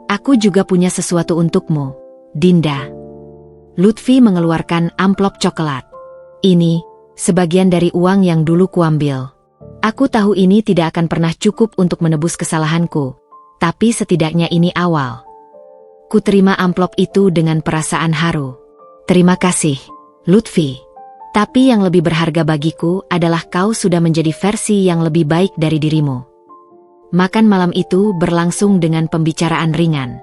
Aku juga punya sesuatu untukmu, Dinda. Lutfi mengeluarkan amplop coklat. Ini, sebagian dari uang yang dulu kuambil. Aku tahu ini tidak akan pernah cukup untuk menebus kesalahanku, tapi setidaknya ini awal. Ku terima amplop itu dengan perasaan haru. Terima kasih, Lutfi. Tapi yang lebih berharga bagiku adalah kau sudah menjadi versi yang lebih baik dari dirimu. Makan malam itu berlangsung dengan pembicaraan ringan.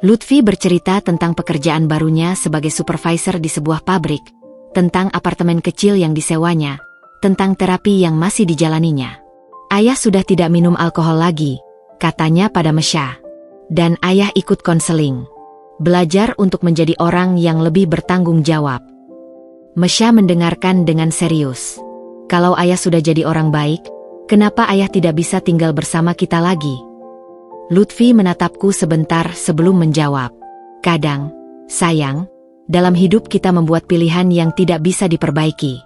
Lutfi bercerita tentang pekerjaan barunya sebagai supervisor di sebuah pabrik, tentang apartemen kecil yang disewanya, tentang terapi yang masih dijalaninya. Ayah sudah tidak minum alkohol lagi, katanya pada Mesya. Dan ayah ikut konseling. Belajar untuk menjadi orang yang lebih bertanggung jawab. Mesya mendengarkan dengan serius. Kalau ayah sudah jadi orang baik, kenapa ayah tidak bisa tinggal bersama kita lagi? Lutfi menatapku sebentar sebelum menjawab. Kadang, sayang, dalam hidup kita membuat pilihan yang tidak bisa diperbaiki.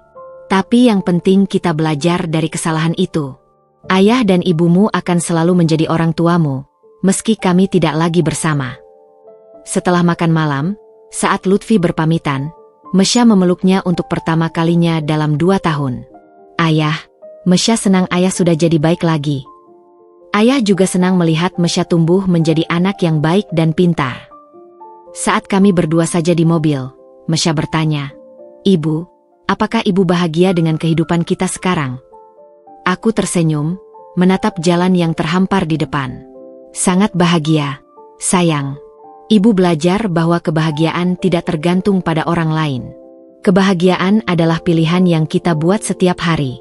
Tapi yang penting kita belajar dari kesalahan itu. Ayah dan ibumu akan selalu menjadi orang tuamu, meski kami tidak lagi bersama. Setelah makan malam, saat Lutfi berpamitan, Mesya memeluknya untuk pertama kalinya dalam 2 tahun. Ayah, Mesya senang ayah sudah jadi baik lagi. Ayah juga senang melihat Mesya tumbuh menjadi anak yang baik dan pintar. Saat kami berdua saja di mobil, Mesya bertanya, Ibu, apakah ibu bahagia dengan kehidupan kita sekarang? Aku tersenyum, menatap jalan yang terhampar di depan. Sangat bahagia, sayang. Ibu belajar bahwa kebahagiaan tidak tergantung pada orang lain. Kebahagiaan adalah pilihan yang kita buat setiap hari.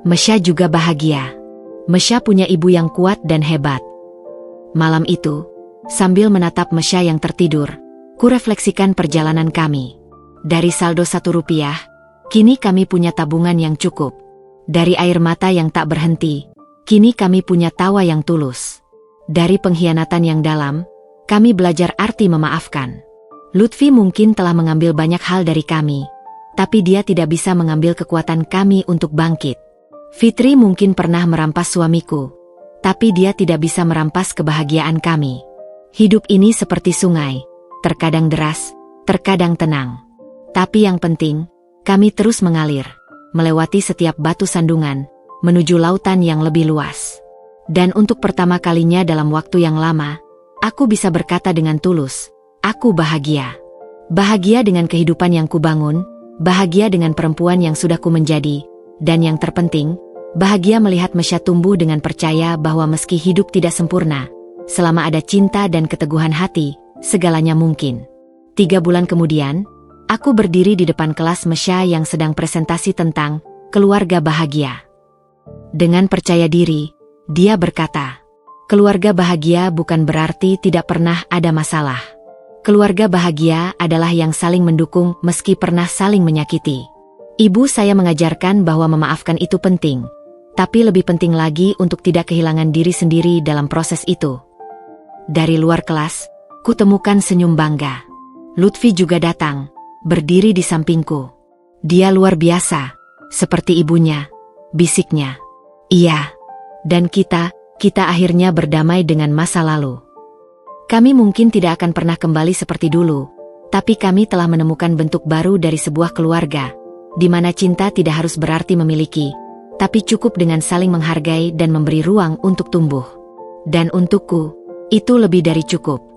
Mesya juga bahagia. Mesya punya ibu yang kuat dan hebat. Malam itu, sambil menatap Mesya yang tertidur, ku refleksikan perjalanan kami. Dari saldo 1 rupiah, kini kami punya tabungan yang cukup. Dari air mata yang tak berhenti, kini kami punya tawa yang tulus. Dari pengkhianatan yang dalam, kami belajar arti memaafkan. Lutfi mungkin telah mengambil banyak hal dari kami, tapi dia tidak bisa mengambil kekuatan kami untuk bangkit. Fitri mungkin pernah merampas suamiku, tapi dia tidak bisa merampas kebahagiaan kami. Hidup ini seperti sungai, terkadang deras, terkadang tenang. Tapi yang penting, kami terus mengalir, melewati setiap batu sandungan, menuju lautan yang lebih luas. Dan untuk pertama kalinya dalam waktu yang lama, aku bisa berkata dengan tulus, aku bahagia. Bahagia dengan kehidupan yang kubangun, bahagia dengan perempuan yang sudah ku menjadi, dan yang terpenting, bahagia melihat Mesya tumbuh dengan percaya bahwa meski hidup tidak sempurna, selama ada cinta dan keteguhan hati, segalanya mungkin. 3 bulan kemudian, aku berdiri di depan kelas Mesya yang sedang presentasi tentang keluarga bahagia. Dengan percaya diri, dia berkata, keluarga bahagia bukan berarti tidak pernah ada masalah. Keluarga bahagia adalah yang saling mendukung meski pernah saling menyakiti. Ibu saya mengajarkan bahwa memaafkan itu penting, Tapi lebih penting lagi untuk tidak kehilangan diri sendiri dalam proses itu. Dari luar kelas, kutemukan senyum bangga. Lutfi juga datang, berdiri di sampingku. Dia luar biasa, seperti ibunya, bisiknya. Iya. Dan kita akhirnya berdamai dengan masa lalu. Kami mungkin tidak akan pernah kembali seperti dulu, tapi kami telah menemukan bentuk baru dari sebuah keluarga, di mana cinta tidak harus berarti memiliki, tapi cukup dengan saling menghargai dan memberi ruang untuk tumbuh. Dan untukku, itu lebih dari cukup.